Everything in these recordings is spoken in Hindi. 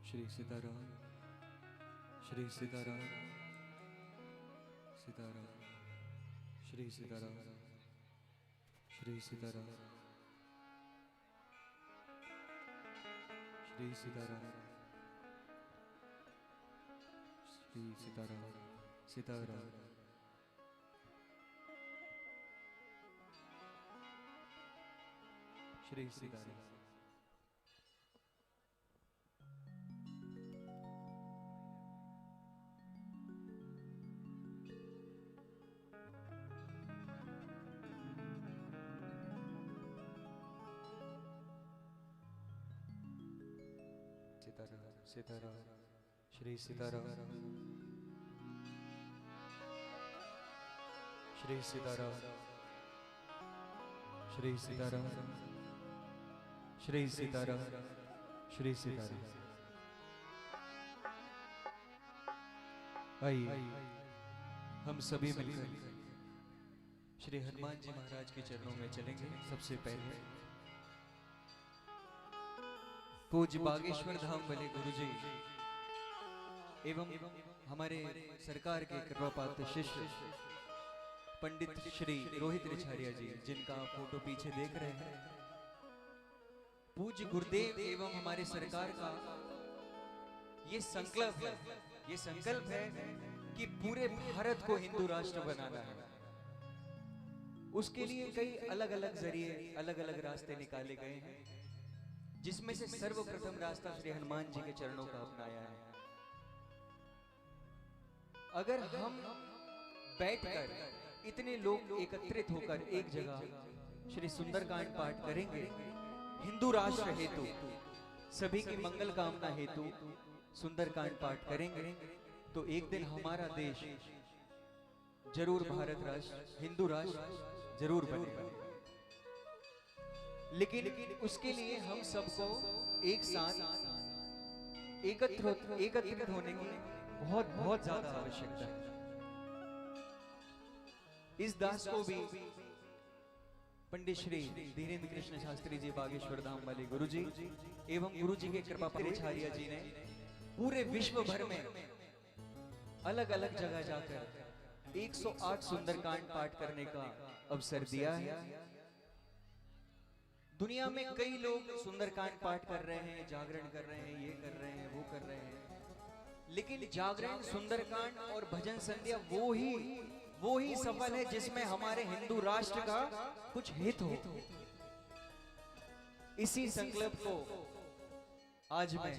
श्री सीताराम, श्री सीताराम, सीताराम, श्री सीताराम, श्री सीताराम, श्री सीताराम, श्री सीताराम, सीताराम, श्री सीताराम। सीताराम, सीताराम, श्री सीताराम, श्री सीताराम, श्री सीताराम, श्री सीताराम, श्री सीताराम। आइए हम सभी मिलकर श्री हनुमान जी महाराज के चरणों में चलेंगे। सबसे पहले पूज्य बागेश्वर धाम वाले गुरुजी एवं हमारे सरकार के कृपापात्र शिष्य पंडित श्री रोहित रिछारिया जी, जिनका आप फोटो पीछे देख रहे हैं, पूज्य गुरुदेव एवं हमारे सरकार का ये संकल्प है कि पूरे भारत को हिंदू राष्ट्र बनाना है। उसके लिए कई अलग अलग जरिए, अलग अलग रास्ते निकाले गए हैं, जिसमें से सर्वप्रथम रास्ता श्री हनुमान जी के चरणों का अपनाया है। अगर हम बैठकर इतने लोग एकत्रित होकर एक जगह श्री सुंदरकांड पाठ करेंगे, हिंदू राष्ट्र हेतु, सभी की मंगल कामना हेतु सुंदरकांड पाठ करेंगे, तो एक दिन हमारा देश जरूर भारत राष्ट्र, हिंदू राष्ट्र जरूर बनेगा। लेकिन उसके लिए हम सबको एक साथ एकत्रित होने की बहुत ज्यादा आवश्यकता है। इस दास को भी पंडित श्री धीरेन्द्र कृष्ण शास्त्री जी बागेश्वर धाम वाले गुरुजी एवं गुरुजी के कृपा रिछारिया जी ने पूरे विश्व भर में अलग अलग जगह जाकर 108 सुंदरकांड पाठ करने का अवसर दिया है। दुनिया में कई लोग सुंदरकांड पाठ कर रहे हैं, जागरण कर रहे हैं, ये कर रहे हैं, वो कर रहे हैं, लेकिन जागरण, सुंदरकांड और भजन संध्या वो ही सफल है जिसमें हमारे हिंदू राष्ट्र का कुछ हित हो। इसी संकल्प को आज मैं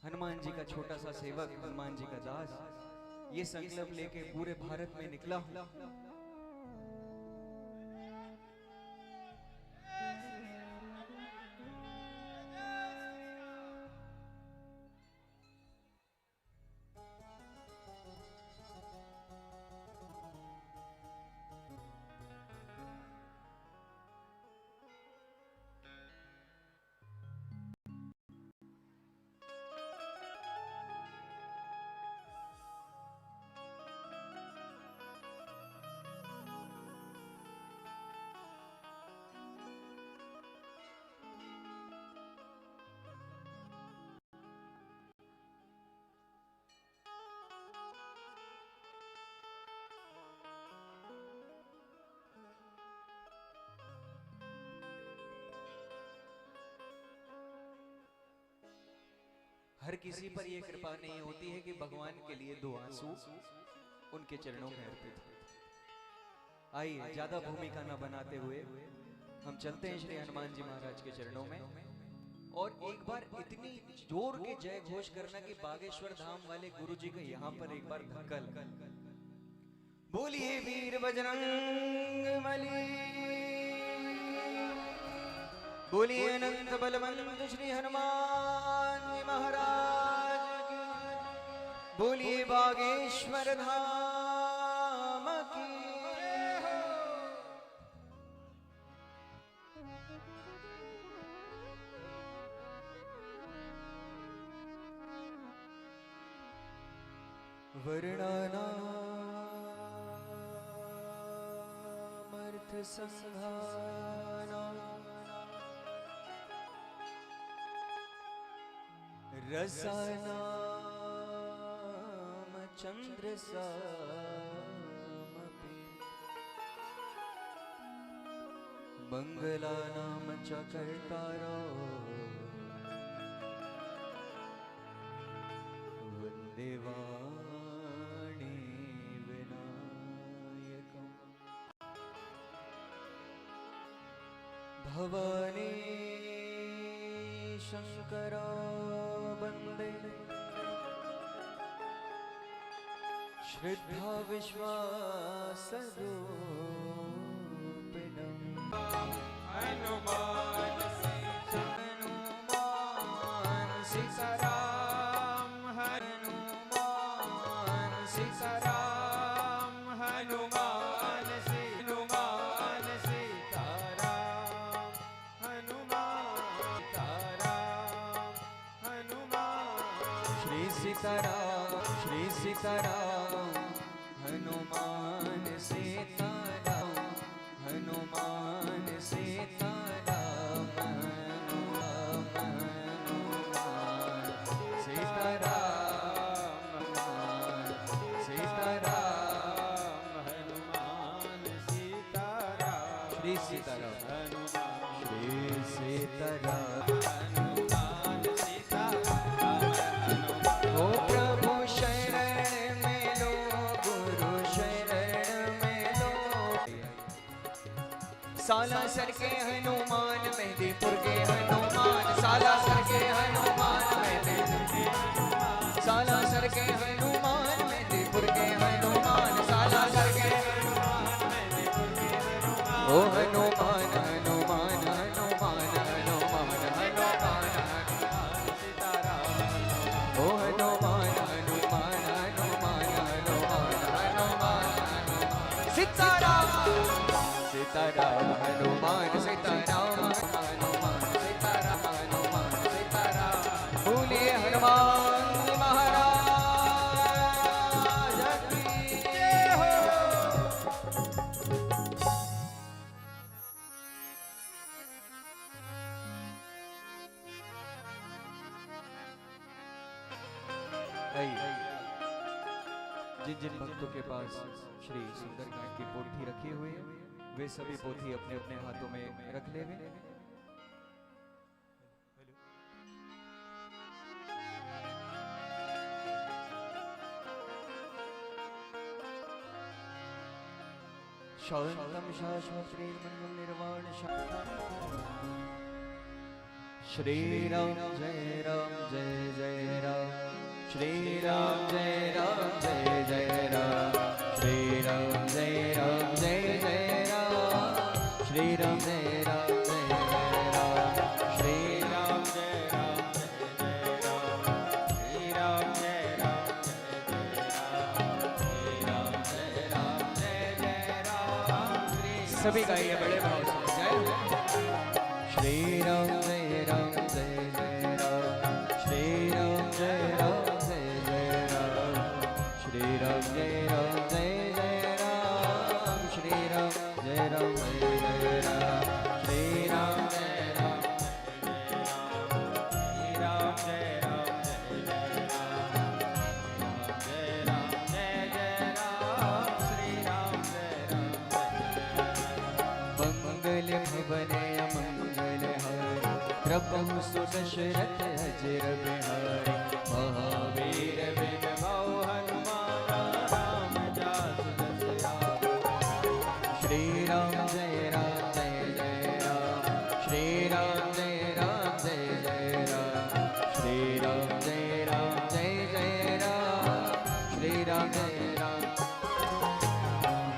हनुमान जी का छोटा सा सेवक, हनुमान जी का दास, ये संकल्प लेके पूरे भारत में निकला हूं। हर किसी पर यह कृपा नहीं होती है कि भगवान के लिए दो आंसू उनके चरणों में अर्पित हो। आइए ज्यादा भूमिका न बनाते हुए हम चलते हैं श्री हनुमान जी महाराज के चरणों में, और एक बार इतनी जोर के जय घोष करना कि बागेश्वर धाम वाले गुरु जी को यहाँ पर एक बार धक्का लगा। बोलिए वीर बजरंग बली, बोलिए अनंत बलवंत श्री हनुमान जी महाराज की, बोलिए बागेश्वर धाम की। वर्णानामर्थ संघानां रसानाम चंद्र मंगला नाम च कर्तारो वंदे वाणी विनायकम् भवानी शंकरा वंदे श्रद्धा विश्वास हनुमान सीताराम हनुमान सीताराम हनुमान हनुमान सीताराम हनुमान सीताराम हनुमान श्री सीताराम हनुमान सीताराम हनुमान सीताराम श्री सीताराम श्री सीताराम ओ प्रभु शरण में लो गुरु शरण में लो सालासर के हनुमान मेहंदीपुर के हनुमान सालासर के हनुमान सालासर के हनुमान मेहंदीपुर के हनुमान सालासर के ओ हनुमान हनुमान हनुमान हनुमान हनुमान ओ हनुमान हनुमान हनुमान हनुमान हनुमान सीताराम सीताराम हनुमान सीताराम हनुमान सीताराम हनुमान सीताराम बोलिए हनुमान महाराज की जय हो। जिन जिन भक्तों के पास श्री सुंदरकांड की पोथी रखी हुई है वे सभी पोथी अपने अपने हाथों में रख ले। शांतम शाश्वत मंगल निर्वाण श्री राम जय राम जय जय राम श्री राम जय राम जय जय राम श्री राम जय राम जय जय राम श्री राम जय राम जय जय राम श्री राम जय राम जय जय राम श्री राम जय राम जय जय राम श्री राम जय राम जय जय राम सभी गाइए बड़े भाव से जय श्री राम जय राम जय जय राम श्री राम जय राम जय जय राम श्री राम जय राम जय जय राम श्री राम जय राम जय जय राम श्री राम जय राम जय राम जय राम जय जय राम श्री राम जय राम मंगल भवन अमंगल हारी प्रभु सुदशरथ अजर बिहारी महावीर बिन भव हनुमान राम जासु जस श्री राम जय राम जय जय राम श्री राम जय राम जय जय राम श्री राम जय राम जय जय राम श्री राम जय राम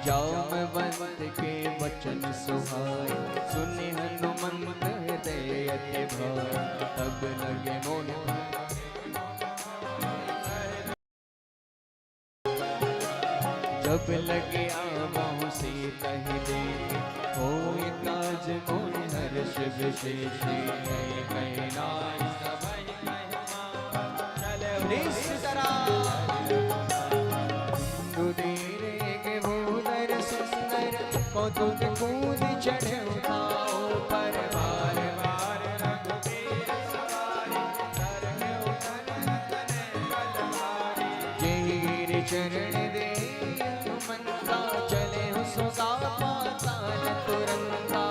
जामवंत के वचन सुहाए सुनि हनुमंत हृदय अति भाई तब लगे मोह जब लगे आमहु सीता ही देख होय काज मोहि हर्ष विशेष कहीं नाय सभय महिमा चले के भूधर सुंदर कौतुक कूद चढ़े उठाओ पर बार बार रघुबीर सवारी चरण दे हनुमंता, चले हो सुगा पाताल तुरंता।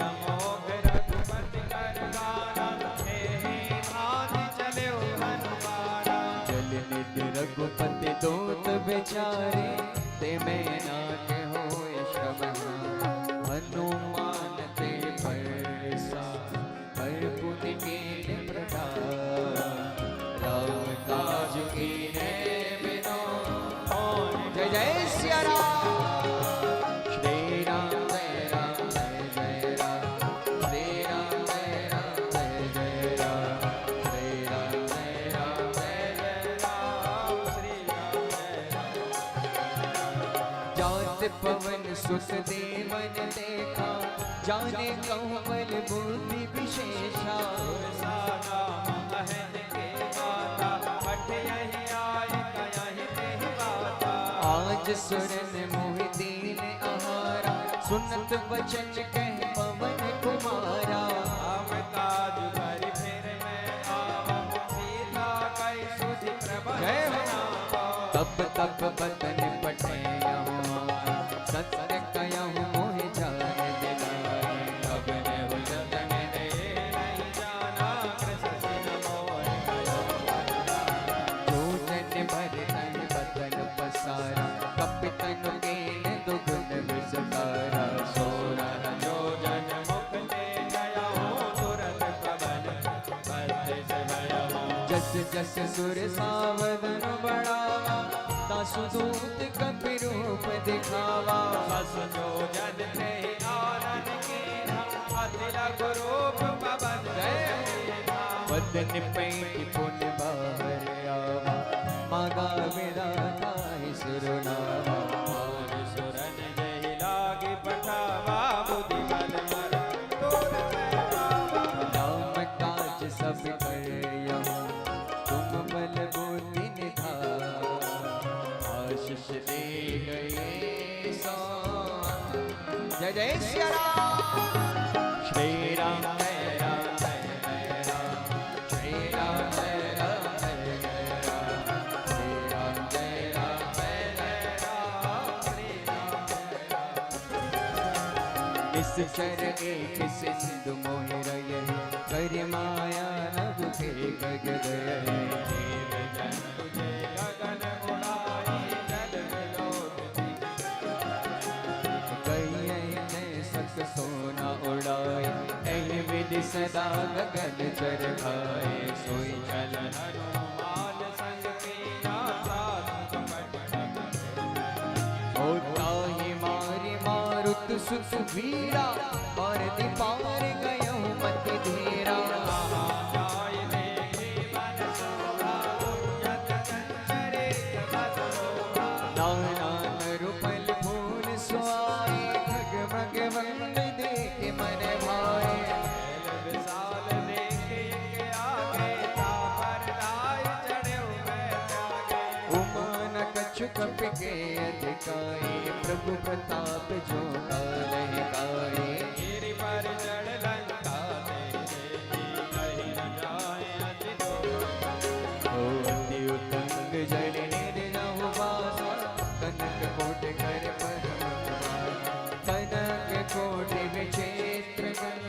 अमोघ रघुपति कर गाना, हे नाथ चले हनुमाना। चल निधि रघुपति दूत बेचारे, ते में नाथ होय श्रवण। हनुमान ते परसा, पर पुनि कीन्ह प्रधान। राम काज कीन्हे बिनु, जय जय सिया राम। श्री राम जय राम जय जय राम, श्री राम जय राम जय जय राम, श्री राम जय राम जय जय राम श्री राम जय राम। जात पवन सुत देवन देखा, जाने कहूँ बल बुद्धि विशेषा। सा नाम अहन के गाता, पठ यही आए कहीं नहीं बाता। आज सुरन मोहि दीन आहारा, सुनत वचन कह पवन कुमारा। राम काज कर फिर मैं आवा, सीता कई सुधि प्रभा जय हो। बनावा। तब तब बदन पटे सत्य कहूँ मोहि जान दिलाए। अब ने हो जतन दे नहीं जाना, कृष्ण सिन मोर गयो। भोजन भर तन बदन पसारा, कपितन केन दुगुन विस्तारा। सोरा जो जन मुख ते गया हो, तुरंत पवन बंधि से भया हो। जस जस सुर सावधन बढ़ावा, तासु दूत कपि रूप दिखावा। बस जो जन ते आनन के हम, अति लघु रूप पवन दीना। वदन पैंति पुन बाहर आवा, मागा मेरा ताहि सुरनावा। और सुरन जहि लागी पठावा, बुद्धि बल मर तोर पैठावा। राम काज सब करयहु, तुम बल बुद्धि निधान। आशीष दे गए सो, जय जय सिया राम। श्री राम जय राम जय जय राम, श्री राम जय राम जय जय राम, श्री राम जय राम जय जय राम, श्री राम जय राम। इस चर एक सिंधु मोहि रयहि, कर माया नभ के गग दयहि। देव जन तुझे गगन उड़ाई, जल विलोकि। कहिए सक सोना उड़ाए, एहि विधि सदा गगन चर खाए। सोई चल हनुमान संग पिया, साधु कपट होता ही मारी मारुत सुत वीरा, और दीपार गयो मति धीरा। जाय देखी मन शोभा, यत चंचरे बस शोभा। नाना रुपल फूल सुहाए, खग मग वंद देख मन भाए। बैल विशाल देखे के आगे, तापर दाय चढ़े मैं त्यागे। उमान कछु कपि के अधिकाए, प्रभु प्रताप जो कालहि गाए। गिरि पर चढ़ लंका तेरे, कहीं न जाए अति दूर। ओ अति उतंग जल निर्नहु वासा, कनक कोट कर परम कुमार। कनक कोट विचित्र गण,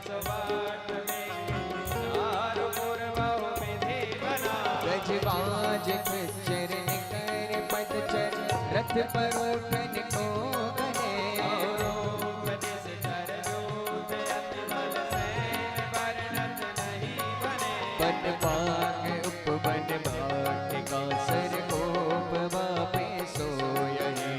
सुबाट में चार पूर्व विधि बना। गजबाज खच्चर निकर पदचर, रथ पर उठन को गने। रूप जिस चर जोत, अति बल से वर्णत नहीं बने। बन बाग उपवन भाट का, सर कोप वापे सोयहि।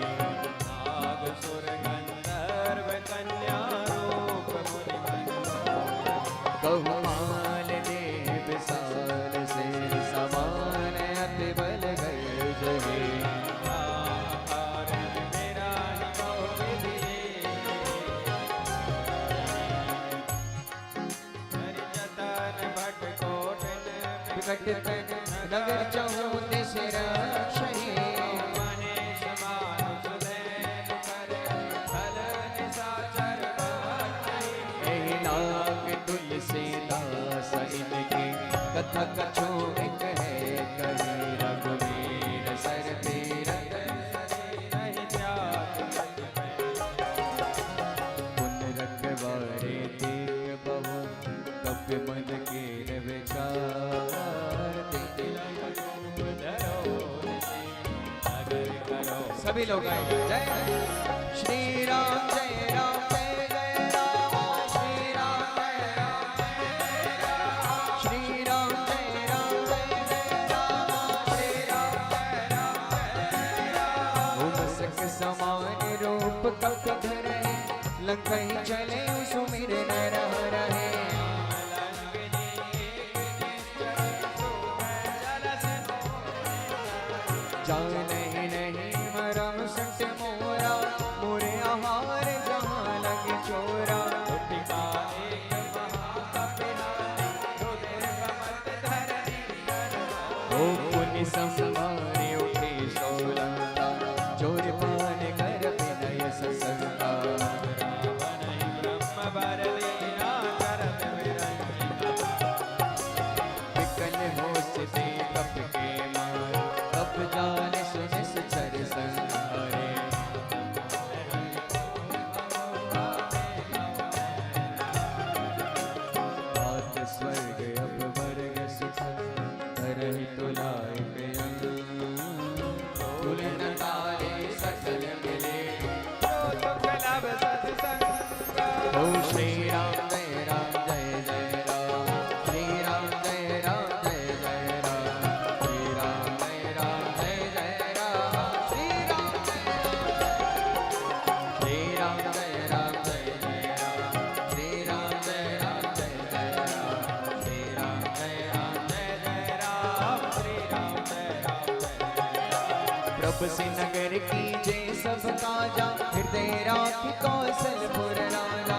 नाग सुर गंधर्व कन्या, रूप मुनि मनमोहन। कहु माल देव साल से, समान अति बल गर्जहि। कारण मेरा निभो विधि, हरि जतन भट कोटन विकट तन नगर चहु दिस रक्षहि। महेश मानुष देव कर, छल निशाचर भक्षहि। एहि नाग तुलसीदास इनकी, कथा कछु एक है कही। रघुवीर सर ते सभी लोग आएंगे। जय श्री राम जय राम जय जय राम श्री राम जय राम श्री राम जय राम जय जय राम श्री राम जय राम। वो मस्तक समान रूप कप धरे लंकई चले सुमिर न रह रहे। जाने नहीं मरम सट मोरा मोरे आहार जहाँ लगे चोरा। ओ पुनि संभारे उठे सोलंका चोर पान कर विनय ससंका। विकल होश से तप के मार तब जाने सुनिस चर संहारे। बात स्वर्ग अब वर्ग सुख तरहि तुलाय प्रियं। तुलन तारे सकल मिले ओ श्री राम जय राम जय जय राम श्री राम जय राम जय जय राम श्री राम जय राम जय जय राम श्री राम जय राम जय राम जय जय राम श्री राम जय राम जय जय राम श्री राम जय राम जय जय राम श्री राम जय राम जय जय राम। प्रभु से नगर की जय सब काजा हृदय राखी कौशलपुर राजा।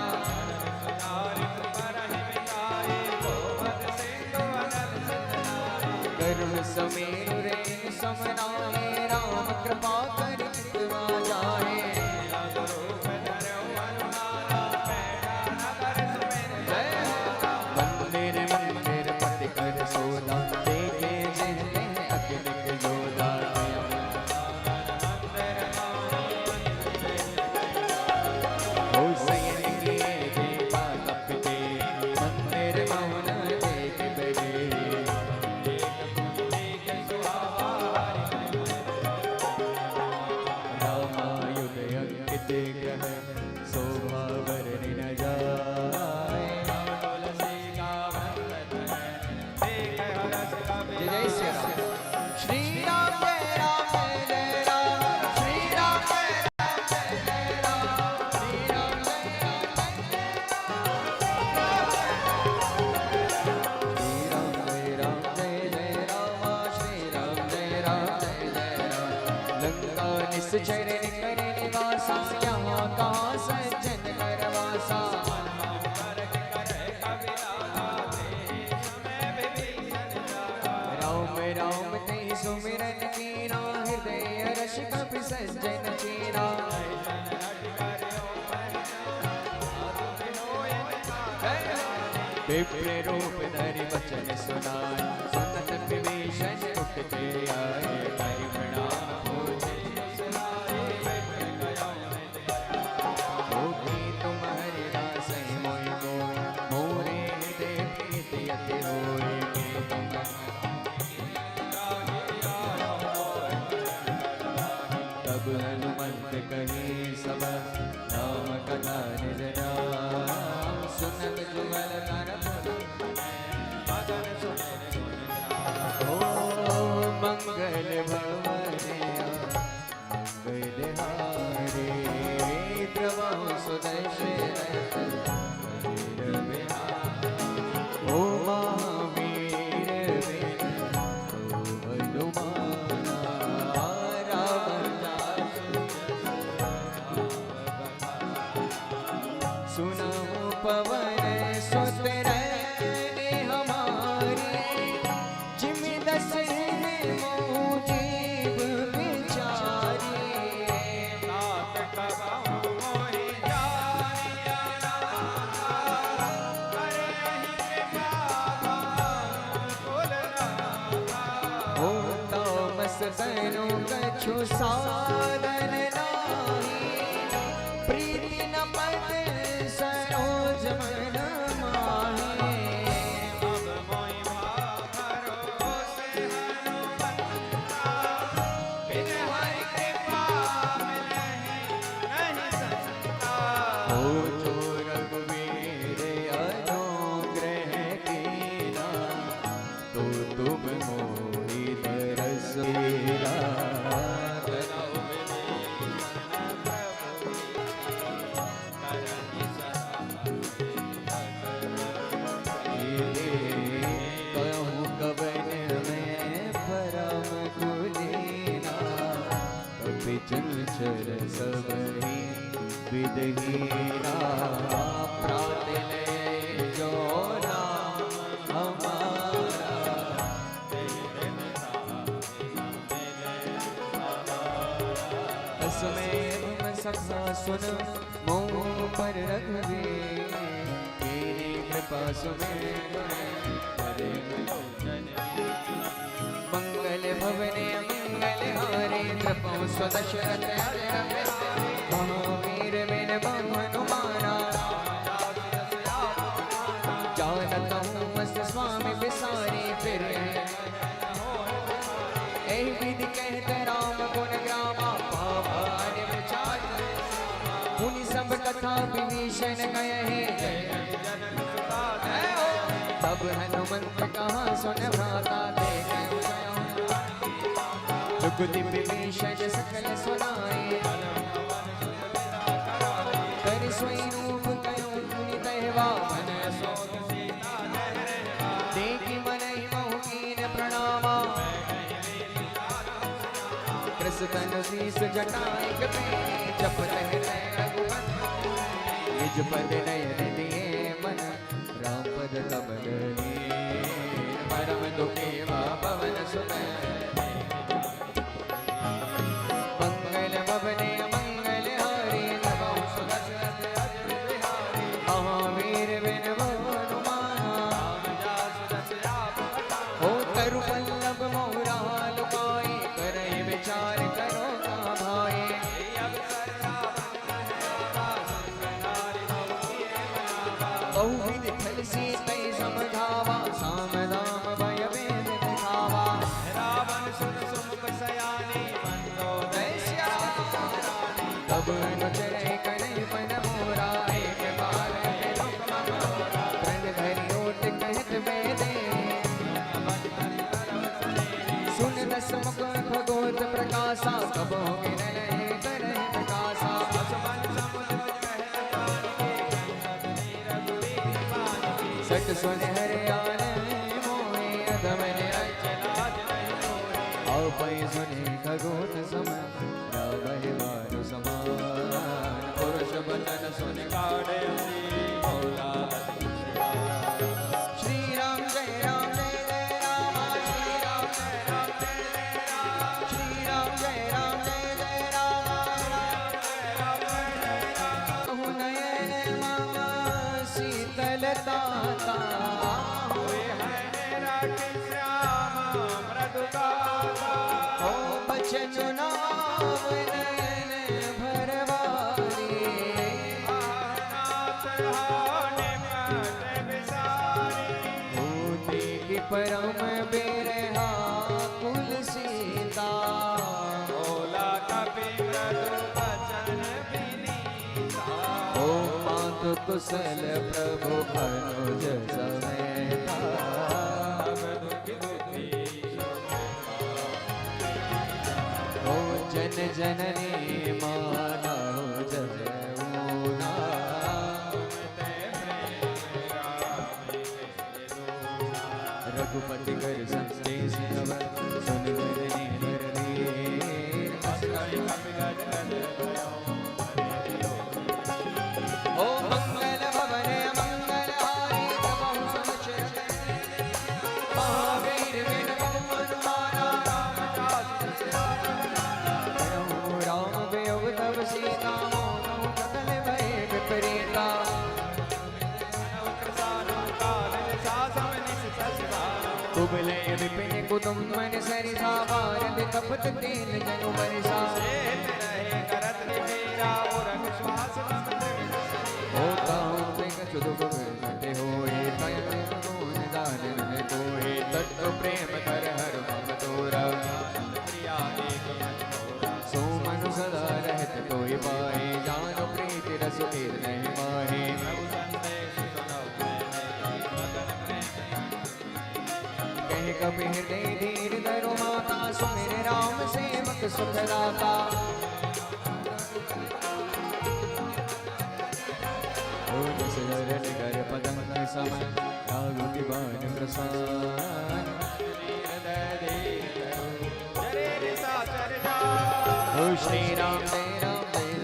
करुण समेरु रेण समनाए राम कृपा कर कृपा जाए। मंदिर मंदिर पति कर सोदा देखे जिन्हें अग्निक योदा। ओ सयन किए देवा तपते मंदिर मौन देख बड़े। रामायुध अंकित ग्रह शोभा वर्णि न जाए। जय श्री राम श्री राम जय राम जय जय राम श्री राम जय राम जय जय राम श्री राम जय राम जय जय राम जय जय राम श्री राम जय राम जय जय राम। लंका निश्चर करे निवासा यहाँ कहाँ सज्जन करवासा। राम राम ते सुमिरन कीना हृदय रस कपि सज्जन चीना। विप्र रूप धरि वचन सुनाए सुनत विभीषण उठते आए। हरि प्रणाम पूजे होती तुम्हारी दास मोय मोय मोरे हृदय प्रीति अति होय। तब हनुमंत कही सब राम कथा निज नाम। सुनत जुगल कर ओ मंगल भवने मंगल हारे प्रभु सुदर्शन ओ महावीर ओ हनुमान सुनाओ पवन सुत रैने हमारी जिमि दसहिं मोहि जीव बिचारी। नाथ कबहु मोहि जानिया नाथा करहि कृपा भूलनाथा। हो तामस तनु कछु साधन नाही प्रीति न पद सरोज मन माहे। अब मोहि भरोसे हनुमंता बिन हरि कृपा सब ही विदहीना प्रात ले जो नाम हमारा तस्में सखा सुन मुँह पर रख दे तेरी कृपा सुमेर मंगल भवने मंगल हारे कृपा स्वदशरथ महावीर मेरे हनुमाना जानता हूँ मस्त स्वामी बिसारी फिर विधि कहते राम गुण ग्रामा पावन विचार मुनि सब कथा विभीषण गए तब हनुमंत कहा सुन भ्राता देखे जुगति विभीषण सकल सुनाए कर सोई रूप कयो मुनि देवा देखी मन मोहीन प्रणामा कृष्ण शीस जटाए जपत हृदय रघुपति निज पद नयन दिए मन राम पद कमल परम दुखे पवन सुत मंगल भवने मंगल हारे महावीर बिन हनुमाना हो तरु पल्लव मोरा लुकाए करे विचार करो का भाई बहुविध फल से तय समझावा साम दाम भय वेद दिखावा रावण सुन सुमुख सयानी बंदो दैस्या तब अनुचर करे पन मोरा एक बार प्रण धरि ओट कहत वेदे सुन दस मुख भगवत प्रकाशा कबो गिरहि करे प्रकाशा सट सुन हरियाण मोहे अधमन और पै सुने खगोत सम रावहि वारु समान पुरुष बचन सुन काढ़े भोला श्री राम जय राम जय जय राम श्री राम जय राम जय जय राम श्री राम जय राम जय जय राम कहु नयन मामा शीतलता परम बेरहा कुल सीता भोला कपि बचन विनीता ओ मातु कुशल प्रभु अनुज समेता ओ जन जननी माना जयमुना रघुपति कर संदेश सुन गरनी हरनी ओ मंगल भवन मंगल हारी प्रभु सुनचर महावीर बिन हनुमाना राम वियोग तब सीता मोह कटल भय विपरीता कुबले विपिन कुटुम्बन सरिसा भारत कपट तेल जनु बरसा ओ ताऊ बेग चुदुक करते होए तयन गुण दान में कोई तत्व प्रेम कर हर मम तोरा सो मनु सदा रहत कोई पाए जान प्रीति रस तीर नहीं माहे कभी हृदय धीर धरो माता सुमिर राम सेवक सुख दाता ओ दशरथ कर पदम सम राघु बाण प्रसाद ओ श्री राम जय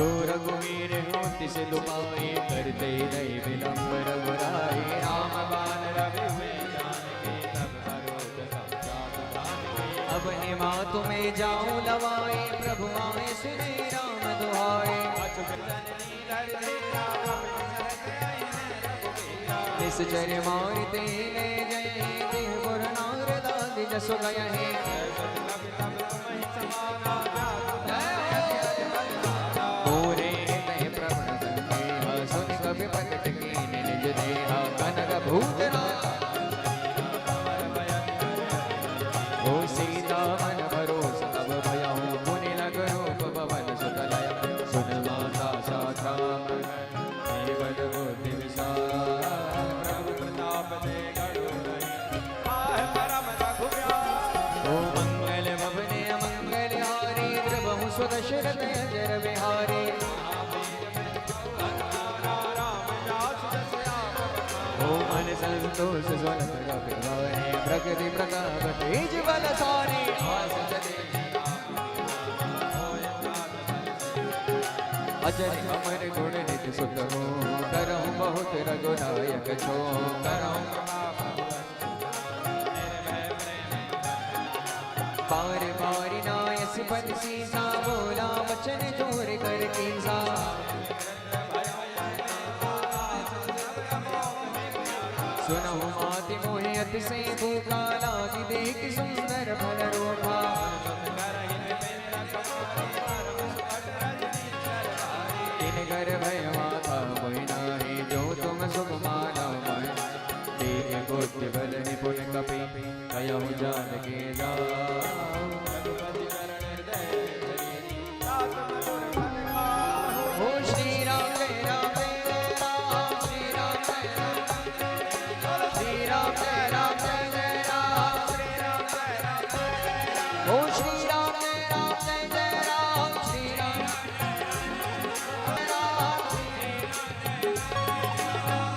जो रघुवीर हो तिस दुमाए, करते नहीं विलंब रघुराई। राम बाण रवि हुए जानकी, तब करोत संजात जानकी। अब निमा तुम्हें जाऊं लवाए, प्रभु आए श्री राम दुहाए। अचुक जननी धर धीरा, कपि सहज अहिन रघुबीरा। निश्चर मारते ले गए, देह पुर नारदादि जसो गए। कपि तब तुम्हि समाना, पूरे हृदय प्रवण संदेहा, सुन कवि प्रकट कीन निज देहा। कनक भूषण ओ सीता मन भरोस तब भयहु, मुनि लग रूप पवन सुत लय। सुन माता सात्राम केवल बुद्धि विशाल, प्रभु प्रताप दे गढ़ु रही। पाहि परम रघुव्यास, ओ मंगल भवने अमंगल हारी, द्रवहु स्वदशरथ अजर बिहारी। ओ मन संतोष स्वरत गगवारे, प्रकृति प्रताप तेज बल सारे। आस चले अजर अमर गुण नित सुत हो, करहु बहुत रघुनायक छो। करहु पार पार नायस पद सीसा, बोला वचन जोर कर कीसा। सुनहु माति मोहि अति से भूखा, लागी देख सुंदर फल रूपा। इन घर भय माता मोहि नाहि, जो तुम सुख माना मोहि। तेज बुद्धि बल निपुण कपि, कयहु जानकी दाऊ। ओ श्री राम जय राम जय राम, श्री राम जय राम, श्री राम जय राम जय जय राम, श्री राम जय राम जय जय राम। ओ श्री राम जय राम जय जय राम, श्री राम जय राम।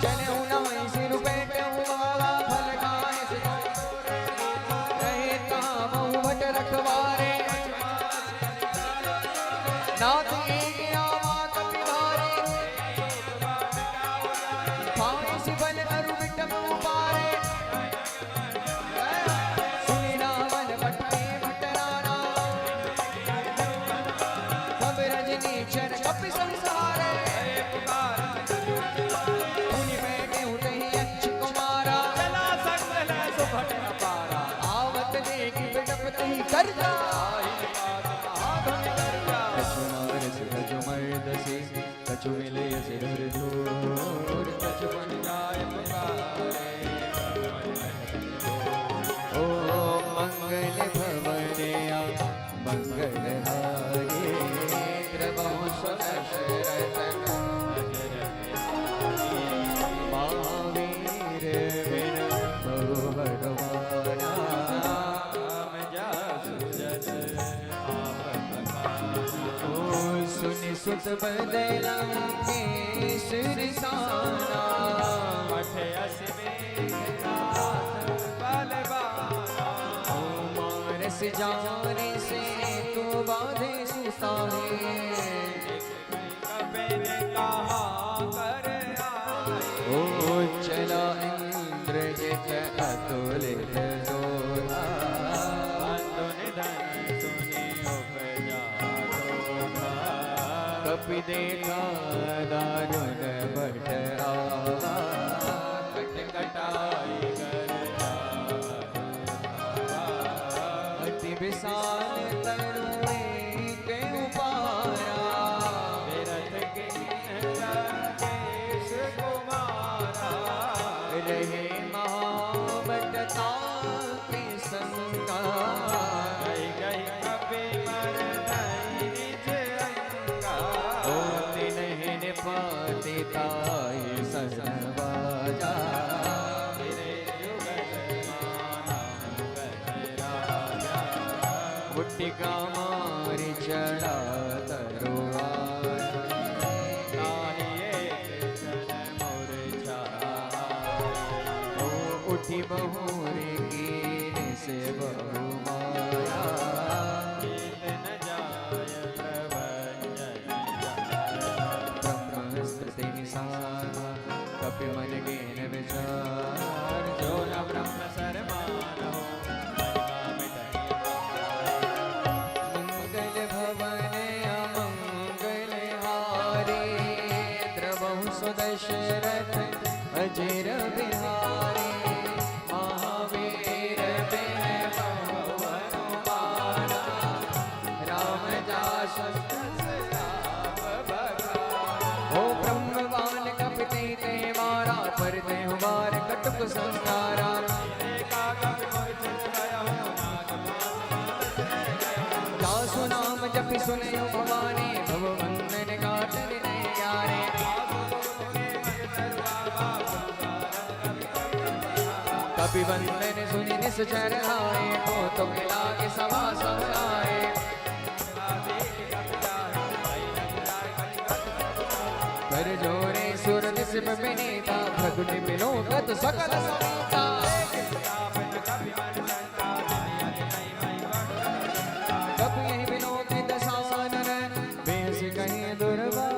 चले उनाई सिर बैठे हुआ, फल खाए से रहे कहाँ बहु भट रखवारे। नाथ एक आवा कपि भारे, खाए से बल अरु विटम उपारे। सुनि रावण भट्टे भट्टराना, सब रजनी चर कपि संसारे। मुनि बैठे उठहि अच्छ कुमारा, चला सकल सुभट अपारा। आवत देखि बिटप तहि कर जा। कछु मारस कछु मर्दसी, कछु मिले सिर धूर। कछु बन जाय पुकारे, ओ मंगल भवनिया मंगल हारे, द्रवहु स्वदशरथ महावीर बिन बहु हरवाना। राम जासु जस आपत खाना। ओ सुनि सुत बदलम के सिरसाना। मठे अश्विनाथ बलवाना। ओ मारस जाने से तू बाधे सुसाहे। कबे ने कहा कर आए, ओ चला इंद्रजित अतुलित जोधा। बंधु निधन सुनि उपजा शोभा। कपि देखा दारुण भट आवा, कट कटाई कर जावा। अति विशाल तरुणे के उपारा। विरथ के केश कुमारा। रहे महाबटता के संगा। गई गई कपि मर नहीं निज अंगा। ओ तिन्हि निपाति ताहि सरनवाजा। गिरे जुगत माना मुगत राजा। मुट्टिका मारि चढ़ा तरुआर। ताहि एक क्षण मूर्छाए। ओ उठी बहुर कीन से बहु माया। कीर्तन जाय प्रभंजन जाय। सुदशरथ अजर बिहारी महावीर बिन बहु हनुमाना राम जासु ओ ब्रह्मवान कपिते ते मारा पर ते हुमार कटुक संसारा जासु नाम जपि सुने भवानी भवबंधन काटन नहीं यारे कपि बंधन सुनि निश्चर आए तो तुम लागे सवा समाए कर जोरे सुर निस्म विनीता भगुनि मिलो गत सकल समीता कब यही बिनो के दसानन बेस कहीं दुर्वा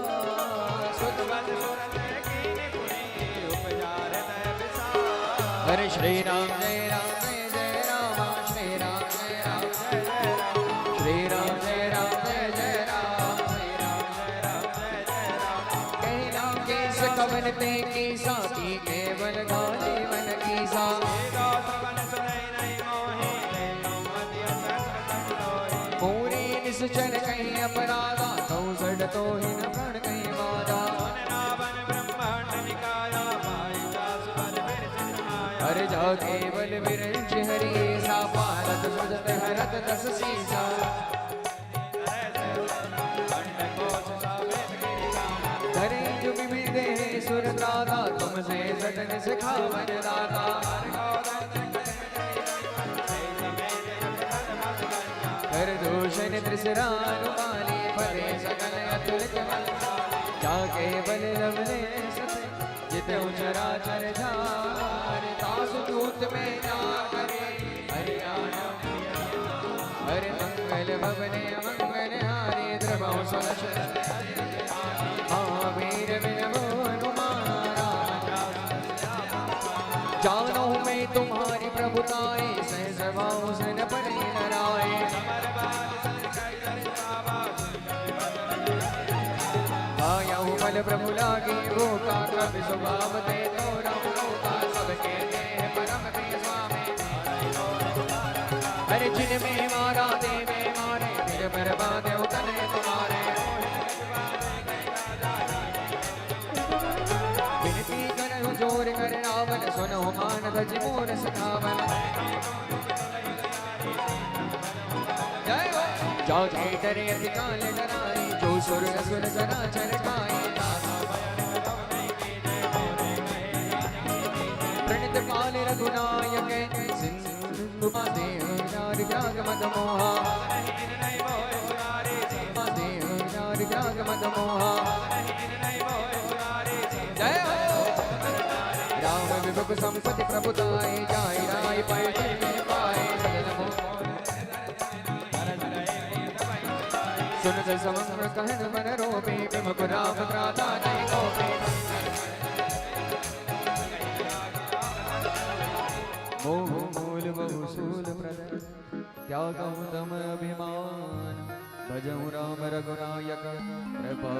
हरे श्री राम जय राम जय जय राम श्री राम जय राम जय जय राम श्री राम जय राम जय जय राम श्री राम जय राम जय जय राम कहना केस कवन ते कीसा की केवल गाली मन कीसा पूरी निश्चल कहीं अपराधा तो सड़ तो ही न प्रण कहीं वादा हर जा केवल विरंच हरि सा पारत सुजत हरत दस सीसा धरे जो विविधे सुर दाता तुमसे सटन सिखावन दाता कर दूषण त्रिसरानुमाली भरे सकल अतुलित बल जाके बल लवले सते जित चराचर झार तासु दूत में जा करे हरियाणा हरि मंगल भवने मंगल हारे द्रवौ सुनश महावीर बिन हनुमाना जानो मैं तुम्हारी प्रभुताए सहसभाओं सन पड़े नराए आया हूँ बल प्रभु लागे वो का कभी स्वभाव दे तो राम का सबके देह परम प्रिय स्वामी हरे जिनमें मारा दे में मारे फिर बर्बाद उतने तुम्हारे विनती करो जोर कर रावण सुनो मान भज मोर सखावन जय हो जाओ डरे अधिकाल डराई जो सुर सुर सना चरकाई प्रणित पाल रघुनायक सिंधु देव नार त्याग मद मोहा देव नार त्याग मद मोहा जय हो राम विभुक संपत्ति प्रभुताए जाय राय पाए जय पाए सुन समग्र कहन मन रोपे विमुख राम प्राता नहीं कोपे मोह मूल बहुशूल प्रद त्यागहु तम अभिमान भजहु राम रघुनायक कृपा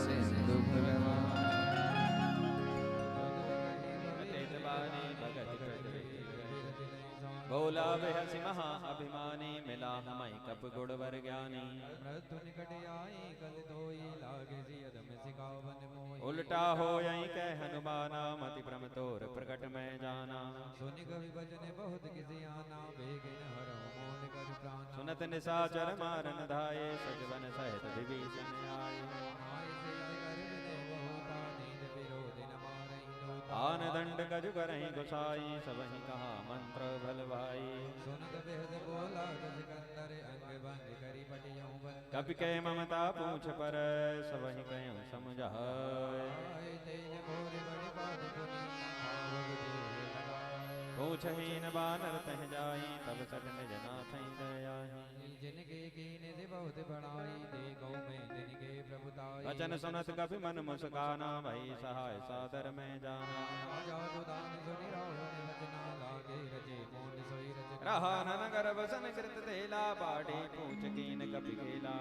सिंधु भगवान बोला बेहसी महा अभिमानी मिला हमाई कप गुड़ वर ज्ञानी मृत्यु निकट आई कल धोई लागे जियद में सिखावन मोहि उल्टा हो यही कह हनुमाना मति भ्रम तोर प्रकट में जाना सुनि कवि वचन बहुत किसी आना बेगिन हरौ मोन कर प्राण सुनत निशाचर मारन धाये सजवन सहित विभीषण आए आय से कर विने बहुता नींद विरोध न मारई दोता आन दंड कजु करहीं गुसाई सबहि कहा मंत्र भल भाई सुनत बेहद बोला गज कंदर अंग भंग करी पटियों बंद कपि के ममता पूछ पर सबहि कहीं समझाए आय तेन भोर बड़े बात पुनि भाव जे लगाए पूछहीन बानर तह जाई तब सठ निज नाथै दयाहि जिनके कीने से बहुत बड़ाई देखो मैं जिनके प्रभुताई वचन सुनत कपि मन मुस्काना भई सहाय सादर में जाना राजा दुदान सुनि रावण वचना लागे रजे मोन सोई रज रहा नगर बसन कृत तेला बाड़ी पूछ कीन कपि खेला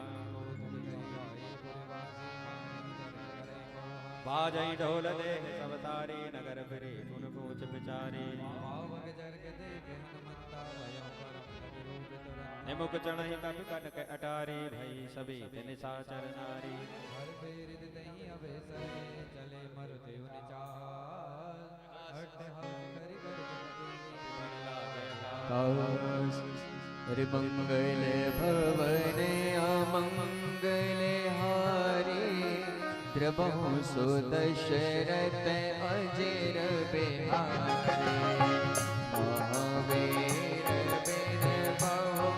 बाजई ढोल दे सब तारी नगर फिरे पुन पूछ विचारे भावक जर्ग देख हनुमंता भयो परम भज रूप तुरंत निमुख चढ़ई कपि कनक अटारी भई सभी तिन साचर नारी हर फेर दही अभेसरे चले मरुते उनिचार अट्टहास करि गर्जन मन लागे कास हरि मंगल भवन अमंगल हारी द्रवहु सो दशरथ अजर बिहारी महावीर बिन बहु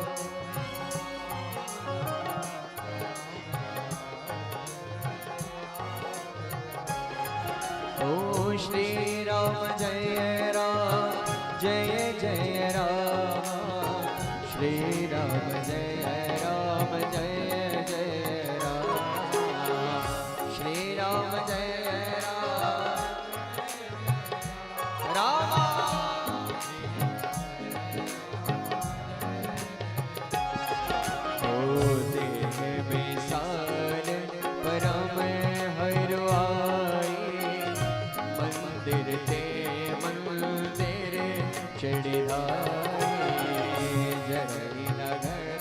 ओ श्री राम जय जय राम श्री राम जय जय राम श्री राम जय राम ओ देह विशाल परम हरवाई मंदिर ते मंदिर चढ़ाई जरई नगर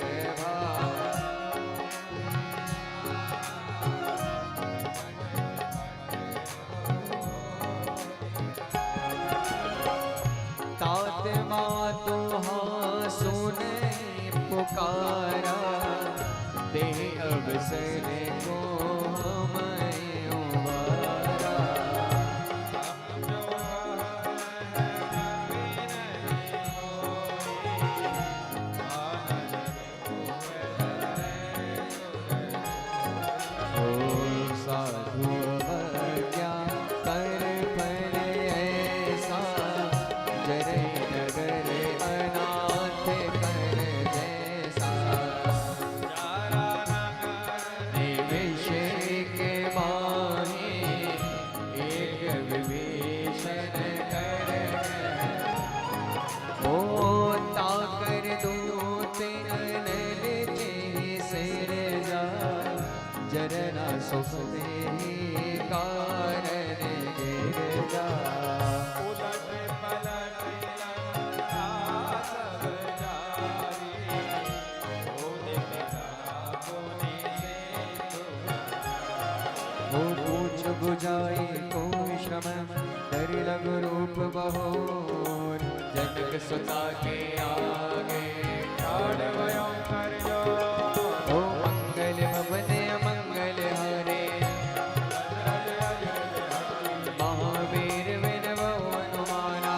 तात मातु हाँ सुने पुकारा दे अवसर को हमें उबारा साधु क्या कर फल ऐसा जरे नगर अनाथ कर जैसा निमिष के माही एक विभीषण कर ओ ताकर दूत नल जी सिर जा जरना सुख दे कारण गिर जा उलट पलट लंका सब जारी उदित पुनि से वो पूछ बुझाई कोई श्रम डर लग रूप बहोर जनक सुता के आगे ठाड़ भयो कर जो ओ मंगल भवन मंगल हरे महावीर विन बहु हनुमाना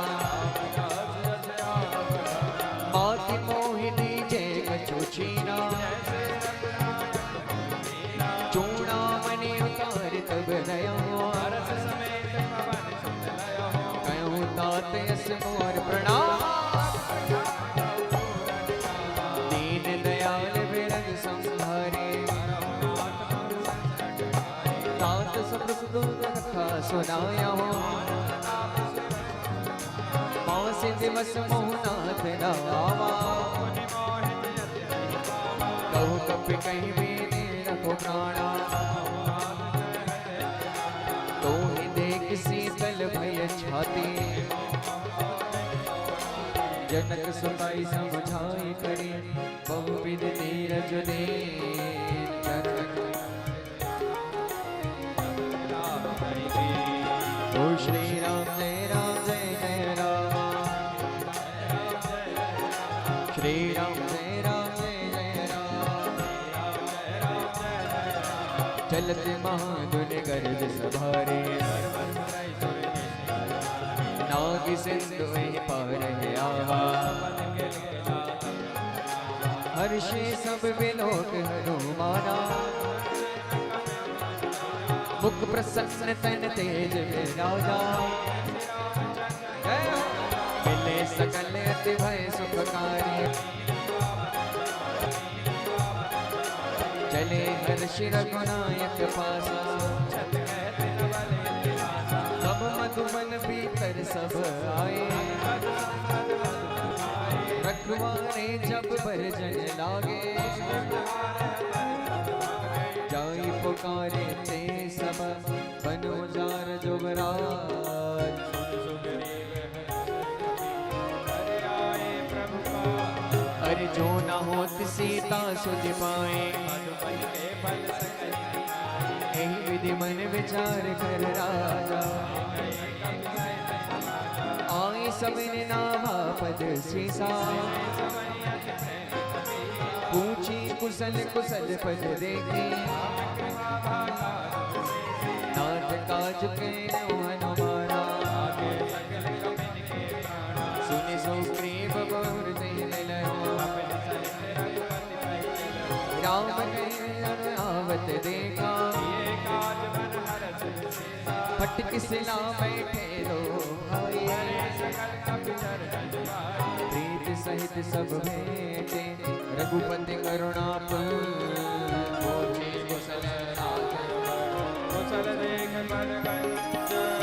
माति मोहिनी जय कछु छीना चूड़ामणि उतार तब दया रस समेत पवन सुत लयो कहूँ तात यस मोर प्रणाम दीन दयाल बिरग संहारे तात सब सुख रखा सुनाया हो माँ से दिवस मोहनाथ रामा कहूँ कपि कहीं भी रखो प्राणा तो ही देख शीतल भय छाती जनक सुताई समझाई करी बहुविध नीरज दे ओ श्री राम जय जय राम श्री राम जय जय राम चलत महाधुन गर्ज सभारे नाग सिंधु पार है आवा हर्षे सब विलोक हनुमाना मुख प्रसन्न तन तेज राजा मिले सकल अति भय सुखकारी चले हर्ष रघुनायक पासा सब मधुबन भीतर सब आए रखवारे जब भरजन लागे जाई पुकारे ते सब बनो महाराज। अरे जो न होत सीता सुध पाए, यही विधि मन विचार कर राजा। आए सबिन नावा पद सीसा, पूछी कुशल कुशल पद देखे। नाथ काज के हनुमाना, सुनि सुग्रीव बर मिलयो। राम आवत देखा, फट किसला बैठे दो भाई। प्रीत सहित सब भेंटे, रघुपति करुणापुर।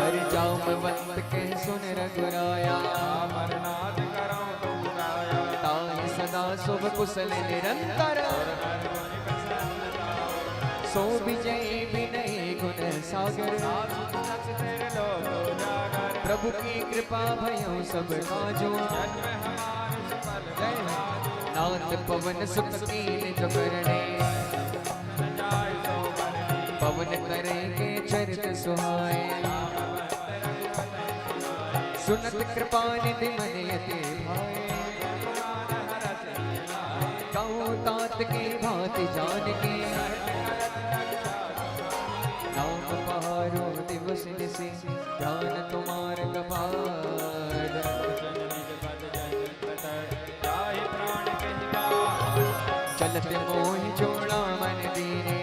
हरि जामवंत के सुन रघुराया, ताहि सदा शुभ कुशल निरंतर। सो विजय विनय गुण सागर, प्रभु की कृपा भयो सब काजो। नाथ पवन सुख कीन जो करने, पवन करेंगे चरित सुहाए। सुनत कृपा निधि मन यति भाए, कहूँ तात की भांति जान के। नाम पहारो दिवस निशि, ध्यान तुम्हार कपाट। चलत मोहि जोड़ा मन दीने,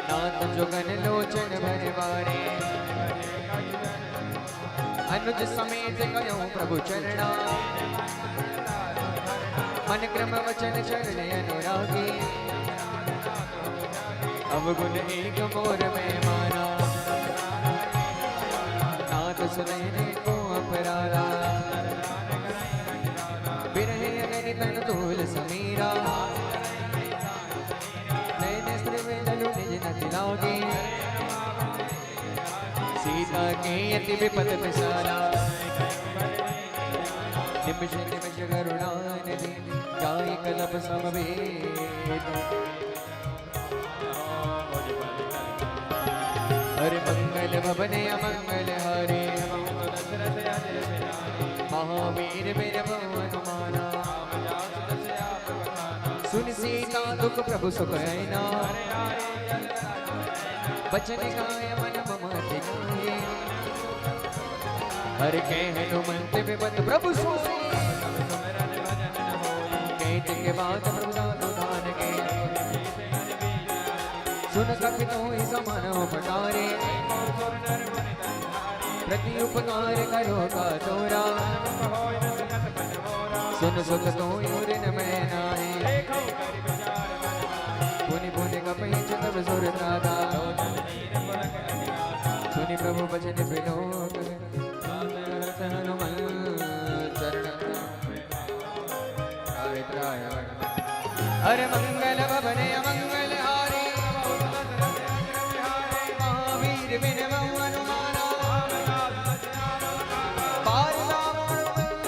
नाथ जोगन लोचन भर बारे। अनुज समेत गयो प्रभु चरणा, मन क्रम वचन चरण अनुरागी। अवगुण एक मोर में माना, नाथ सुनैने को अपराधा। बिरहे अगनि तन तूल समीरा, नैन स्त्री में ललु निज नति लागे। सीता के यति विपत पिसारा, निमिष निमिष करुणा निधि। जाय कलप समवेत, हरि मंगल भवन अमंगल हारे। महावीर मेरे हनुमाना, सुन सीता दुख प्रभु सुख हैना। बचन गाय मन मम तिनाए, हर के हनुमंत विपत प्रभु सोए। कहत के बाद प्रभु दान दान के, सुन कपितो ही समान हो पटारे। प्रति उपकार करो का तोरा, सुन सुख तो ऋण में नाए। पुनि पुनि कपहि चतुर सुर दादा, सुनि प्रभु बचन बिलोक। हनुमान चरण हर मंगल भवन अमंगल हारे। महावीर बिन हनुमाना, बार रावण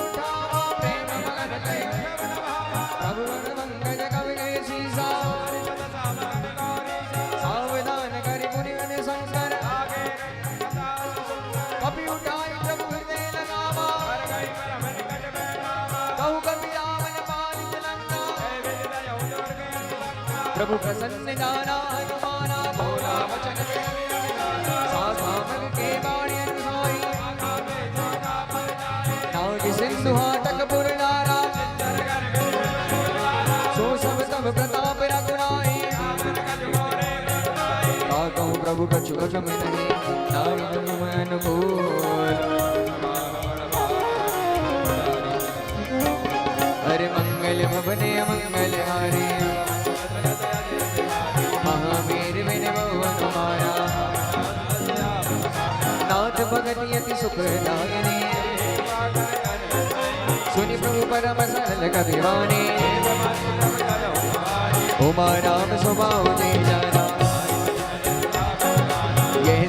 उठावा प्रेम मगन ते। प्रभु मंगल कवि गए सीसा, सावधान करि मुनि संकर। कपि उठाई प्रभु हृदय लगावा, कहु कपि रावण पालित लंका। प्रभु प्रसन्न जाना हनुमाना, बोला वचन सामग के बाणी अनुसाई। नाग सिंधु हाटक पुर नारा, सो सब तब प्रताप रघुनाई। कहूँ प्रभु कछु कछम नहीं, नाई मन बोल। हरे मंगल भवन अमंगल हारे। महावीर बिन हनुमाना, नाथ भगत यति सुख दायिनी। सुनि प्रभु परम सरल कविवाणी, उमा राम स्वभाव ते जाना। यह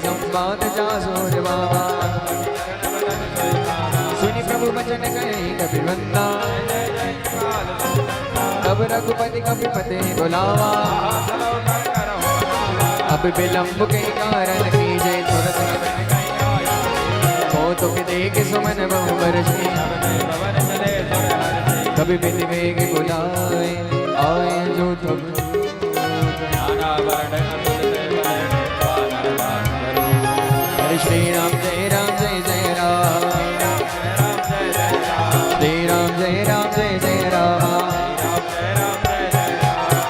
बचन कहे कपिवंदा तब रघुपति कपिपते बुलावा अब विलंब के कारण कीजे तुरंत कौतुक देख सुमन बहु बरसे कभी विधि वेग बुलाए आए जो तुम हरे श्री राम जय राम जय जय राम श्री राम जय जय राम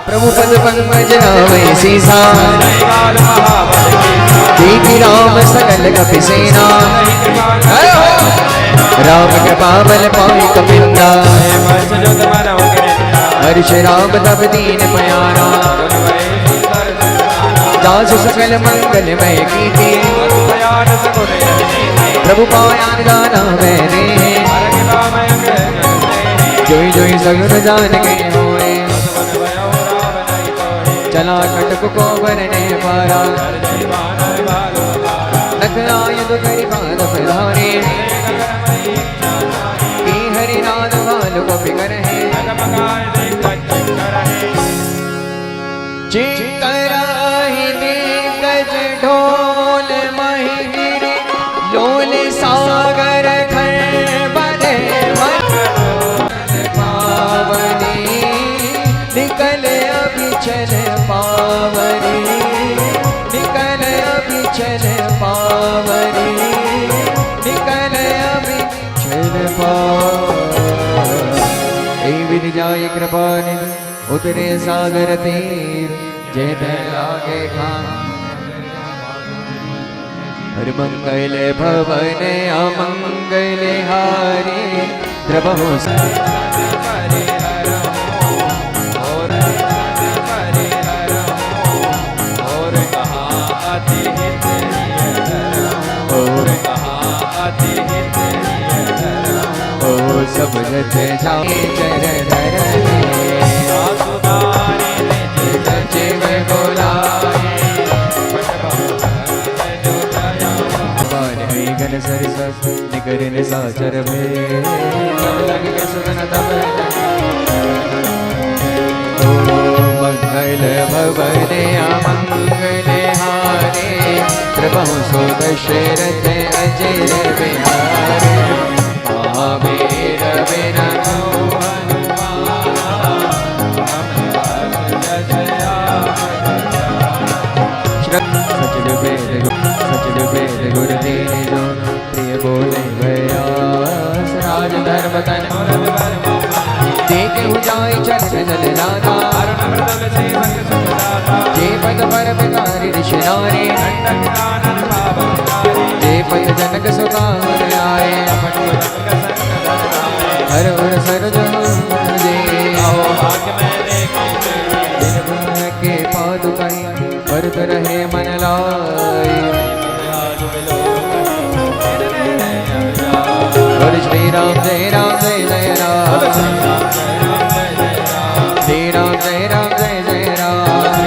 प्रभु पद पंकज रामे सीसा देखी राम सकल कपि सेना राम कृपा बल पाई कपिंदा हर्ष राम तब दीन पयारा दास सकल मंगल मय कीर्ति प्रभु पायान गाना मैंने जोई जोई सगुन जान के होए चला कटक को बरने पारा नखरायुध करी पाद प्रधाने की हरि नाद भालु को फिकर है चिंकराहि दिग्गज ढोल महिगिरि लोल सागर खर बने पावनी निकल अभी चल पावनी निकल अभी चल पावनी निकल अभी चल पावनी विधि जाय कृपा निधि उतरे सागर तीर जय लागे खान हर मंगल भवन अमंगल हारे द्रवहु सब जत जाए चर धर में बोलाए गन सरस निकर साचर में सुन तब मंगल भवन अमंगल हारे प्रभु सो दशरथ अजय बिहारे महावीर बिना सचल वेद गुर दीन जो प्रिय बोले व्यास राज धर्म तन देखे जाय चरण जल लागा जे पद पर बिकारी ऋषि नारे जे पद जनक सुखावर आए हर हर सरज जे के पादुकाई भरत रहे मन लाए हरे श्री राम जय जय राम श्री राम जय जय राम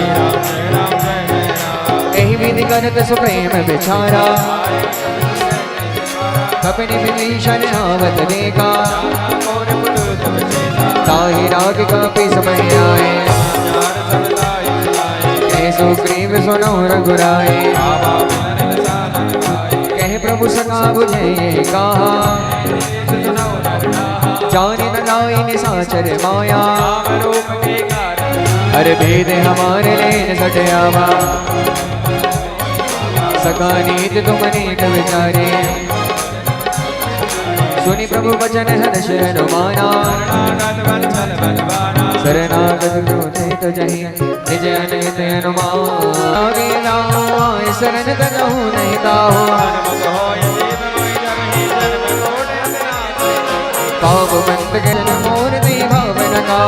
यही विधि करत सुप्रेम बिचारा कपिनि विभीषण आवत देखा ताहि राग कापि समय आए सुग्रीव सुनो रघुराए कह प्रभु सका बुझे कहा जाने न जाई निशाचर माया अरे भेद हमारे लेन सटयावा सका नीत तुम अनेक विचारे सुनि प्रभु वचन हर्ष हनुमाना शरणागत चेत जहि निज अनित हनुमान शरण गजहु नहीं ताहो पाप बंद गण मोर दी भावन का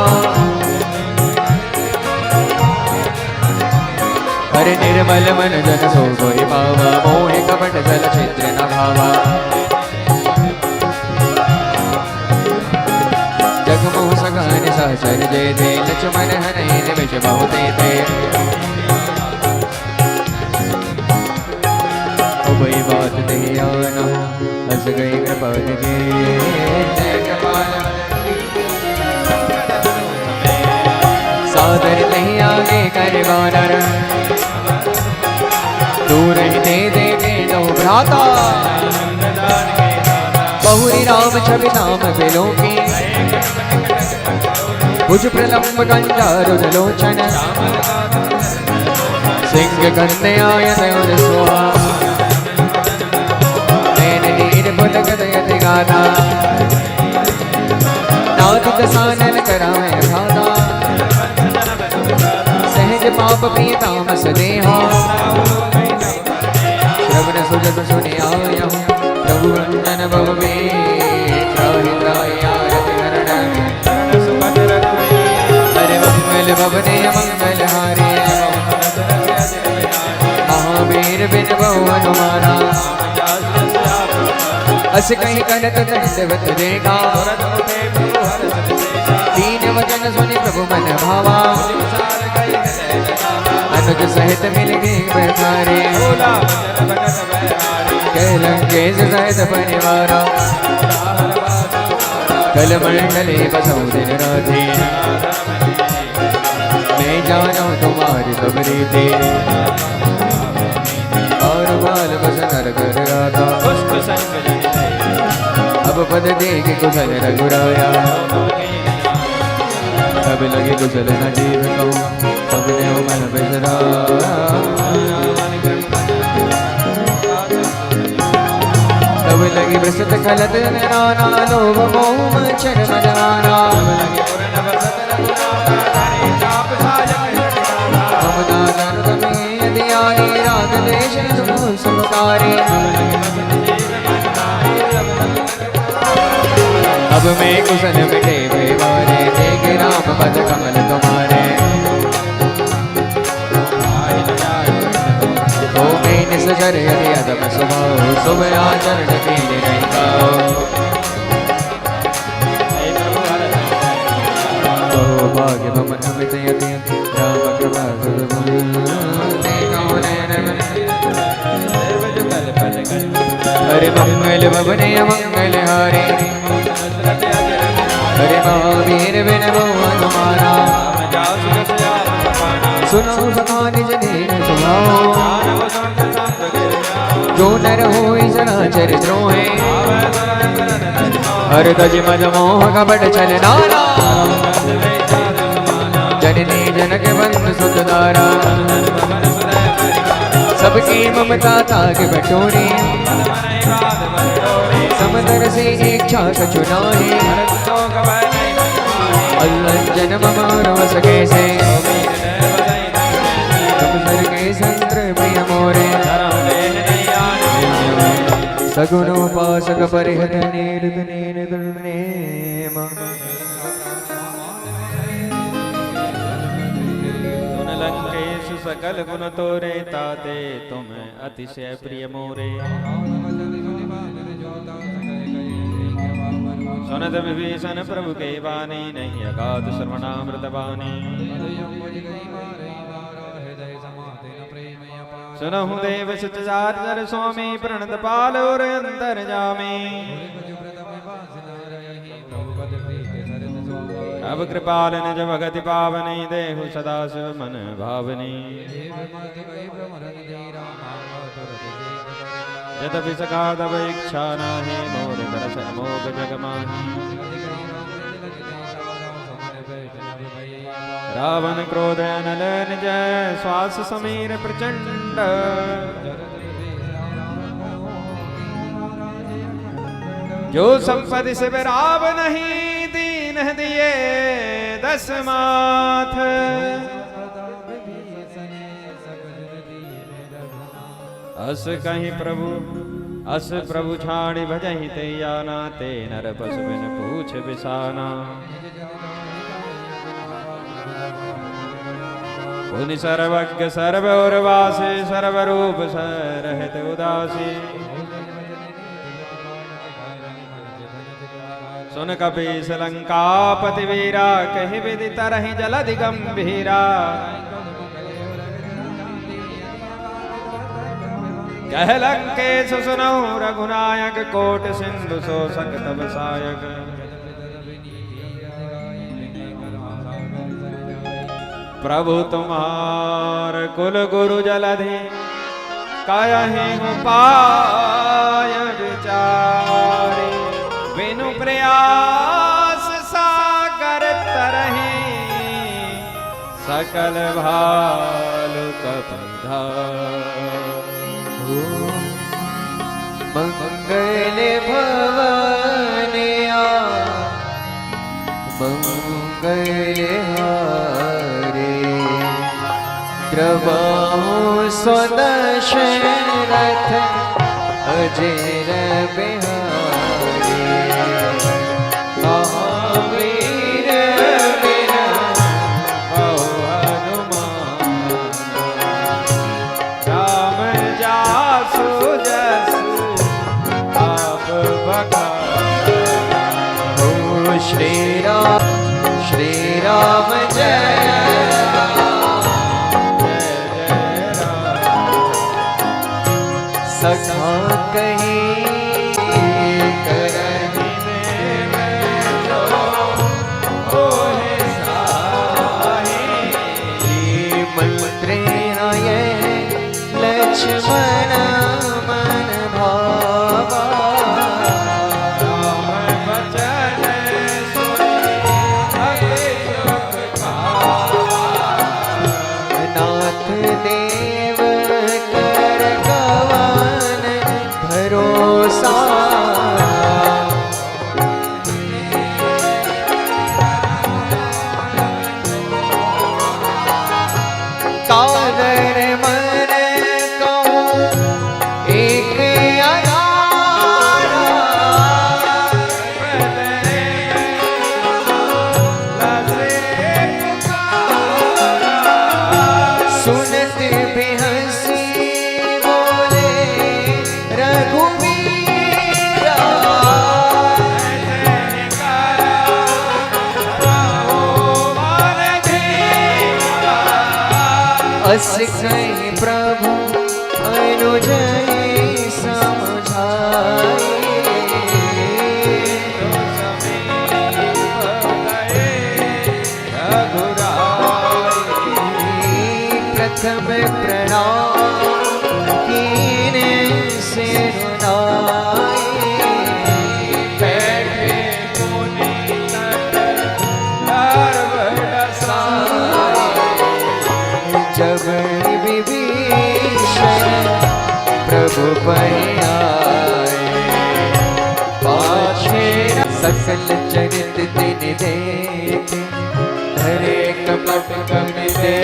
हरे निर्मल मन जन सो कोई पावा मोहि कपट जल चित्र न भावा जगमोह सगान सहचर जय दे लक्ष्मण हरहि निमिष बहुते थे कोई बात नहीं नहीं आना हंस गई कृपाल जी जय कृपाल सादर नहीं आगे कर वानर दूर ही दे देंगे नो भ्राता बहुरी राम छवि नाम बिलों की भुज प्रलंब कंजारुण लोचन सिंह कन्यायन सोहा नैन नीर पुल गदयति गाथा नाथ दसानन कराए घाता सहज पाप प्रियताम सदेहा श्रवण सुजत सुनि आया प्रभु वंदन भवे त्राहि त्राहि आरति हरण हरे मंगल भवने मंगल हारे महावीर बिन बहु हनुमाना अस कहीं करत दंडवत देगा दीन वचन सुनि प्रभु मन भावा अनुज सहित मिल गए बेचारे कैलंकेश सहित परिवारा कल मंडले बसौ दिन राधे मैं जानो तुम्हारी सब रीति और बाल बस नर कर राधा अब पद देख कुशल रघुराया तब लगे कुशल न जीव कहूँ तब देव मन बिसरा तब लगी बृसत खलत नाना लोभ मोह मच्छर मदवाना ममता दर्द में दियारी राग देश तुम सुमकारी अब मैं कुशल मिटे बेवारे देख राम पद कमल तुम्हारे ओ मैं निसजर यदि अदम स्वभाव शुभ आचरण कीने नहीं पाओ तो भाग्य भवन मित यति राम कृपा हरे मंगल भवने मंगल हारे हरे महावीर बिन बहु हनुमाना सुनो भगवान निज दीन स्वभाव जो नर होई चराचर द्रोहे हर गज मद मोह कपट चल नाना जननी जनक बंधु सुत दारा सबकी ममता ताग बटोरी समदर से इच्छा कछु नाहि अल्लाह जन्म मारो सके से सर के संत्र प्रिय मोरे सगुण उपासक परिहर निर्दने लंकेश सकल गुण तोरे ताते तुम अतिशय प्रिय मोरे सुनत विभीषण प्रभु के वाणी नहीं अगाध श्रवणामृत वाणी सुनहु देव सचार स्वामी प्रणत पाल और अंतर जामी अब कृपाल निज भगति पावनी देहु सदा शिव मन भावनी यद्यपि सखा तब इच्छा नाही मोर दर्शन मोग जग माही रावण क्रोध नल निज श्वास समीर प्रचंड जो संपत्ति से विराव नहीं दीन दिए दस माथ अस कहीं प्रभु छाड़ी भजहि ते याना ते नर पशु बिन पूछ बिसाना पुनि सर्वज्ञ सर्व और वासी सर्वरूप सरहित उदासी सुन कपीस लंकापति वीरा कहि विधि तरहि जलधि गंभीरा कह लंकेश सुनौ रघुनायक कोट सिंधु शोषक तब सायक प्रभु तुम्हार कुल गुरु जलधि कायहि उपाय विचारे बिनु प्रयास सागर तरहि सकल भालु कपधार मंगल भवनिया मंगल हारे द्रवाहु स्वदशरथ अजर बिहारी महावीर विरम बहु हनुमान राम जासु जस आप बखान ओ श्री राम जय सखा कहीं करहि मंत्रे आय लक्ष्मण मन भावा राम बचन सुनि अति सुख पावा नाथ देव कर कवन भरोसा कादर मन कहूँ एक अनारा सुनत भी हंसी बोले रघुवीरा अस कहीं प्रभु अनुजय प्रथम प्रणाम कीने से बैठे जब विभीषण प्रभु आए पाछे सकल चरित दिन देख धरे कपट कम दे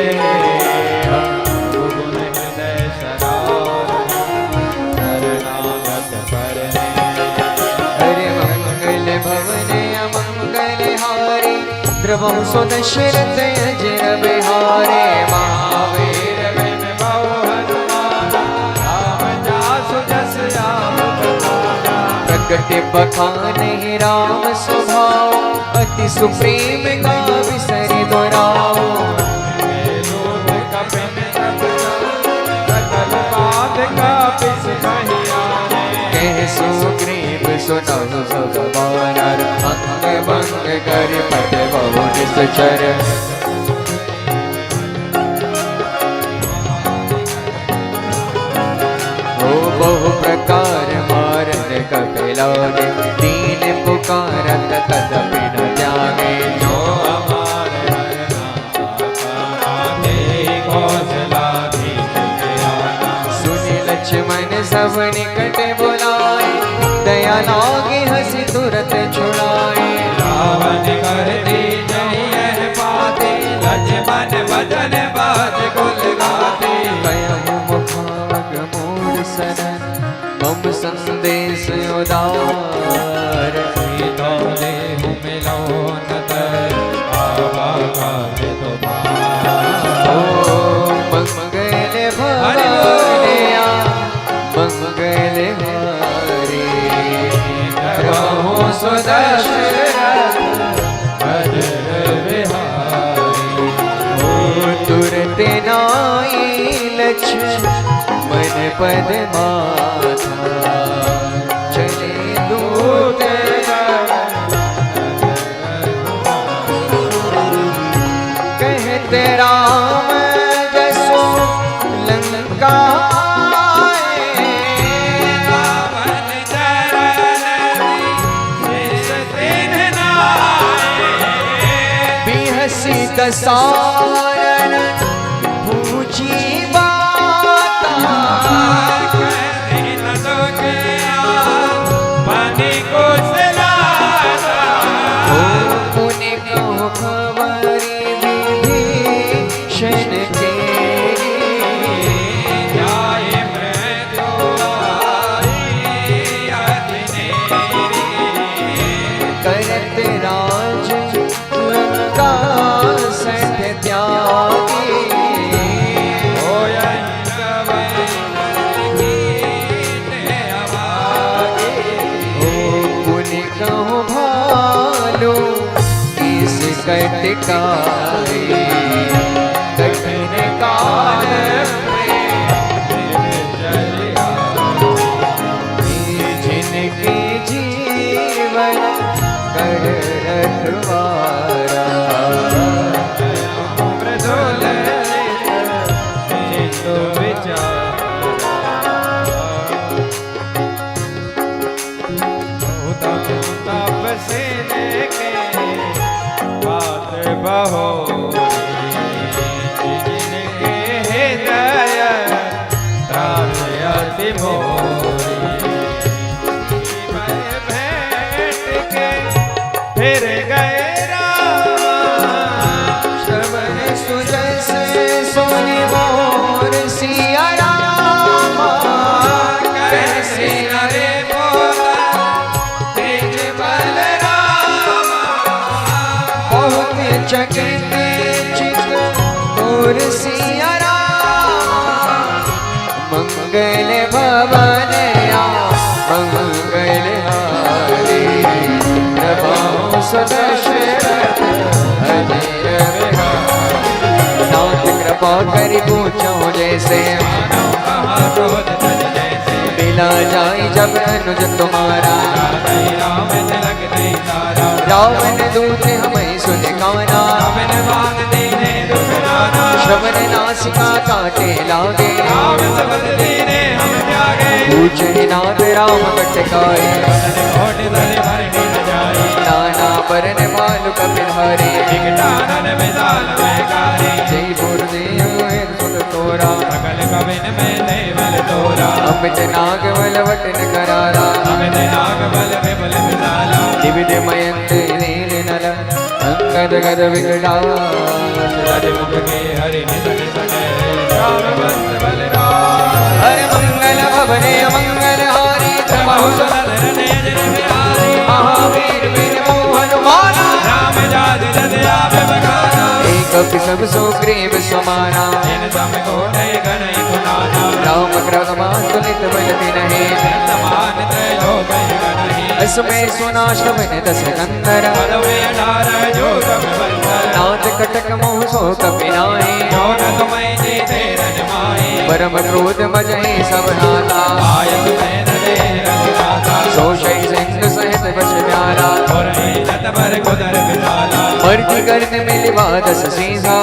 हृदय शरार शरणागत परने हरे मंगल भवन अमंगल हारे द्रवहु सो दशरथ अजर बिहारे महावीर बिन बहु हनुमान राम जासु जस आप बखाना प्रकट बखाने राम स्वभाव अति सुप्रेम का विसरि दोराव लोभ कपिन सकल बात का पिस कही आने कह सुग्रीव सुनहु सब बानर अंग भंग कर पट बहु निश्चर हो बहु प्रकार मारन कपिलाने दीन पुकारत तदपि न त्यागे जो हमारे सुनि लक्ष्मण सब निकट बुलाए दया लागे हंसी तुरत छुड़ाए रावण कर दी जय पाते लक्ष्मण भजन बात कुल गाते कयहु मुखाग मोर सरन मम संदेश उदार सीता देहु मिलो नदर आवा काजे ओ मंगल भवनिया मंगल हारे रहु सुदशरथ अजर बिहारी तुरते नाई लक्ष्मण पद माथा चले दूत कहते राम जसो लंका दसारण पूछी बाता उन्हें कहो खबरी विभीषण के करत राज लंका सठ त्यागी पुनि कहूँ भालो इस कटकाई कठिन काल जिनके जीवन कर रखवारा फिर गए श्रवण सुजस सोनि मोर सिया रामा कैसे नरे तेज बल रामा बहुत चकित चित मोर सिया रामा मंगल भवन मंगल हारी प्रभाव सदशरथ नाथ कृपा करि पूछो जैसे मिला जाए जब अनुज तुम्हारा रावण दूत हमें सुन गाना श्रवण नासिका काटे लागे पूछ नाथ राम कटकाए नाना बरन मालु कपिधारे जय गुरुदेव सुन तोरा अमित नाग बल वटन करारा दिव्य मयंत नील नल अंगद गद विकटास हर मंगल भवने मंगल हारी महावीर वीर हनुमान एक सब सुग्रीव समाना राम क्रमातुलित बल नहीं असमय सुना श्रवण दस कंदर नाथ कटक मोह सो कपिनाए परम क्रोध मजहि सब नाला सो शई सिंधु सहित बच प्यारा मर्दी करने में लिबादस सीधा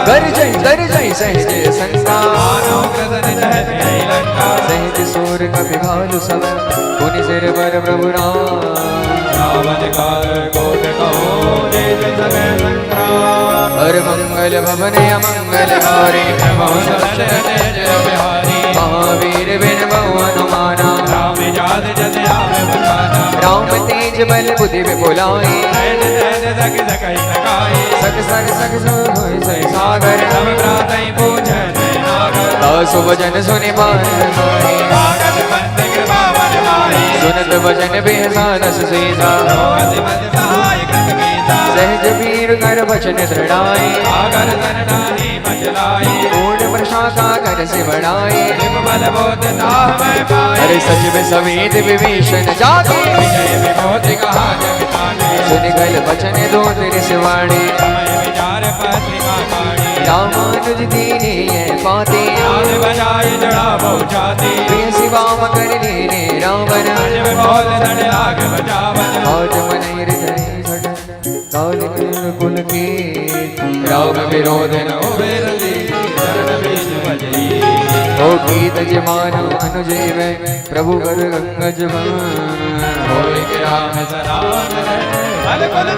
कर जय सहज संगा सहज सूर कपि भालु सब पुनि सिर पर प्रभु हर मंगल भवन अमंगल हारे महावीर बिन हनुमाना राम तेज बल बुद्धि विपुलाई सख सख सख सोई सागर दासु वचन सुनि मान सुनत वचन बेहसानस सीता सहज वीर कर वचन दृढ़ाई पूर्ण प्रशाखा कर से बढ़ाई अरे सच में समेत विभीषण जागे सुन गल वचन दो तेरे सिवाणी रामानुज दीनी है पाते जाए जड़ा बहुचाती प्रिय शिवाम कर लेने रावण अजब बोल धड़ लाग बजावन आज मनैर जय झड़ काल कुल के राम विरोध न उबेरती शरण बीज बजई ओ गीत जमाना अनुजीव प्रभु कर गंगज होय के राम सरान बल बल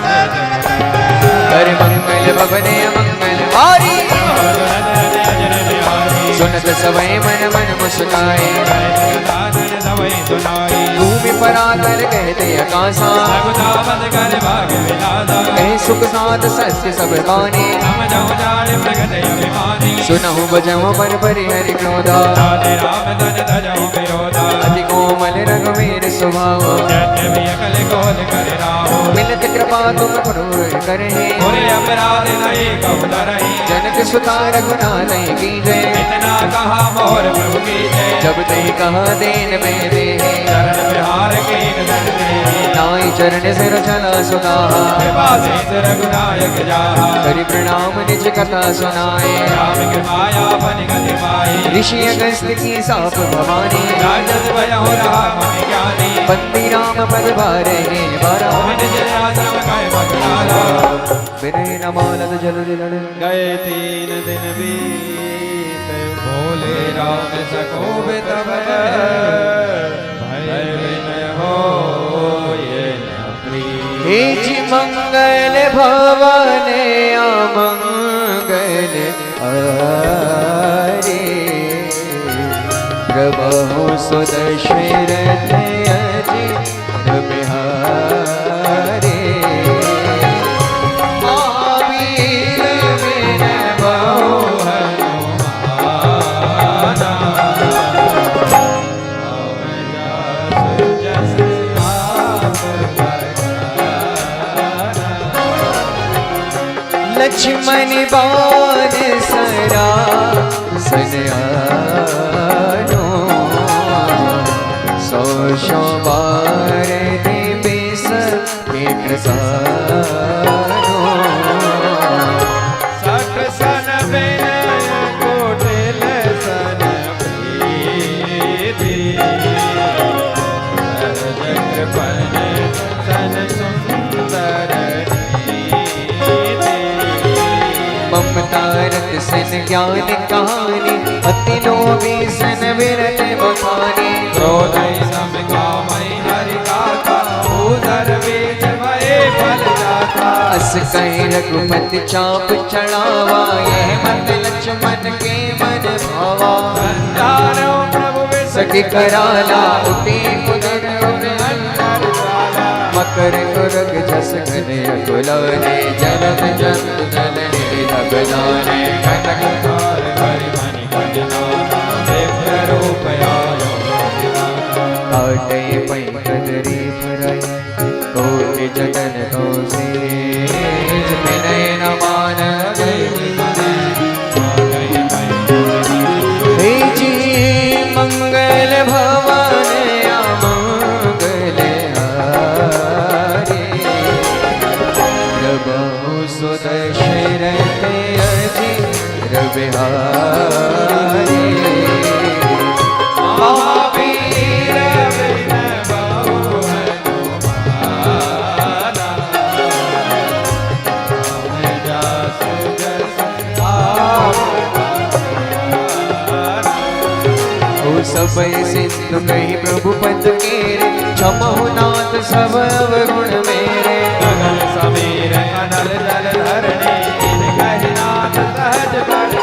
हर मंगल भवने मंगल हारी सुनत सवै मन मन मुस्काए भूमि पर आकर कहते आकाशा कहे सुख साध सत्य सब गाने सुनहु बजहु पर परिहरि क्रोधा अति कोमल रघुवीर स्वभाव मिलत कृपा तुम क्रूर करे जनक सुता रघुनाथ की जय कहा मोर प्रभु की जय जब तही कहा देन में दे चरण बिहार के नाई चरण सिर चला सुना कृपा से रघुनायक जाहा करि प्रणाम निज कथा सुनाए राम के माया बन गति पाई ऋषि अगस्त की साप भवानी राजस भय हो रहा मन ज्ञानी बंदी राम पद भारे बारा निज आश्रम कय बगलाला बिने न मालद जल दिलड़ गए 3 दिन बीत बोले राम सको तब भय विनय हो ये न प्रिय हे जी मंगल भवन अमंगल हरे प्रभु सुदशरथ अजित बिहारी महावीर विनय बहु लक्ष्मण बाण सरा सनयानो सौ बार दिविस प्रसानो सठ सन विनय कोटिल सन प्रीति सरजकृपन सन सुंदर ममता रत सन ज्ञान कहानी अति लोभी सन विरत बखानी क्रोधै सम कामै हरि गाथा भूधर बीज भये फल जाता अस कहीं रघुपति चाप चढ़ावा यह मत लक्ष्मण के मन भावा संधारो प्रभु सखी कराला उठी कुदर अंदर जाला मकर कुरग जस घने अकुलाने जन्म जंतु जननी लगनाने कनक कार हरि मनि कंजना दिव्य रूप आयो आटे पै कदरी भराई कोटि जतन तो से विनय न मान हे जी मंगल भवन अमंगल हारे प्रभु सुदशरथ अजित बिहारी महावीर विनय बहु हनुमाना राम जस जस ओ सब सिंधु कही प्रभु पद केरे क्षमहु नाथ सब अवगुण मेरे गगन समीर अनल जल धरणी कहि नाथ सहज बल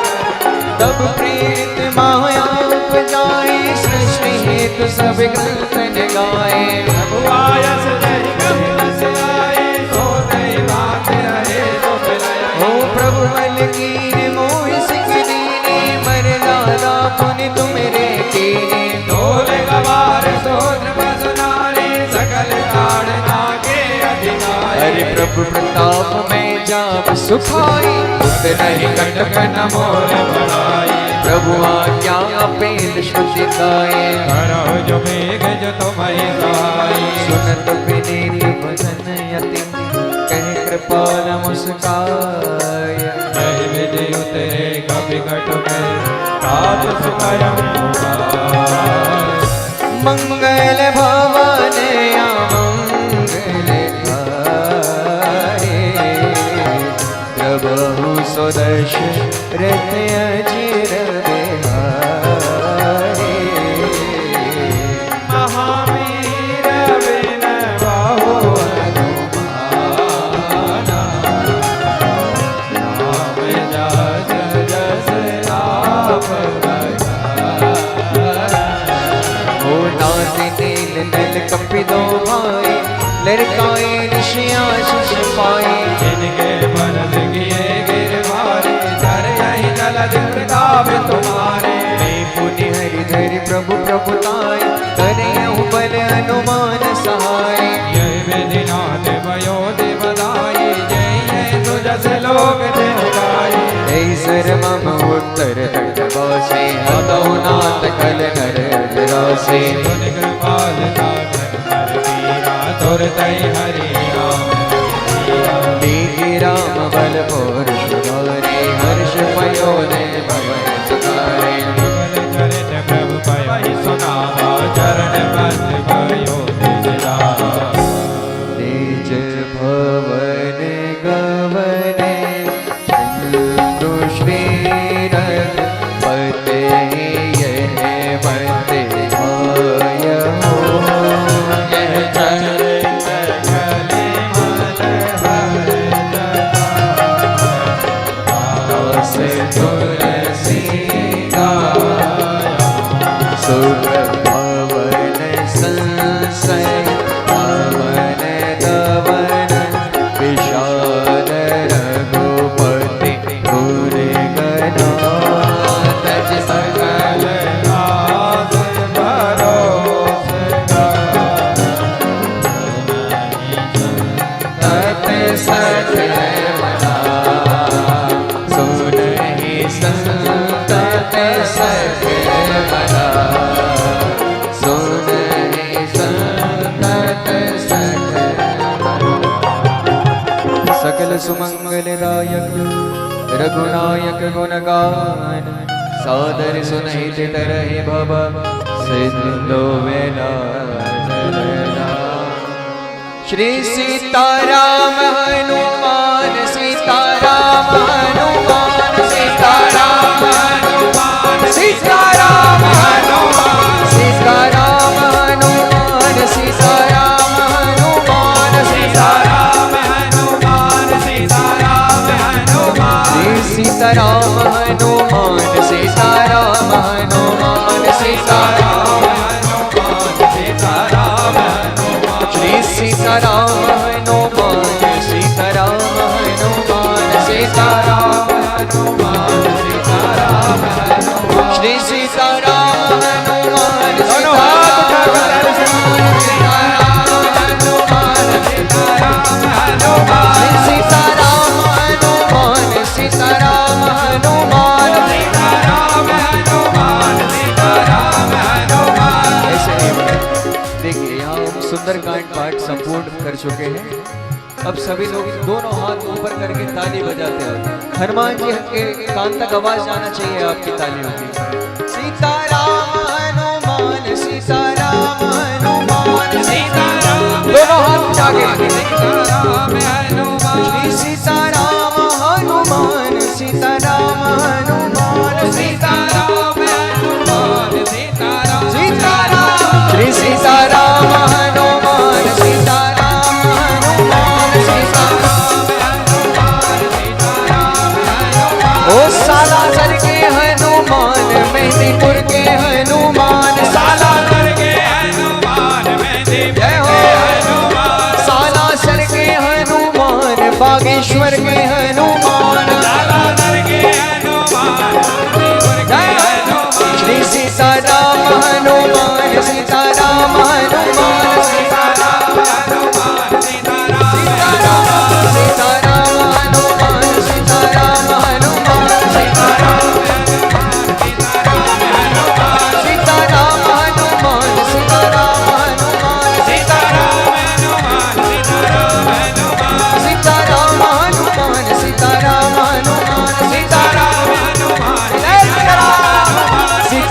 तब प्रीत माया उपजाई सृष्टि हेतु सब ग्रंथ गाए भुआयस जहि कहि बस आए सो नहीं बात रहे तो फिराए ओ प्रभु बल कीन मोहि सिख दीने मर दादा पुनि तुमरे कीने ढोले गवार सोत्र बसनारे सकल ताड़ना के अधिकारी हरि प्रभु प्रताप में जाप सुखाई उत नहीं कटक न मोर बढ़ाई प्रभु आज्ञा पेद श्रुति गाए करो जो मेघ जो तुम्हारी सहाय सुनत विनीत भजन यति कह कृपाल मुस्काय जय विधि उतरे कपि कट में हाथ सुखयम मंगल भवन मंगल प्रभु सुदर्श रथ अजिर बिहारी महावीर बिन बाहु हनुमाना नाम जस जस राम हो नाथ नील नल कपिदो भाई लड़काए ऋषियाँ शिष पाए जिनके बरस किए गिरवारे धर यही जलद प्रताप तुम्हारे पुनि हरि धरि प्रभु प्रभुताय करयहु बल हनुमान सहाय जय वेदिनाथ भयो देवदाई जय जय सुजस लोक जय ऐसर मम उत्तर तटवासे हतौ नाथ कल नर रासे सुन कृपाल तुरतई हरि राम देहि राम बल पुर सुधारे हर्ष भयो ने भवन सुधारे चरित प्रभु पय सुनावा चरण बंद भयो निज भवन गवन चंदु श्री रघुपति यह मत भाय हो यह चरित गले मत हर दास तुलसी सुख भवन संसय भवन दवन विशाल रघुपति गुर गणा तज सकल दास भरोस तत सकल मना सुनहि संतत सकल मना सुनहि संतत सकल मना सकल सुमंगलदायक रघुनायक गुणगान सादर सुनहित तरहि भव सिंधु वेला श्री सीताराम हनुमान सीताराम हनुमान सीताराम हनुमान सीताराम हनुमान सीताराम हनुमान सीताराम हनुमान सीताराम हनुमान सीताराम हनुमान सीताराम हनुमान सीताराम हनुमान सीताराम श्री सीताराम हनुमान सीताराम हनुमान सीताराम हनुमान सीताराम श्री सीताराम हनुमान सीताराम हनुमान सीताराम हनुमान ऐसे नहीं बने। देखिए यहाँ हम सुंदरकांड पाठ संपूर्ण कर चुके हैं। अब सभी लोग दोनों हाथ ऊपर करके ताली बजाते हैं। हनुमान जी के कान तक आवाज जाना चाहिए आपकी तालियों की। सीताराम हनुमान सीताराम हनुमान सीताराम दोनों हाथ उठा के सीताराम हनुमान सीताराम हनुमान सीताराम हनुमान सीताराम हनुमान सीताराम सीताराम श्री सीताराम हनुमान सीताराम हनुमान सीताराम ओ साला सर के हनुमान मैंने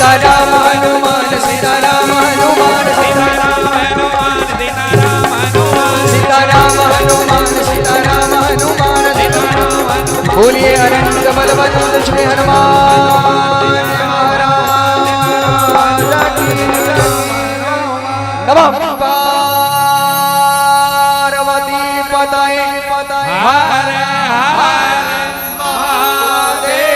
सीताराम हनुमान सीताराम हनुमान सीताराम हनुमान सीताराम हनुमान सीताराम हनुमान सीताराम हनुमान बोलिए अनंत बलवंत श्री हनुमान महाराज की जय। नमः पार्वती पतये हर हर महादेव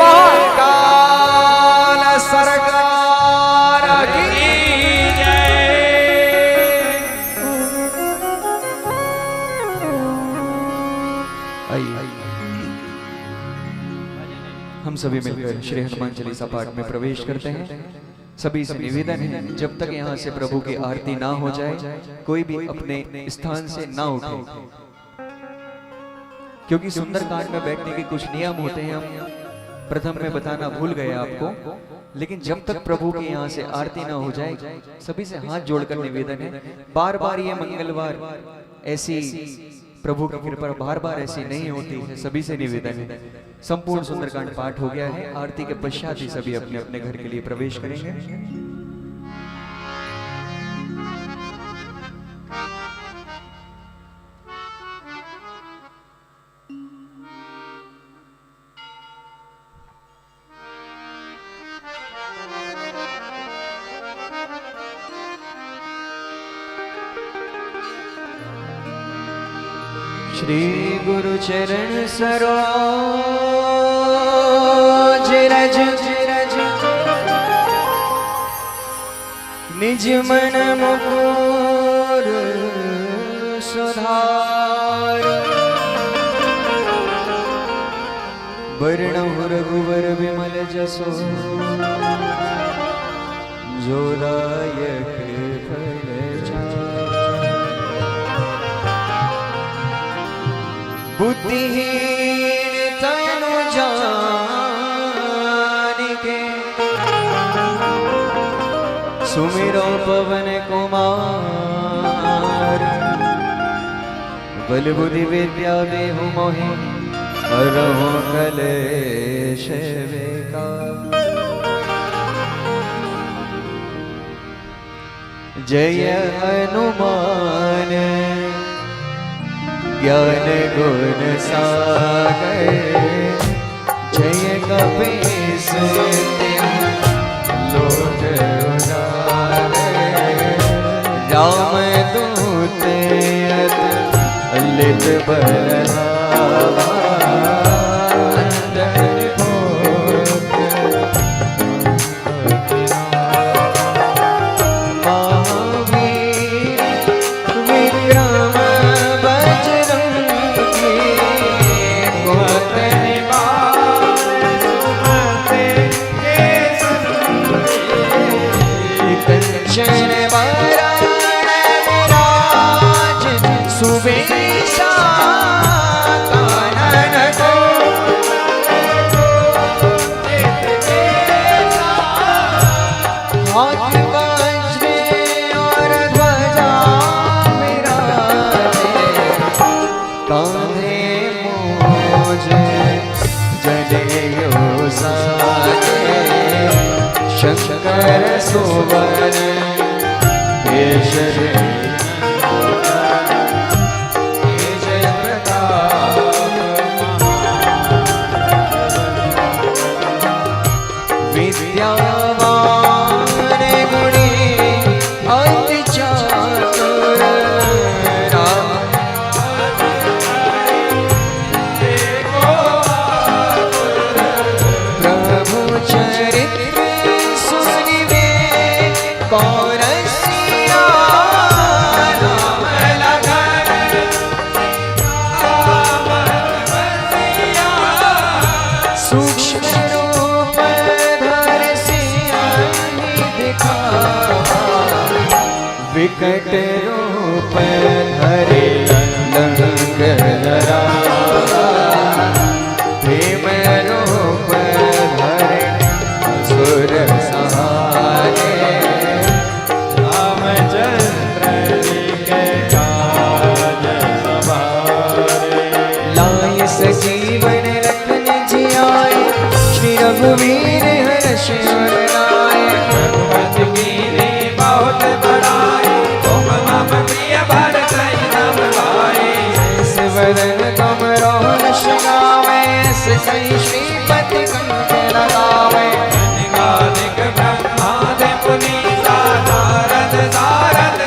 महाकाल सरकार की हम सभी मिलकर श्री हनुमान चालीसा पाठ में प्रवेश करते हैं। सभी से निवेदन है, जब तक यहाँ से प्रभु की आरती ना हो जाए कोई भी अपने स्थान से ना उठे, क्योंकि सुंदरकांड में बैठने के कुछ नियम होते हैं। हम प्रथम में बताना भूल गए आपको, लेकिन जब तक प्रभु की यहाँ से आरती ना हो जाए सभी से हाथ जोड़कर निवेदन है। बार बार ये मंगलवार ऐसी प्रभु की कृपा बार बार ऐसी नहीं होती है। सभी से निवेदन है। संपूर्ण सुंदरकांड पाठ हो गया है। आरती के पश्चात ही सभी अपने अपने घर के लिए प्रवेश करेंगे। श्री गुरु चरण सरोज रज निज मन मुकुर सुधार वर्णहु रघुवर विमल जसो जो दायक फल बुद्धिहीन तनु जानिके सुमिरो पवन कुमार बल बुद्धि विद्या देहु मोहि हरहु कलेश विकार। जय हनुमान ज्ञान गुण सागर जय कपीस लोक उजागर राम दूत अलित बलधामा अंधन भोग महावीर विक्रम शंकर सुवन केशरी जय प्रताप विद्यावान गुणी अति चातुर प्रभु चरित्र सुनिवे कौन सिया राम लगन सूक्ष्म रूप धर सिया दिखावा विकट रूप धरे लंक जरावा भीम रूप धरे असुर सहारे रामचंद्र जी के काज सवारे लाय सजीवन रखन जियाए श्री रघुवीर हर्षि सही श्रीपति कंठ लगावे। अनिकादिक ब्रह्मादि मुनीसा नारद सारद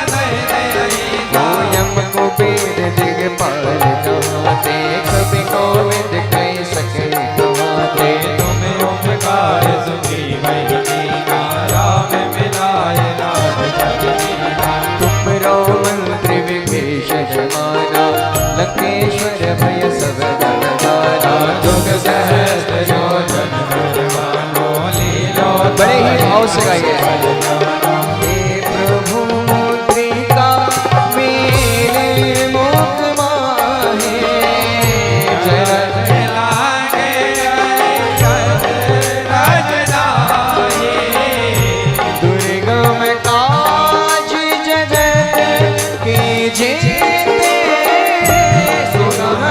यम कुबेर दिगपाल कहाते, कवि कोविद कह सके कहाते। तुम ओंकार सुजीवहि लीला, राम मिलाय राज जगदीला। तुम रो मंत्र विभीष जमाना, लंकेश्वर भय सब जग जाना। जुग सहस्त्र योजन निर्वाणो लीलो। बड़े ही भाव से गाइए। हे प्रभु मुद्रिका मेरे मुख माहे, जय लागे रजनाये। दुर्गम काज जगत के जेते, सुगम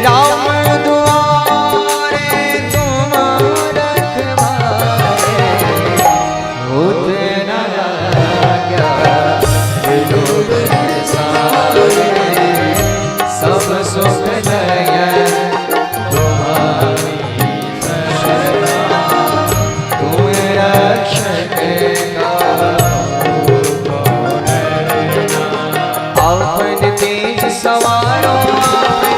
राम दुआरे तुम रखवारे। होत न लाग्या लोग सारे, सब सुख जय तुम्हारी शरणा। तुम रक्षक आपन तेज सवारो आपे,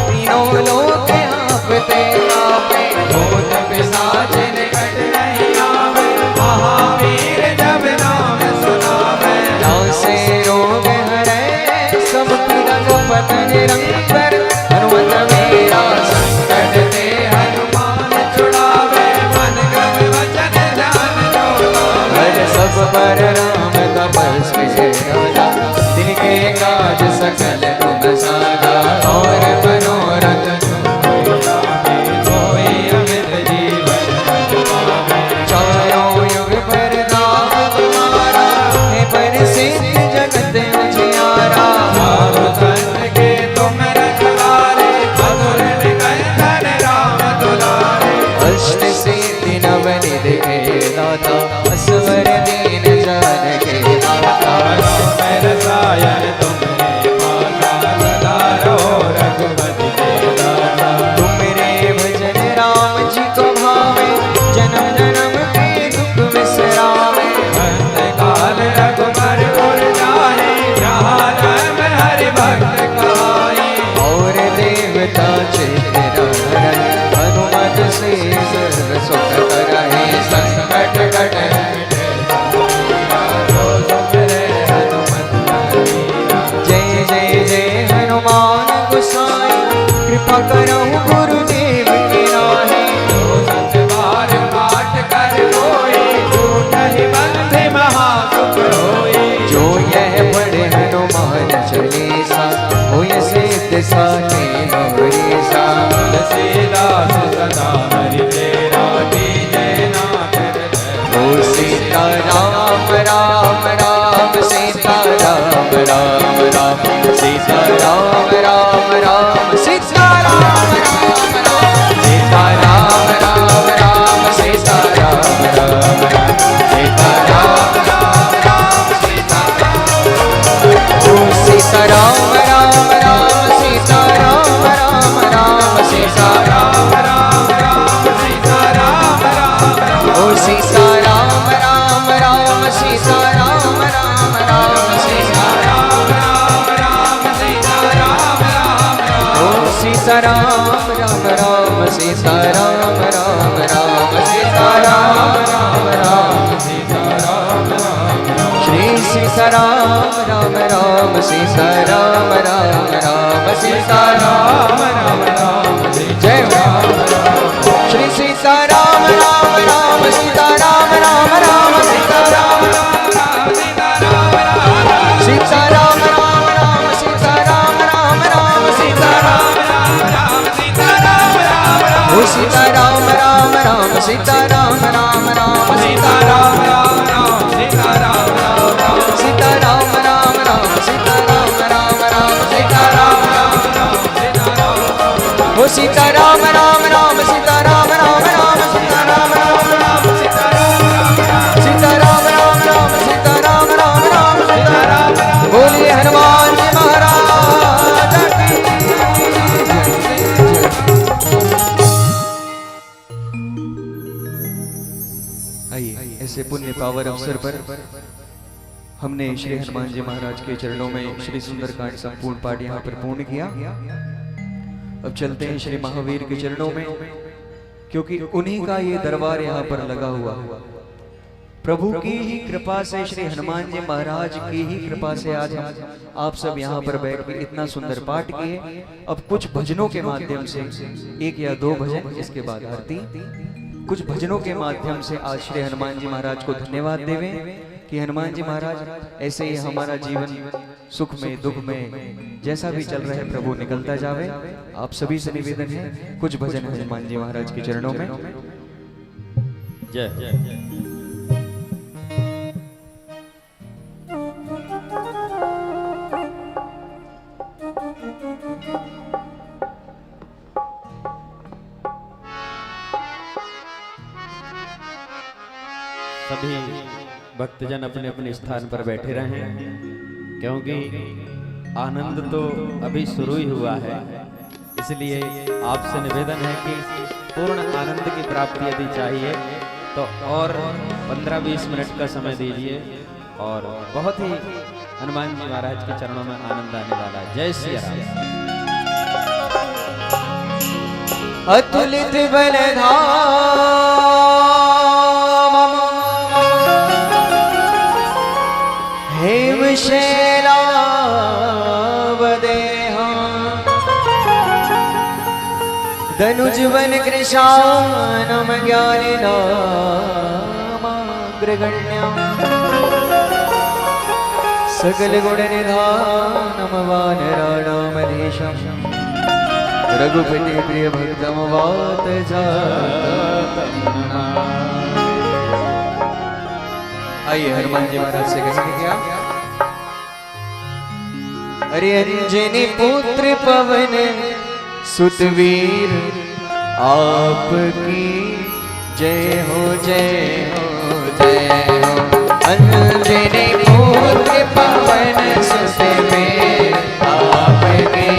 तीनों लोक आपते आपे। भूत पिशाच निकट नहीं आवे, महावीर जब नाम सुनावे। से रोग हरे सब पीड़ा पत निरंतर। हनुमत मेरा संकट ते हनुमान छुड़ावे, मन क्रम वचन ध्यान जोड़ावे। हर सब पर राम तपस्वी राजा, दिन के काज सकल तुम साजा। और मनोरथ कोई अमित जीवन पद पावे। चारों युग पर नाम तुम्हारा, है प्रसिद्ध जगत उजियारा। साधु संत के तुम रखवारे, मधुर निकंदन राम दुलारे। अष्ट सिद्धि नव निधि के दाता, असवर दीन जानकी माता। राम रसायन तुमरे पासा, सदा रहो रघुपति के दासा। तुमरे भजन राम जी को भावे, जन्म जन्म के दुख विसरावे। अंत काल रघुबर पुर जाए, जहाँ धर्म हरि भक्त कहाए। और देवता चित्तहरण, हनुमत से सर्व सुख करहि। संकट कट जय जय जय हनुमान गोसाई, कृपा करहु गुरुदेव के नाहि। बार पाठ कर कोई, झूठ ही बंधे महासुख होई। जो यह पढ़े हनुमान चालीसा, होय सिद्ध साखी गौरीसा। तुलसीदास सदा हरि तेरा, कीजय नाथ हृदय। ओ सीता राम राम राम, सीता राम राम राम, सीता राम राम राम, सीता राम राम राम, सीता राम राम राम, सीता राम राम राम, सीता राम राम राम, सीता राम। ओ सीता राम राम राम, सीता राम राम राम, सीता राम राम राम सीता राम राम राम। ओ सीता राम राम राम, सीता राम राम राम, सीता राम राम राम सीता राम राम राम। ओ सीता राम राम राम, सीता राम राम राम, सीता राम राम राम, सीता राम राम राम। श्री सीता राम राम राम, सीता राम राम राम, सीता राम राम राम। जय राम श्री सीता राम राम राम, सीता राम राम राम, सीता राम सीता राम राम राम। सीता राम राम राम, सीता राम राम राम, सीता राम। सीता राम राम राम। ओ सीता राम राम राम, सीता राम राम राम, सीता राम राम राम सीता राम राम राम। सीता राम राम राम, सीता राम राम राम, सीता राम राम राम, सीता राम। ओ सीता राम राम राम, सीता राम राम राम, सीता राम राम राम, सीता राम राम राम, सीता राम राम राम, सीता राम राम राम, सीता राम राम। बोलिए हनुमान जी महाराज ऐसे पुण्य पावन अवसर पर हमने श्री हनुमान जी महाराज के चरणों में श्री सुंदरकांड संपूर्ण पाठ यहाँ पर पूर्ण किया। अब चलते हैं श्री महावीर के चरणों में, क्योंकि उन्हीं का ये दरबार यहाँ पर लगा हुआ। प्रभु की ही कृपा से, श्री हनुमान जी महाराज की ही कृपा से आज हम आप सब यहाँ पर बैठ के इतना सुंदर पाठ किए। अब कुछ भजनों के माध्यम से, एक या दो भजन, इसके बाद आरती, कुछ भजनों के माध्यम से आज श्री हनुमान जी महाराज को धन्यवाद देवें कि हनुमान जी महाराज ऐसे ही हमारा जीवन सुख में दुख में जैसा भी चल रहा है प्रभु निकलता जावे। आप सभी से निवेदन है कुछ भजन हनुमान जी महाराज के चरणों में। जय जय सभी भक्तजन अपने अपने स्थान पर बैठे रहें, क्योंकि आनंद तो अभी शुरू ही हुआ है। इसलिए आपसे निवेदन है कि पूर्ण आनंद की प्राप्ति यदि चाहिए तो और 15-20 मिनट का समय दीजिए, और बहुत ही हनुमान जी महाराज के चरणों में आनंद आने वाला है। जय श्री राम। अतुलित बलधाम हेम शैलावदेहा धनुजवन कृशानम ज्ञानिनामाग्रगण्यम् सकल गुण निधानम वानराणामधीशम् रघुपति प्रिय भक्तम वात जातम्। आइए हनुमान जी महाराज से कहेंगे क्या? अरे अंजनी पुत्र पवन सुतवीर आपकी जय हो जय हो जय हो। अंजनी पुत्र पवन सुतवीर आपकी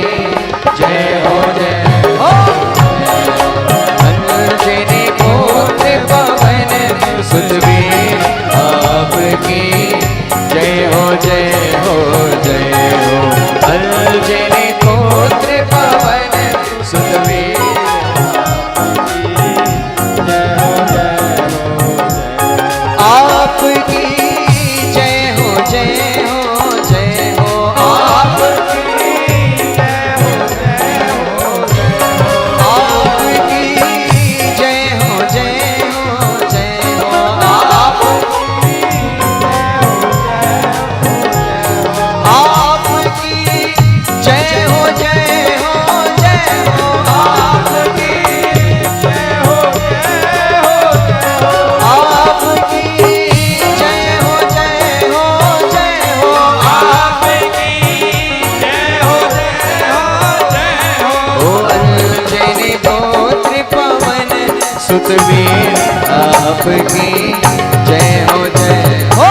जय हो जय हो। अंजनी पुत्र पवन सुतवीर आपकी जय हो जय हो जय हो। अंजनी पुत्र पवन सुतवीर आपकी जय हो जय हो जय हो। आपकी जय हो जय हो जय हो। आपकी जय हो जय हो जय हो। आपकी जय हो जय हो जय हो। आपकी जय हो जय हो। आपकी जय हो जय हो जय हो। आपकी जय हो जय हो जय हो। ओ अंजनी पुत्र पवन सुतवीर आपकी जय हो जय हो।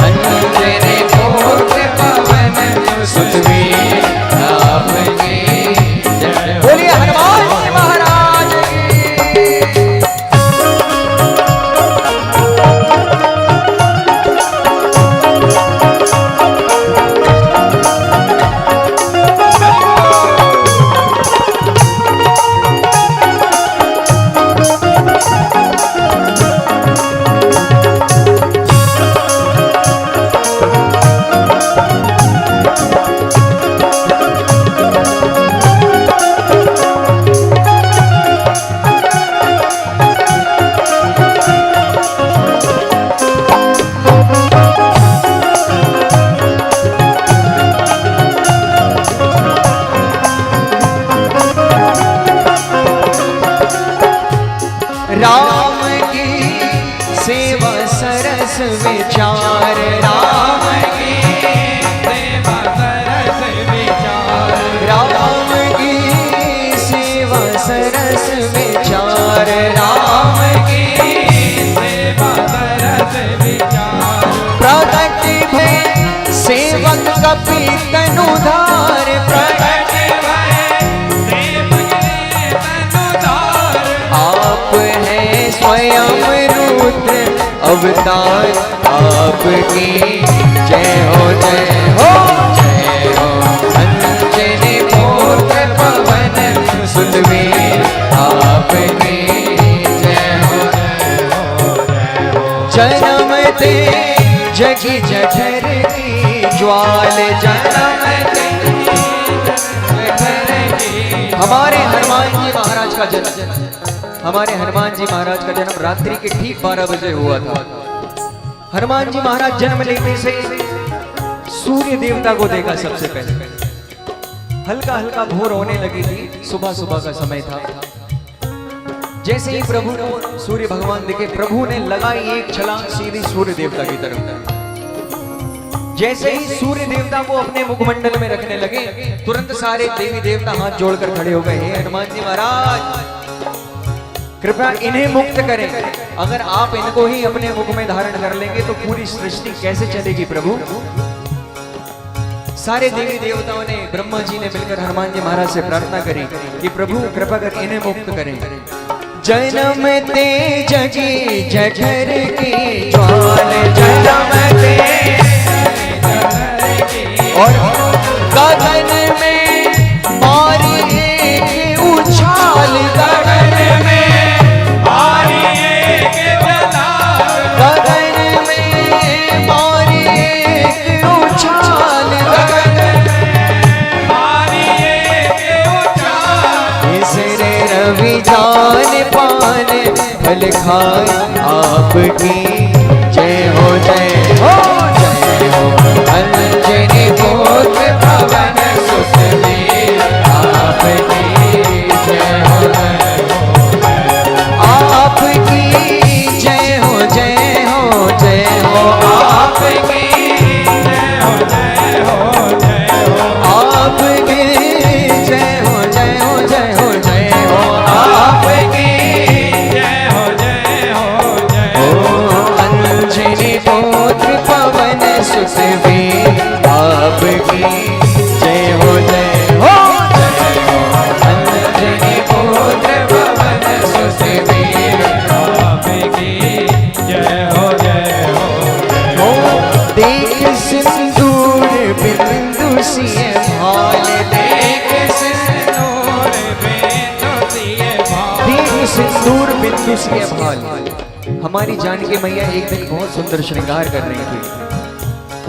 अंजनी पुत्र पवन सुतवीर आपकी जय हो। बोलिए हनुमान जी महाराज की। राम की सेवा सरस विचार। राम की सेवा सरस विचार। राम की सेवा सरस विचार। राम की सेवा सरस विचार। प्रगट भय सेवक कपि तनुधार। प्रगट भय सेवक तनुधार। आप हैं स्वयं रुद्र अवतार आपकी जय हो जय हो जय हो। अंजनी पुत्र पवन सुतवीर आपकी जय हो जय हो। जन्म दे जगी जठर की ज्वाल जन्म दे हमारे हनुमान जी महाराज का जन्म, हमारे हनुमान जी महाराज का जन्म रात्रि के ठीक 12 बजे हुआ था। हनुमान जी महाराज जन्म लेने से सूर्य देवता को देखा सबसे पहले। हल्का हल्का भोर होने लगी थी, सुबह सुबह का समय था। जैसे ही प्रभु को सूर्य भगवान दिखे, प्रभु ने लगाई एक छलांग सीधी सूर्य देवता की तरफ। जैसे ही सूर्य देवता को अपने मुखमंडल में रखने लगे, तुरंत सारे देवी देवता हाथ जोड़कर खड़े हो गए। हे हनुमान जी महाराज, कृपया इन्हें मुक्त करें। अगर आप इनको ही अपने मुख में धारण कर लेंगे तो पूरी सृष्टि कैसे चलेगी प्रभु। सारे देवी देवताओं ने, ब्रह्मा जी ने मिलकर हनुमान जी महाराज से प्रार्थना करी कि प्रभु कृपा कर इन्हें मुक्त करें। जन्म ते जगी जठर की ज्वाल जन्म ते और गगन में मारी एक उछाल, गगन में मारी एक जलाल, गगन में मारी एक उछाल, गगन में मारी एक उछाल। इसरे रवि जान पान फल खाए आपकी जय हो जय हो जय हो। अंजनी पुत्र पवन सुतवीर आपकी जय हो जय हो। आपकी जय हो जय हो जय हो। आपकी जय हो जय हो जय हो। आपकी जय हो जय हो जय हो जय हो। आपकी जय हो जय हो जय हो। अंजनी पुत्र पवन सुतवीर आपकी जय हो जय हो जय हो। अंजनी पुत्र पवन सुतवीर आपकी जय हो जय हो। देख सिंदूर बिंदु सिए भाल, देख सिंदूर बिंदु सिए भाल, देख सिंदूर बिंदु सिए भाल। हमारी जानकी मैया एक दिन बहुत सुंदर श्रृंगार कर रही थी।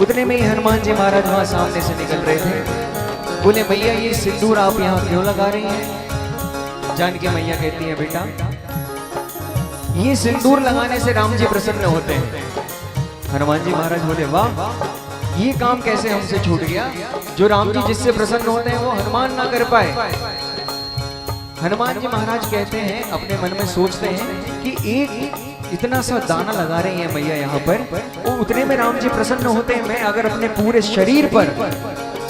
उतने में ही हनुमान जी महाराज वहां सामने से निकल रहे थे। बोले मैया ये सिंदूर आप यहाँ क्यों लगा रही हैं। जानकी मैया कहती है बेटा ये सिंदूर लगाने से राम जी प्रसन्न होते हैं। हनुमान जी महाराज बोले वाह ये काम कैसे हमसे छूट गया। जो राम जी जिससे प्रसन्न होते हैं वो हनुमान ना कर पाए। हनुमान जी महाराज कहते हैं, अपने मन में सोचते हैं कि एक इतना सा दाना लगा रही है मैया यहाँ पर, वो उतने में राम जी प्रसन्न होते हैं। मैं अगर अपने पूरे शरीर पर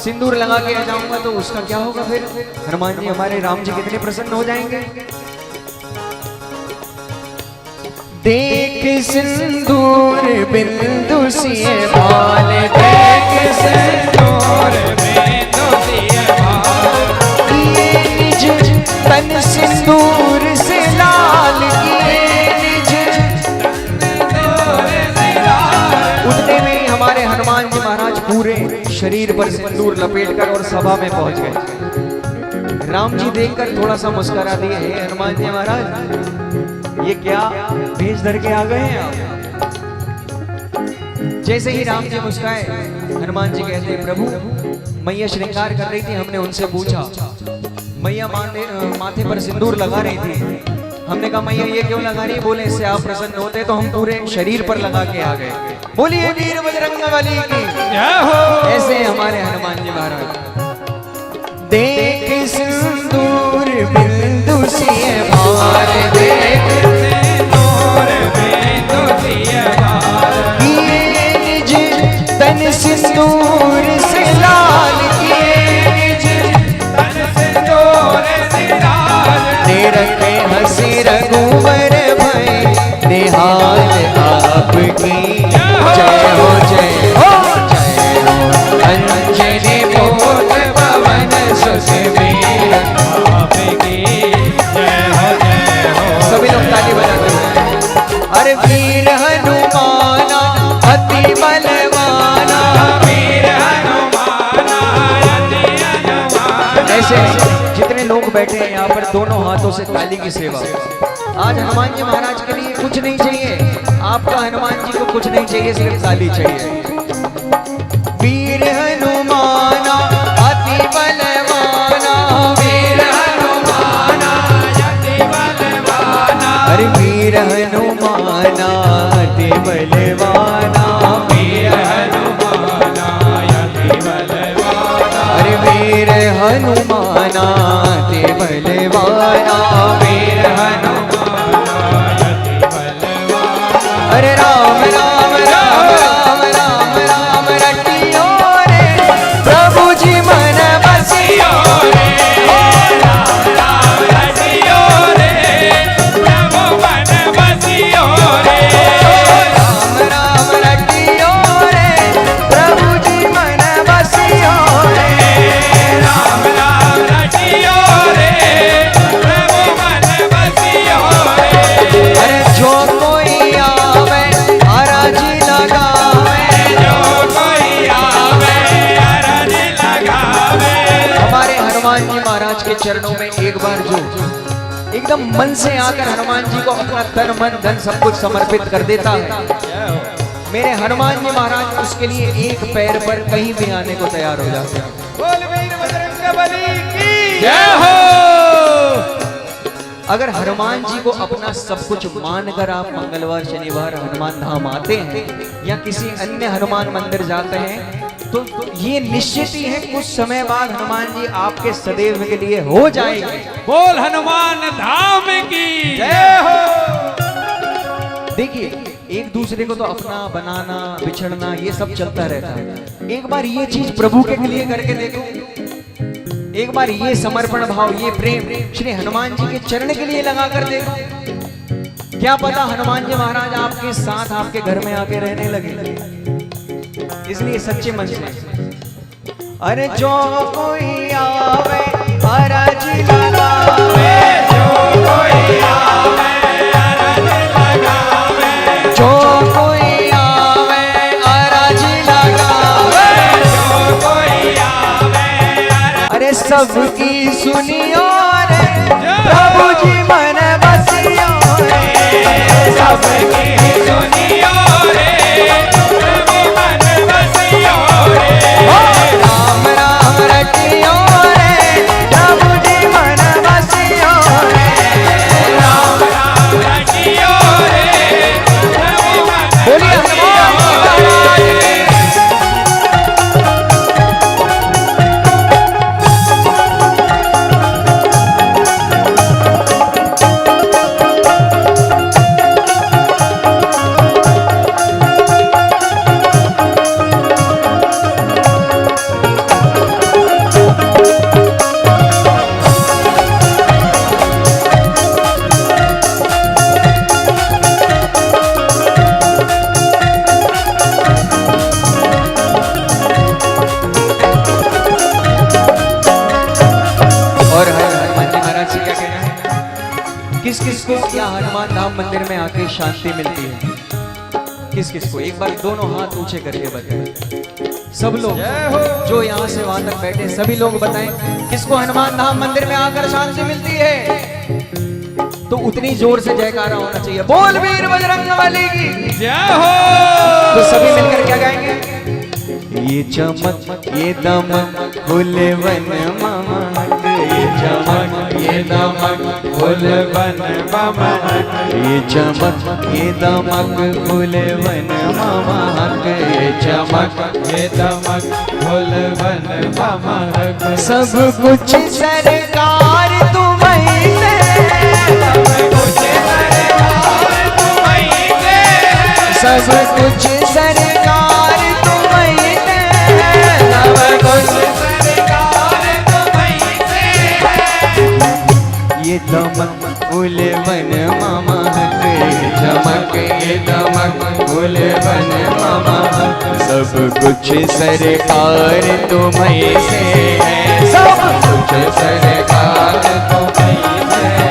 सिंदूर लगा के आ जाऊंगा तो उसका क्या होगा फिर। हनुमान जी हमारे राम जी कितने प्रसन्न हो जाएंगे। देख सिंदूर बिंदु सिए भाल, देख सिंदूर बिंदु सिए भाल। किए निज तन सिंदूर से लाल, किए निज उतने में हमारे हनुमान जी महाराज पूरे शरीर पर सिंदूर लपेटकर और सभा में पहुंच गए। राम जी देखकर थोड़ा सा मुस्कुरा दिए, हे हनुमान जी महाराज ये क्या भेष धर के आ गए हैं आप। जैसे ही राम जी मुस्काए, हनुमान जी कहते हैं प्रभु मैया श्रृंगार कर रही थी, हमने उनसे पूछा मैया माथे पर सिंदूर लगा रही थी। हमने कहा मैया ये क्यों लगा रही है। बोले इससे आप प्रसन्न होते तो हम पूरे शरीर पर लगा के आ गए। बोलिए वीर बजरंगबली की जय हो। ऐसे हमारे हनुमान जी महाराज। देख सिंदूर बिंदु सिए भाल, देख सिंदूर बिंदु सिए भाल। किए निज तन सिंदूर से लाल, किए निज तन सिंदूर से लाल। निरखे हंसी रघुवर भय, निहाल आपकी जय हो जय हो जय हो। अंजनी पुत्र पवन सुतवीर आपकी जय हो जय हो। सभी लोग ताली बजाते हैं। अरे वीर हनुमान से जितने लोग बैठे हैं यहाँ पर दोनों हाथों से ताली की सेवा। आज हनुमान जी महाराज के लिए कुछ नहीं चाहिए, आपका हनुमान जी को कुछ नहीं चाहिए, सिर्फ ताली चाहिए। वीर हनुमाना अति बलवाना, वीर हनुमाना अति बलवाना, अरे वीर हनुमाना अति बलवाना, वीर हनुमाना अति बलवाना, अरे वीर हनुमाना अति बलवाना, वीर हनुमाना अति बलवाना, अरे राम राम राम राम राम राम रटियो रे प्रभु जी मन बसियो रे, राम राम रटियो रे प्रभु मन बसियो रे, राम राम रटियो रे प्रभु जी मन बसियो रे, राम राम रटियो रे प्रभु मन बसियो रे, अरे जो कोई आवे अरजी लगावे, जो कोई आवे अरजी लगावे। हमारे हनुमान जी महाराज के चरणों में एक बार जो एकदम मन से आकर हनुमान जी को अपना तन मन धन सब कुछ समर्पित कर देता है, मेरे हनुमान जी महाराज उसके लिए एक पैर पर कहीं भी आने को तैयार हो जाते हैं। बोल वीर बजरंगबली की जय हो। अगर हनुमान जी को अपना सब कुछ मानकर आप मंगलवार शनिवार हनुमान धाम आते हैं या किसी अन्य हनुमान मंदिर जाते हैं, तो ये निश्चित ही है कुछ समय बाद हनुमान जी आपके सदैव के लिए हो जाएंगे। बोल हनुमान धाम की जय हो। देखिए एक दूसरे को तो अपना बनाना बिछड़ना ये सब चलता रहता है, एक बार ये चीज प्रभु के लिए करके देखो, एक बार ये समर्पण भाव ये प्रेम श्री हनुमान जी के चरण के लिए लगा कर देखो, क्या पता हनुमान जी महाराज आपके साथ आपके घर में आके रहने लगे। इसलिए सच्चे मन से अरे जो कोई आवे अरजी लगावे, जो कोई आवे अरजी लगावे, जो कोई आवे अरजी लगावे, जो कोई आवे अरे सबकी सुनियो रे प्रभु जी मन बसियो रे, सबकी सुनियो रे प्रभु मन बसियो रे, राम राम रटियो रे प्रभु जी मन बसियो रे, राम राम रटियो रे प्रभु मन बसियो रे। किस किस को या हनुमान धाम मंदिर में आके शांति मिलती है, किस किस को एक बार दोनों हाथ ऊंचे करके बताएं। सब लोग जो यहाँ से वहां तक बैठे सभी लोग बताएं किसको हनुमान धाम मंदिर में आकर शांति मिलती है। तो उतनी जोर से जयकारा होना चाहिए, बोल वीर बजरंगबली की जय हो। तो सभी मिलकर क्या गाएंगे? ये चमक ये दमक फूलवन ममक, ये चमक ये दमक फूलवन ममक, ये चमक ये दमक फूलवन ममक, ये चमक ये दमक फूलवन ममक। सब कुछ सरकार तुम्हीं से, सब कुछ सरकार तुम्हीं से, सब कुछ सरकार तुम्हीं से, सब कुछ सरकार तुम्हीं से। ये दमक फूलवन ममक, ये चमक ये दमक फूलवन ममक। सब कुछ सरकार तुम्हीं से है, सब कुछ सरकार तुम्हीं से है,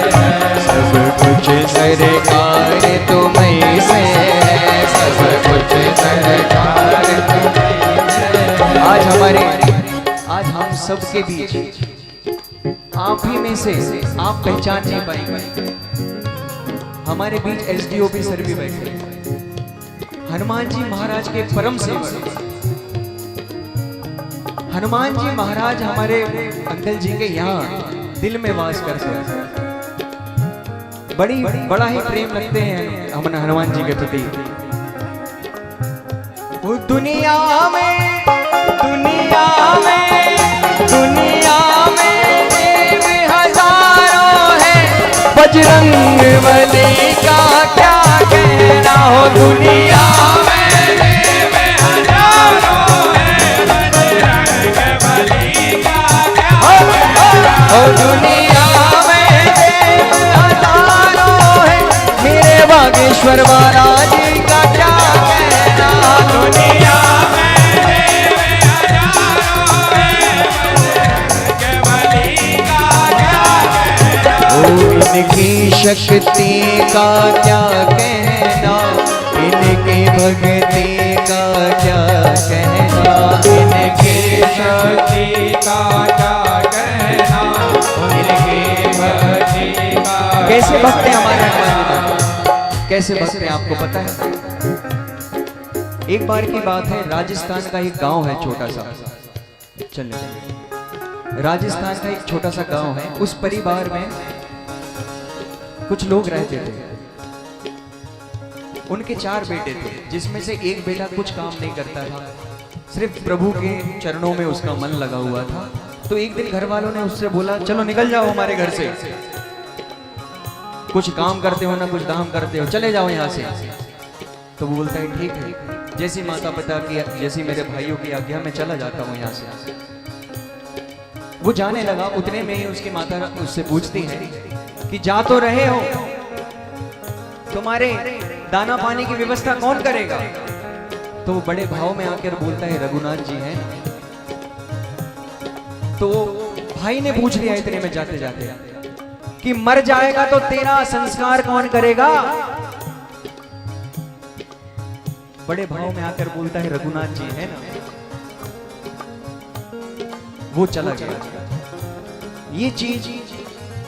सब कुछ सरकार तुम्हीं से है, सब कुछ सरकार तुम्हीं से है। आज हम सबके बीच आप ही में से आप पहचान नहीं पाएंगे। हमारे बीच एसडीओपी सर भी बैठे हैं। हनुमान जी महाराज के परम सेवक। हनुमान जी महाराज हमारे अंकल जी के यहाँ दिल में वास करते हैं। बड़ा ही प्रेम रखते हैं हम हनुमान जी के प्रति। वो दुनिया में देव हजारों हैं, बजरंग बली का क्या कहना हो। दुनिया में देव हजारों हैं, बजरंग बली का क्या कहना हो। दुनिया में देव हजारों हैं, मेरे बागेश्वर महाराज का क्या कहना। दुनिया में देव हजारों हैं, बजरंग बली का क्या कहना। इनकी शक्ति का क्या कहना, इनकी भक्ति का क्या कहना। इनकी शक्ति का क्या कहना, इनकी भक्ति का। कैसे भक्त हैं हमारे हनुमान जी, कैसे भक्त हैं आपको पता है। एक बार की बात है, राजस्थान का एक गांव है छोटा सा। चलिए, राजस्थान का एक छोटा सा गांव है। उस परिवार में कुछ लोग रहते थे। उनके 4 बेटे थे, जिसमें से एक बेटा कुछ काम नहीं करता था, सिर्फ प्रभु के चरणों में उसका मन लगा हुआ था। तो एक दिन घर वालों ने उससे बोला, चलो निकल जाओ हमारे घर से, कुछ काम करते हो ना कुछ दाम करते हो, चले जाओ यहाँ से। तो वो बोलता है ठीक है, जैसी माता पिता की, जैसी मेरे भाइयों की आज्ञा, मैं चला जाता हूँ यहाँ से। वो जाने लगा, उतने में ही उसकी माता उससे पूछती है कि जा तो रहे हो, तुम्हारे दाना पानी की व्यवस्था कौन करेगा। तो वो बड़े भाव में आकर बोलता है, रघुनाथ जी हैं। तो भाई ने पूछ लिया इतने में जाते जाते कि मर जाएगा तो तेरा संस्कार कौन करेगा। बड़े भाव में आकर बोलता है, रघुनाथ जी है ना। वो चला गया। ये चीज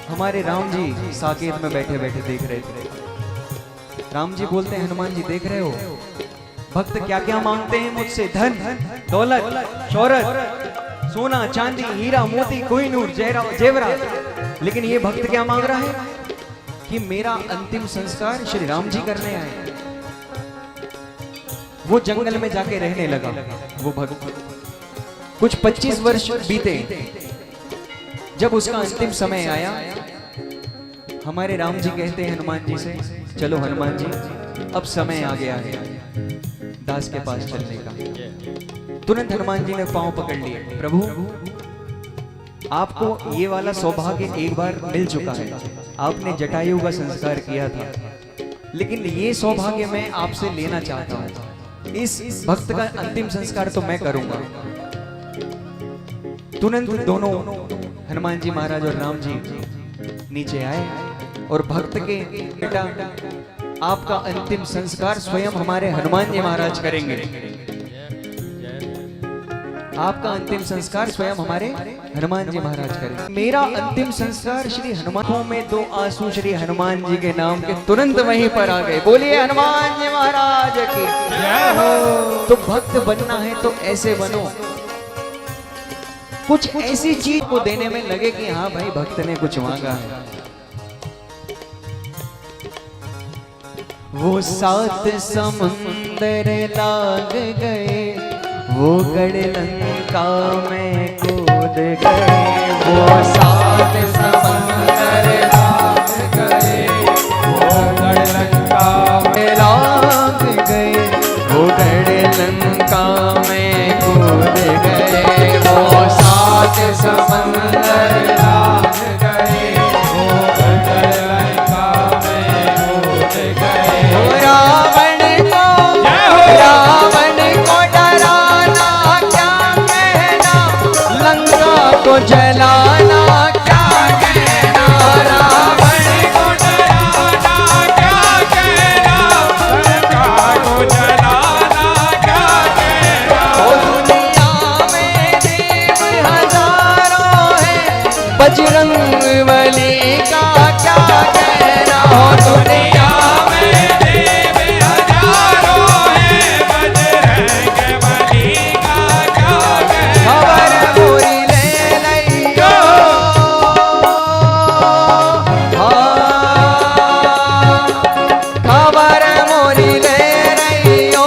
हमारे राम जी साकेत में बैठे बैठे देख रहे थे। राम जी बोलते हैं, हनुमान जी देख रहे हो भक्त क्या क्या मांगते हैं मुझसे, धन दौलत शौहरत सोना चांदी हीरा मोती कोहिनूर जेवरात, लेकिन ये भक्त क्या मांग रहा है कि मेरा अंतिम संस्कार श्री राम जी करने आए। वो जंगल में जाके रहने लगा वो भक्त। कुछ 25 वर्ष बीते। जब उसका अंतिम समय आया, हमारे राम जी कहते हैं हनुमान जी से, चलो हनुमान जी अब समय आ गया है दास के पास चलने का। तुरंत हनुमान जी ने पांव पकड़ लिए, प्रभु आपको ये वाला सौभाग्य एक बार मिल चुका है, आपने जटायु का संस्कार किया था, लेकिन ये सौभाग्य मैं आपसे लेना चाहता हूँ। इस भक्त का अंतिम संस्कार तो मैं करूंगा। तुरंत दोनों हनुमान जी महाराज और राम जी नीचे आए और भक्त के बेटा आपका अंतिम संस्कार स्वयं हमारे हनुमान जी महाराज करेंगे। आपका अंतिम संस्कार स्वयं हमारे हनुमान जी महाराज करेंगे। मेरा अंतिम संस्कार श्री हनुमान में 2 आंसू श्री हनुमान जी के नाम के तुरंत वहीं पर आ गए। बोलिए हनुमान जी महाराज की जय हो। तो भक्त बनना है तो ऐसे बनो, कुछ ऐसी चीज को देने में लगे कि हाँ भाई भक्त ने कुछ मांगा है। वो 7 समुंदर लाग गए, वो गढ़ लंका में कूद गए। वो 7 समुंदर लाग गए, वो गढ़ लंका में लाग गए, वो गढ़ लंका में कूद गए। वो 7 समुंदर लाग गए, वो गढ़ लंका में कूद गए। रावण को डराना क्या कहना, लंका को जलाना क्या कहना। कहना हो दुनिया में देव हजारों हैं, बजरंग बली का क्या कहना। खबर मोरी ले लइयो खबर मोरी ले रहियो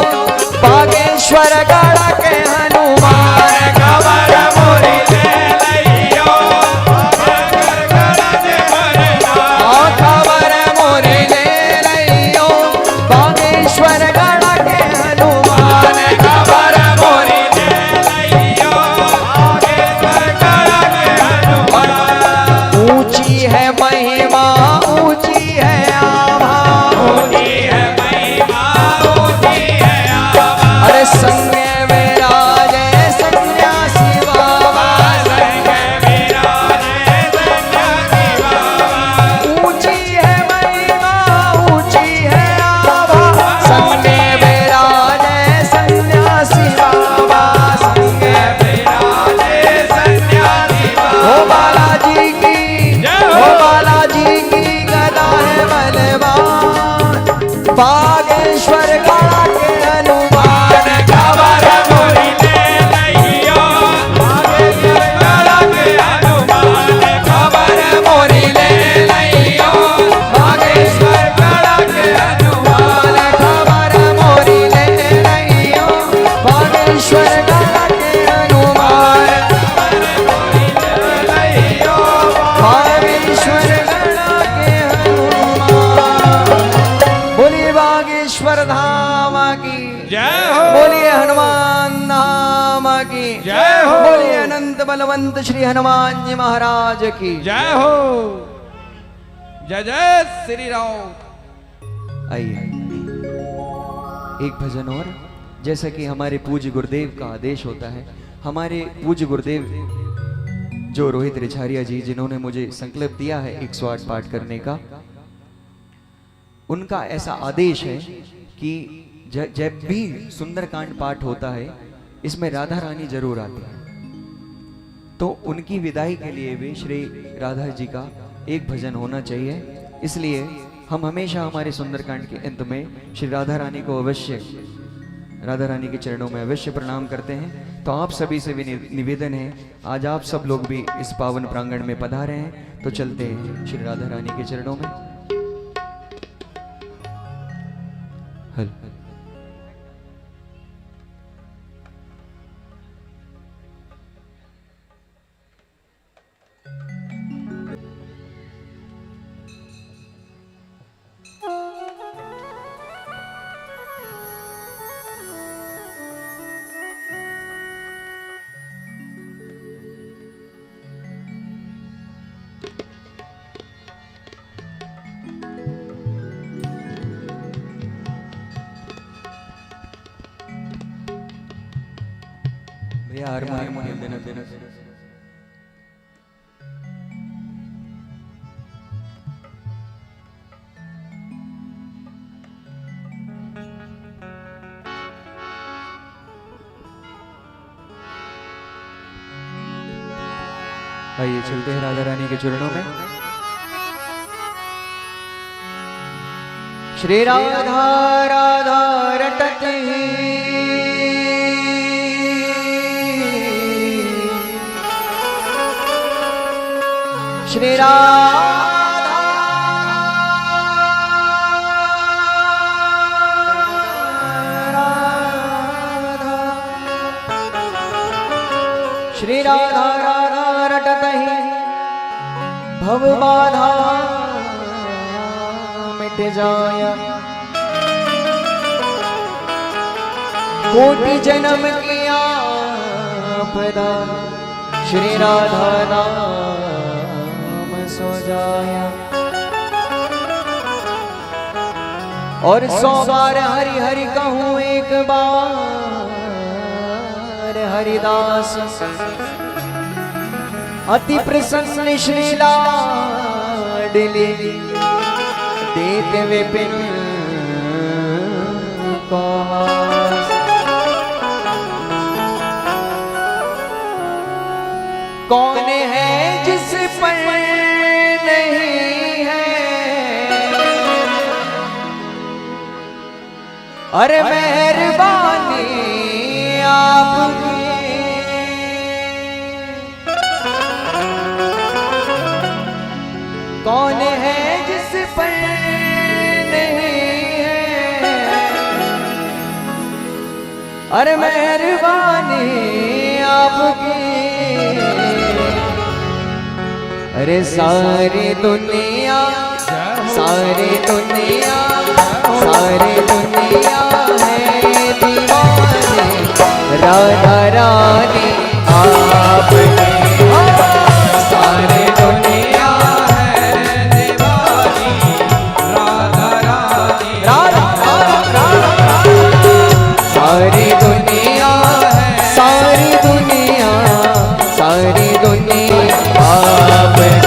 बागेश्वर गढ़ के हनुमान खबर मोरी ले लइयो, मगर गलत भरना। खबर मोरी ले रहियो बागेश्वर गढ़ के हनुमान खबर मोरी ले लइयो, आगे सरकार के हनुमान। ऊंची है महिमा ऊंची है आभा ऊंची है महिमा, ऊंची है आभा। अरे संगे विराजे सन्यासी बाबा संग विराजे सन्यासी बाबा। ऊंची है महिमा ऊंची है आभा संगे विराजे सन्यासी बाबा संगे विराजे सन्यासी बाबा। हो बालाजी की हो बालाजी की गदा है बलवान बागेश्वर गढ़ के हनुमान खबर मोरी ले लइयो, आगे सरकार के हनुमान। खबर मोरी ले लइयो, बागेश्वर गढ़ के हनुमान। खबर मोरी ले रहियो बागेश्वर गढ़ के हनुमान लइयो, बागेश्वर गढ़ के हनुमान बोलिए बागेश्वर धाम की जय हो, बोलिए हनुमान धाम की जय हो। बोलिए अनंत बलवंत श्री हनुमान जी महाराज की जय हो। जय जय श्री राम। आइए एक भजन और, जैसा कि हमारे पूज्य गुरुदेव का आदेश होता है। हमारे पूज्य गुरुदेव जो रोहित रिछारिया जी, जिन्होंने मुझे संकल्प दिया है 108 पाठ करने का, उनका ऐसा आदेश है कि जब भी सुंदरकांड पाठ होता है इसमें राधा रानी जरूर आती है। तो उनकी विदाई के लिए भी श्री राधा जी का एक भजन होना चाहिए। इसलिए हम हमेशा हमारे सुंदरकांड के अंत में श्री राधा रानी को अवश्य, राधा रानी के चरणों में अवश्य प्रणाम करते हैं। तो आप सभी से भी निवेदन है, आज आप सब लोग भी इस पावन प्रांगण में पधारे हैं, तो चलते हैं श्री राधा रानी के चरणों में। हल भैया हारमोनियम देना देना। आइए चलते हैं राधा रानी के चरणों में। श्री राधा राधा रटते श्री राधा राधा श्री राधा राधा रटतहि भव बाधा मिट जाय कोटि जन्म किया आपदा श्री राधा नाम सो जाया और 100 बार हरि हरि कहूँ एक बार हरिदास अति प्रसन्न श्री लाडली देते विपिन को आस। कौन है जिस पर नहीं है अरे मेहरबानी आपकी, कौन है जिस पर नहीं है, अरे मेहरबानी आपकी। अरे सारी दुनिया सारी दुनिया सारी दुनिया है दीवानी राधा रानी आपकी। सारी दुनिया है दीवानी राधा रानी, राधा राधा सारी दुनिया है, सारी दुनिया सारी दुनिया आपकी।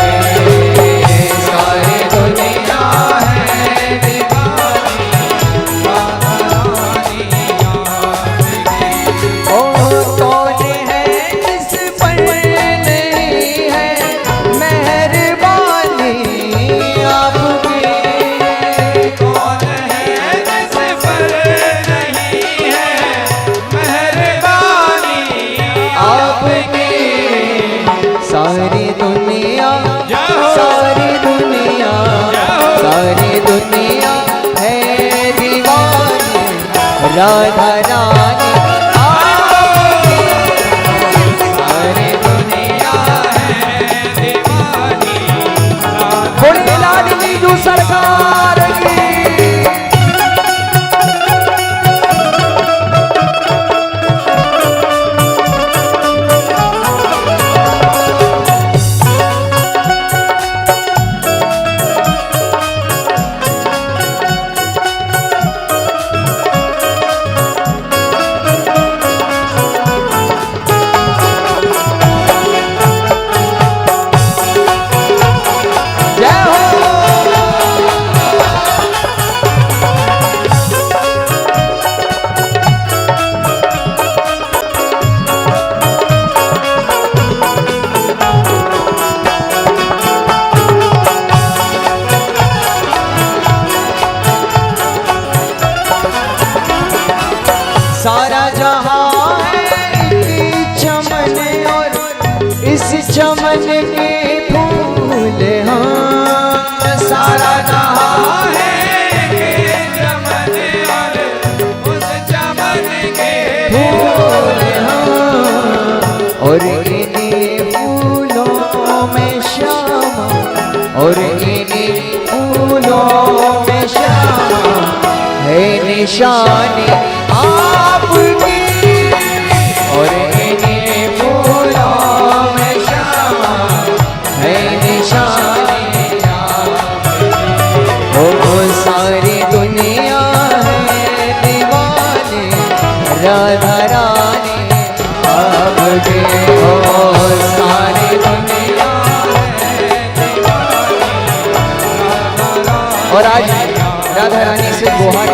सारी दुनिया सारी दुनिया सारी दुनिया है दीवानी राधा रानी आपकी। सारी दुनिया है दीवानी बोले लाडली जू सरकार की। सारा जहां है चमन और इस चमन के फूल, हाँ सारा जहां है चमन और उस चमन के फूल, हाँ और इन्हीं फूलों में श्यामा, और इन्हीं फूलों में श्यामा है निशानी आपकी। और इन्हीं फूलों में श्यामा है निशानी आपकी। ओ सारी दुनिया है दीवानी राधा रानी आपकी। ओ सारी दुनिया है दीवानी राधा रानी। और आज राधा रानी से गुहार,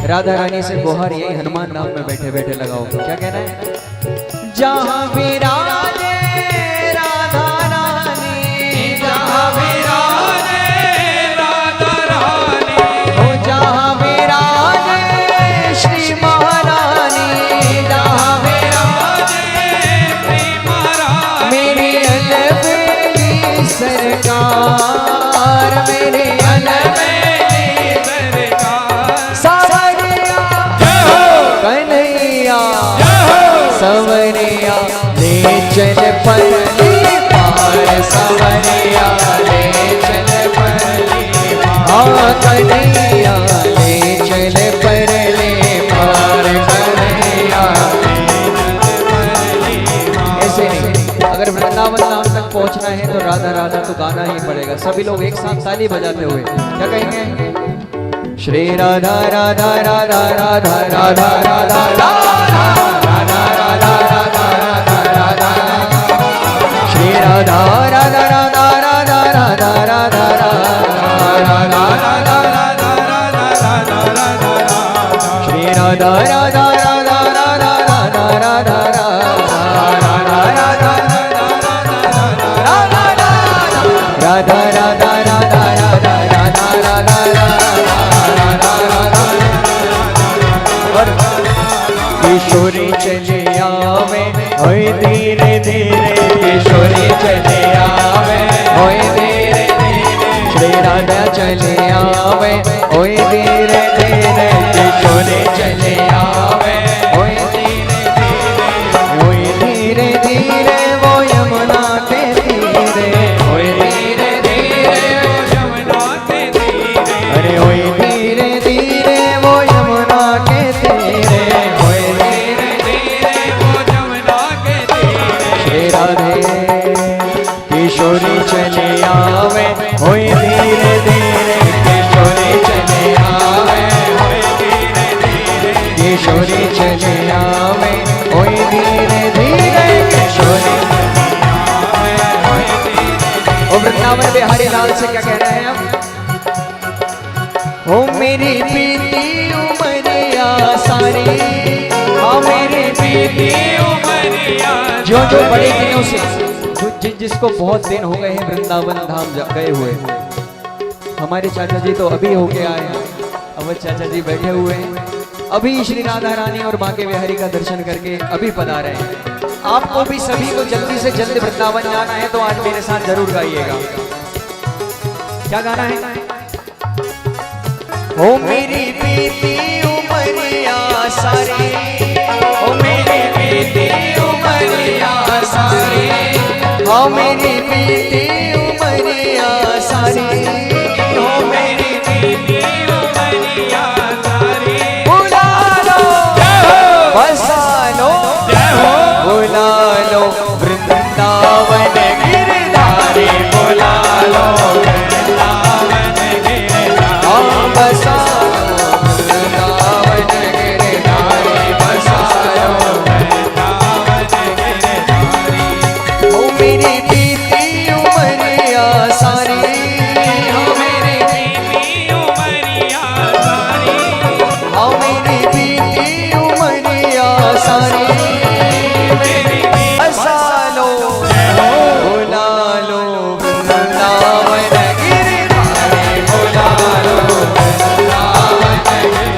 राधा रानी से गुहार यही हनुमान नाम में बैठे बैठे लगाओ। क्या कहना है? जहाँ विराजे राधा रानी, जहाँ विराजे राधा रानी, ओ जहाँ विराजे श्री महारानी, जहाँ विराजे श्री महारानी, मेरी अलबेली सरकार, मेरी अलबेली सवरिया ले चल परली पार, सवरिया ले चल परली पार, कन्हैया ले चल परली पार, कन्हैया। ऐसे नहीं, अगर वृंदावन नाम तक पहुंचना है तो राधा राधा तो गाना ही पड़ेगा। सभी लोग एक साथ ताली बजाते हुए क्या कहेंगे? श्री राधा राधा राधा राधा राधा राधा राधा श्री राधा राधा राधा राधा राधा राधा श्री राधा राधा राधा राधा राधा राधा राधा राधा राधा किशोरी चले आवे होए धीरे धीरे किशोरी चले आवे होए धीरे धीरे श्री राधा चले आवे होए धीरे धीरे किशोरी चले आवे होए धीरे धीरे वो यमुना के तीरे होए धीरे धीरे वो यमुना के तीरे अरे होए धीरे धीरे वो यमुना के तीरे होए धीरे धीरे वो यमुना के तीरे श्री राधे किशोरी चले आवे होए धीरे धीरे किशोरी चले आवे होए धीरे धीरे किशोरी चले आवे होए धीरे धीरे किशोरी ओ वृंदावन बिहारी लाल से क्या कह रहे हैं हम ओ मेरी बीती उमरिया सारी हाँ मेरी बीती उमरिया जो बड़े दिनों से जिसको बहुत दिन हो गए हैं वृंदावन धाम गए हुए हमारे चाचा जी तो अभी होके आए हैं अवध चाचा जी बैठे हुए हैं अभी श्री राधा रानी और बांके बिहारी का दर्शन करके अभी पधारे हैं आपको भी सभी को जल्दी से जल्दी वृंदावन जाना है तो आज मेरे साथ जरूर गाइएगा क्या गाना है ओ मेरी बीती उमरिया सारी ओ मेरी बीती उमरिया सारी ओ मेरी बीती उमरिया सारी ओ मेरी बीती उमरिया सारी बुला लो बसा लो बुला लो वृंदावन गिरधारी बुला लो वृंदावन गिरधारी बसा लो वृंदावन गिरधारी बसा लो वृंदावन गिरधारी ओ मेरी बीती उमरिया सारी ओ मेरी बीती उमरिया सारी ओ मेरी बीती उमरिया सारी बसा लो बुला लो वृंदावन गिरधारी बुला लो वृंदावन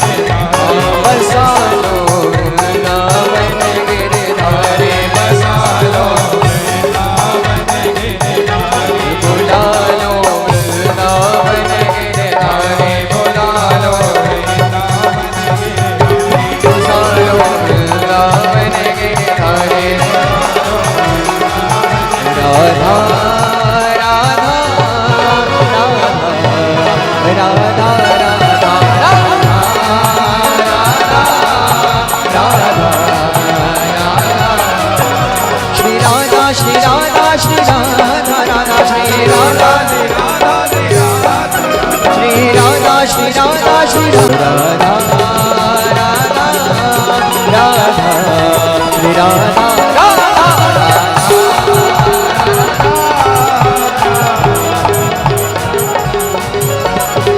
गिरधारी बसा लो वृंदावन गिरधारी बसा लो वृंदावन गिरधारी बुला लो वृंदावन गिरधारी बुला लो बसा लो वृंदावन गिरधारी राधा राधा राधा राधा श्री राधा श्री राधा श्री राधा राधा श्री राधा श्री राधा श्री राधा श्री राधा राधा राधा श्री राधा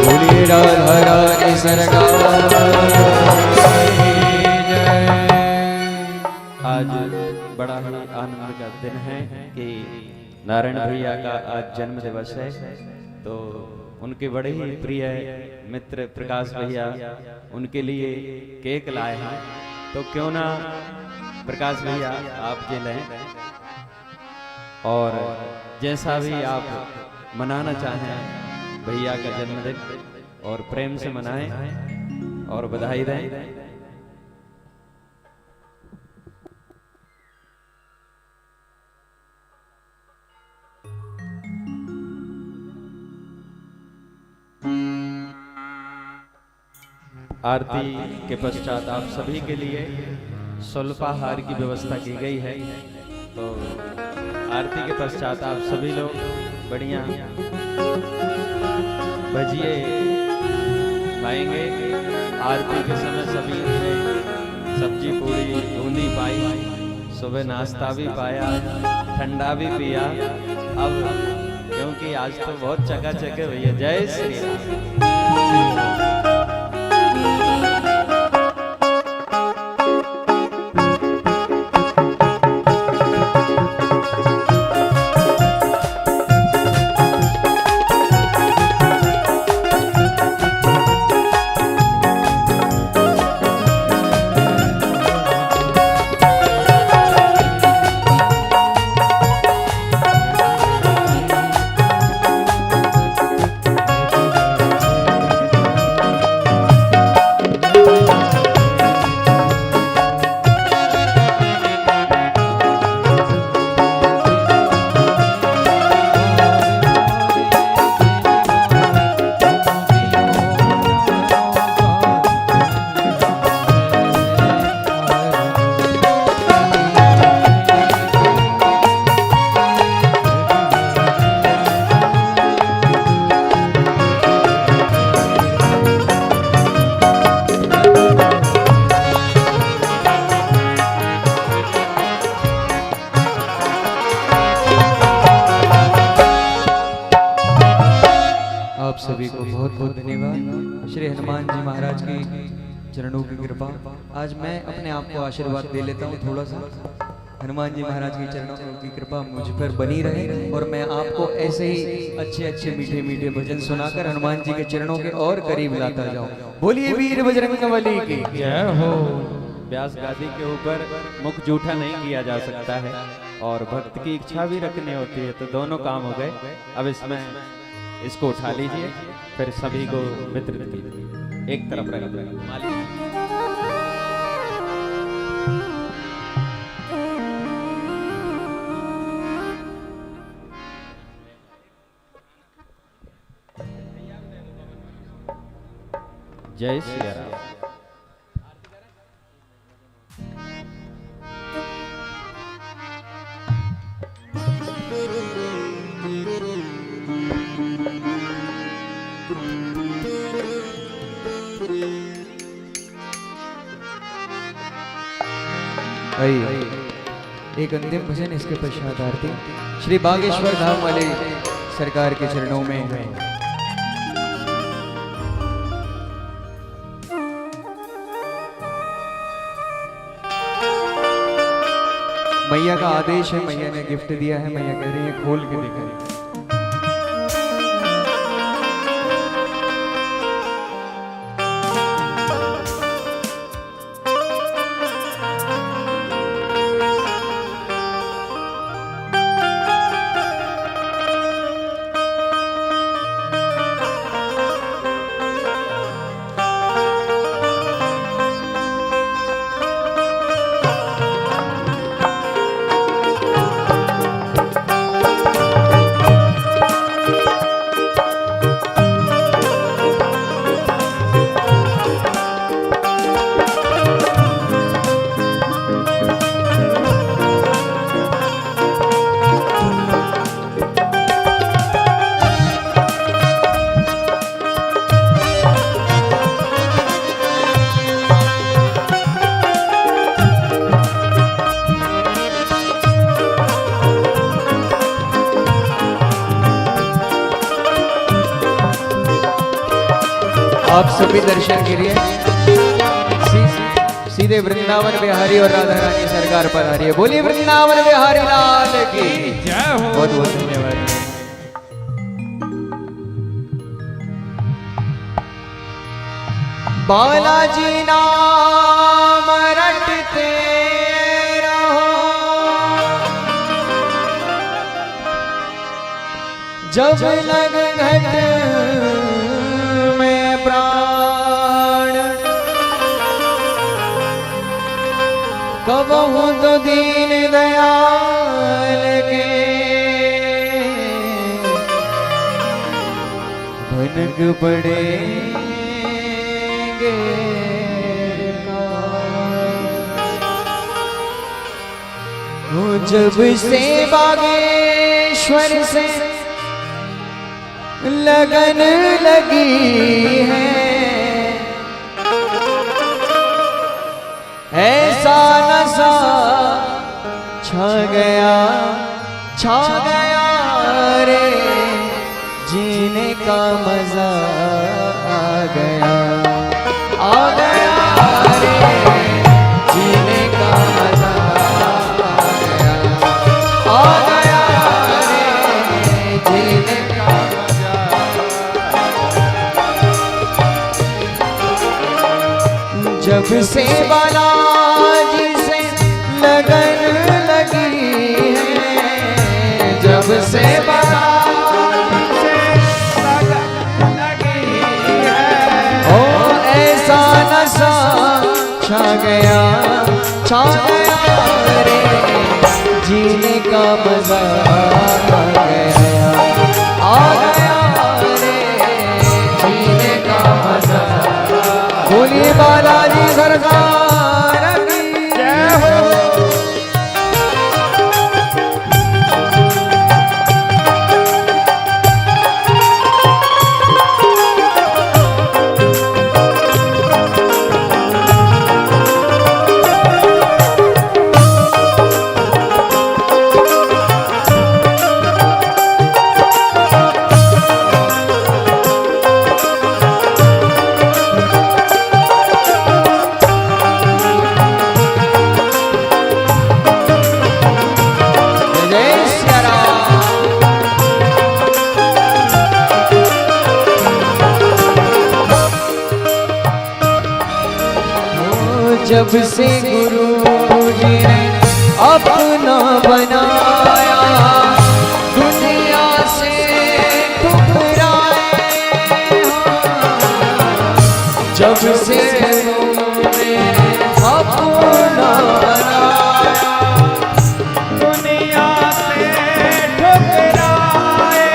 बोलिए राधा रानी सरकार आज बड़ा ही आनंद का दिन है कि नारायण भैया का आज जन्म दिवस है तो उनके बड़े ही प्रिय मित्र प्रकाश भैया उनके लिए केक लाए हैं तो क्यों ना प्रकाश भैया आप जे लें और जैसा भी आप मनाना चाहें भैया का जन्मदिन और प्रेम से मनाएं और बधाई दें। आरती के पश्चात आप सभी के लिए स्वल्पाहार की व्यवस्था की गई है तो आरती के पश्चात आप सभी लोग बढ़िया भजिए खाएंगे। आरती के समय सभी ने सब्जी पूरी बूंदी पाई, सुबह नाश्ता भी पाया, ठंडा भी पिया। अब क्योंकि आज तो बहुत चकाचक है भैया। जय श्री राम। आप सभी को बहुत बहुत धन्यवाद। श्री हनुमान जी महाराज की चरणों की कृपा। आज मैं अपने आप को आशीर्वाद दे लेता हूँ थोड़ा सा। हनुमान जी महाराज की चरणों की कृपा मुझ पर बनी रहे और मैं आपको ऐसे ही अच्छे अच्छे मीठे मीठे भजन सुनाकर हनुमान जी के चरणों के और करीब लाता जाऊं। बोलिए वीर बजरंगबली की जय हो। व्यास गादी के ऊपर मुख जूठा नहीं किया जा सकता है और भक्त की इच्छा भी रखनी होती है, तो दोनों काम हो गए। अब इसमें इसको उठा लीजिए, फिर सभी को वितरित कीजिए। एक तरफ रख दो। जय श्री राम। आइए एक अंतिम भजन, इसके पश्चात आरती श्री बागेश्वर धाम वाले सरकार के चरणों में है। मैया का आदेश है, मैया ने गिफ्ट दिया है, मैया कह रही है खोल के दिखाई। आप सभी दर्शन के लिए सीधे वृंदावन बिहारी और राधा रानी सरकार पर आ रही है। बोलिए वृंदावन बिहारी लाल की जय हो। बहुत बहुत धन्यवाद। बालाजी नाम रटते रहो, जब लग घट कबहू तो दीन दयाल के भनक पड़ेंगे। जब से बागेश्वर से लगन लगी है, ऐसा नशा छा गया रे, जीने का मजा आ गया रे, जीने का मजा आ गया रे, जीने का मजा। जब से बालाजी से लगन लगी है, जब से बालाजी से लगन लगी है, ओ ऐसा नशा छा गया रे, जीने का मजा आ गया रे, जीने का मजा। बोलिए बालाजी सरकार की जय हो। जब से गुरु जी ने अपना बनाया, दुनिया से ठुकराए। जब से उन्होंने अपना बनाया, दुनिया से ठुकराए।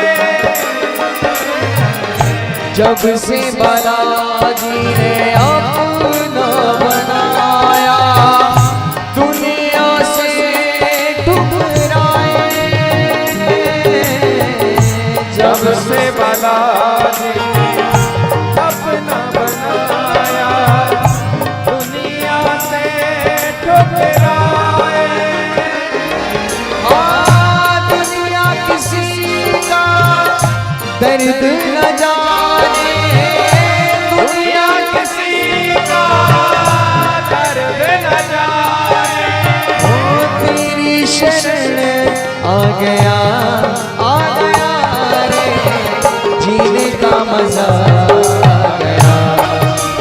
जब से बालाजी ने अपना बनाया, दुनिया से ठुकराए। जब से बालाजी अपना बनाया, दुनिया से ठुकराए। दुनिया किसी का दर्द न जाने, दुनिया किसी का दर्द न जाने। ओ तेरी शरण आ गया रे, जीने का मजा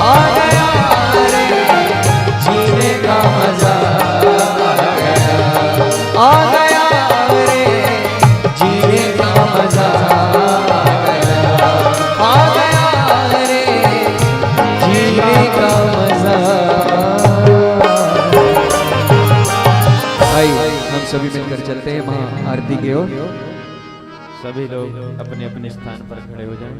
आ गया रे, जीने का मजा आ गया रे, जीने का मजा आ गया रे, जीने का मजा। आइए हम सभी मिलकर चलते हैं महा आरती की ओर। सभी लोग अपने अपने स्थान पर खड़े हो जाएं।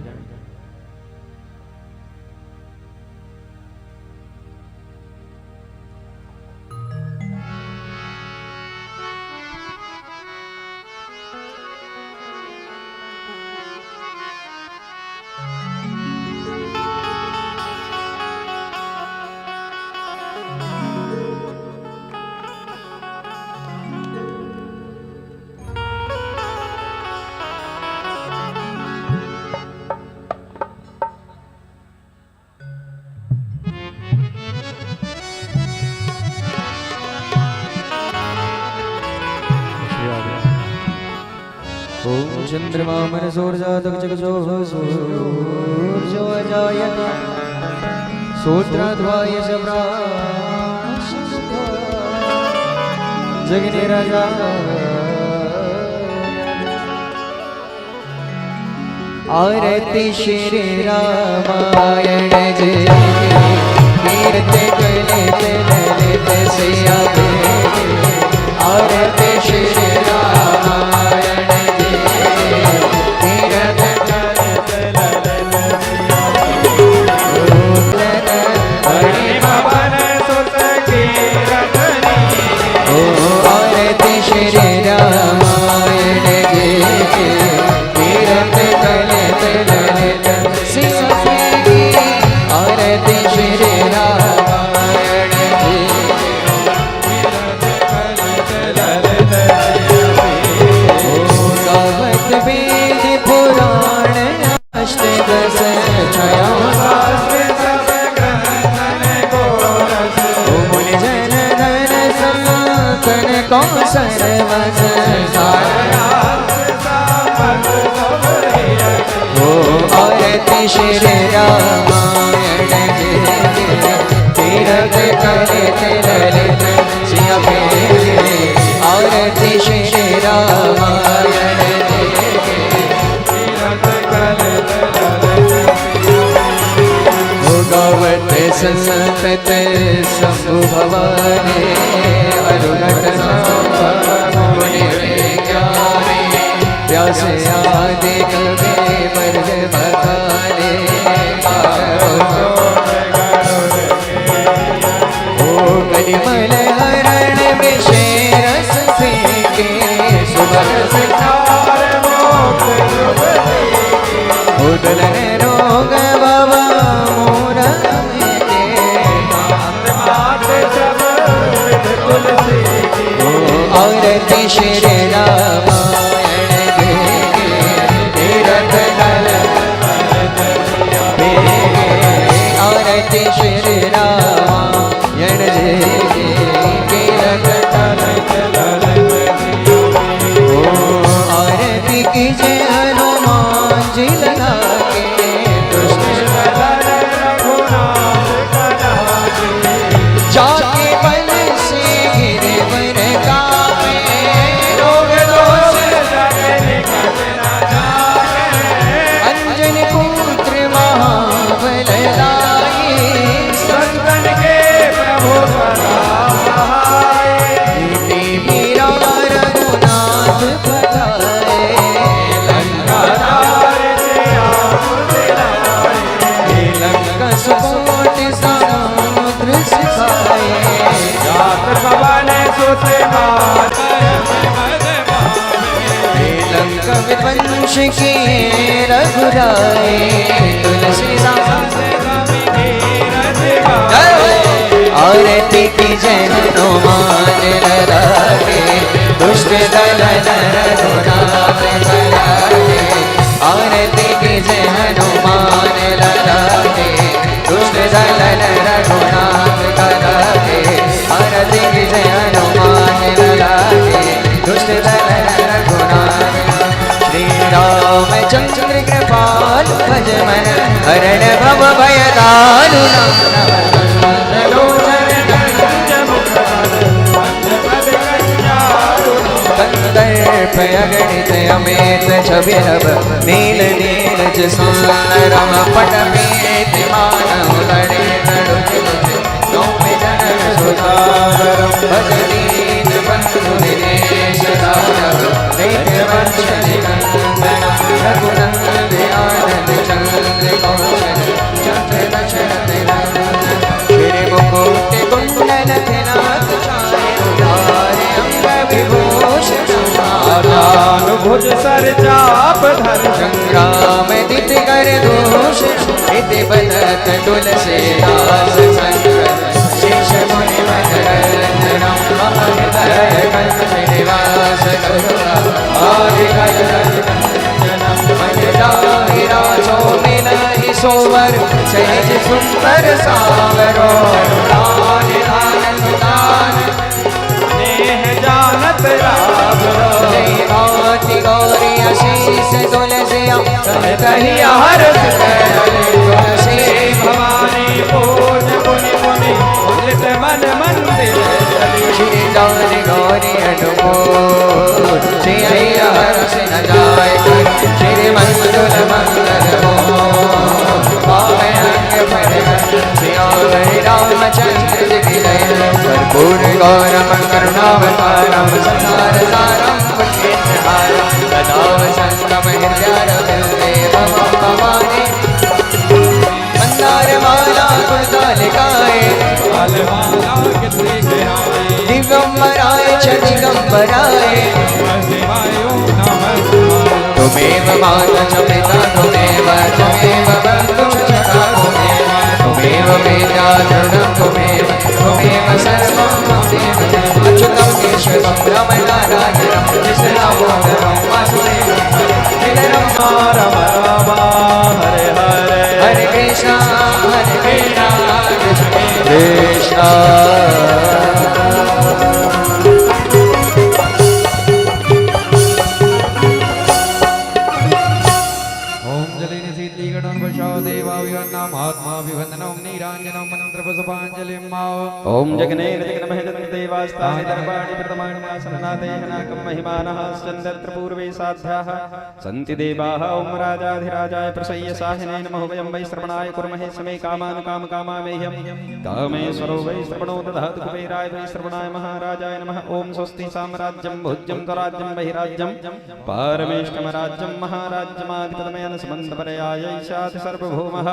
ओम चंद्रमा मनसोर्जातक जगजो सूर्यो अजायत सूत्राद्वाय जगने राजा आरती श्री रामायण जय कीर्ति कले ललित सिया आरती श्री रामायण आरती श्री रामायण तीरथ करे ललित सिया आरती श्री रामायण गावत संसत शंभु भवानी अरुणट व्यास आदि कवि वर्ग बखाने ओ कलिमल हरण विषय रस फेंके सुबरस उदलन रोग बाबा मोर आरती श्री रामायण आरती श्री रामायण आरती कीजिए हनुमान जी लगा के दुष्ट की रघुराए तुलसीदास आरती की जय हनुमान ललाटे दुष्ट दल रघुनाथ ललाटे आरती की जय हनुमान ललाटे दुष्ट दल रघुनाथ ललाटे आरती की जय हनुमान ललाटे दुष्ट दल रघुनाथ श्री रामचंद्र कृपाल भज मन हरण भव भय दारुण कंदर्प अगणित अमित छविरभ नील नीरज सुंदरम पटमेत मानव लड़े नड़ुज नौमि जनन सुधारम भज दीन बंधु दिनेश दानव नित्य वंश निकंदन रघुनंदन आनंद चंद्र कौशल चंद्र दशरथ नंदन श्री मुकुट कुंडल नाथ छाये उदार अंग विभूषण भुज सर चाप धर संग्राम दित कर दोष इति बदत तुलसीदास संगत शेष मुनि मनरंजनम महदय कंठ निवास करुणा आदि कलरंजनम मन जाहि राजो मिलहि सोवर सहज सुंदर सावरो अनुराग आनंद दान नेह जानत राम देवाति गौरी आशीष तुलसिया कही हर तुलसी भवानी पूज पुनि पुनि उदित मन मंदिर श्री गौरी गौरी अनुकूल श्री हर सिन जाय श्री मंजुल मंगल पावे अंग पर श्री रामचंद्र जी की जय कर्पूर गौरम करुणावतारम संसार सारम सदाव संगम हृदय भवानी मंदार माला कुलतालिकाए दिगंबराय च दिगंबराय तुमेव माता च पिता तुमेव बंधु च सखा तुमेव वेदा दृढं तुमेव सर्वं त्वमेव अच्युतं केशवं रमणारायणं कृष्णदामोदरं वासुदेवं राम राम हरे हरे हरे कृष्ण कृष्ण ओम जगनेन देवास्तानि दर्पाणि प्रथमान्यासननाथेहनाकं महिमानः स्यन्दत्र पूर्वे साध्याः सन्ति देवाः ओम राजाधिराजाय प्रसय्य साहिनेन महोवयं वै श्रवणाय कुर्महे समे कामान् कामकामामेह्यं कामेश्वरो वै श्रवणो दधातु कुबेराय वै श्रवणाय महाराजाय नमः ओम स्वस्ति साम्राज्यं भोज्यं स्वराज्यं बहिराज्यं पारमेष्टमराज्यं महाराज्यमाधिपतमयन समन्तपर्याय ईशाति सर्वभौमः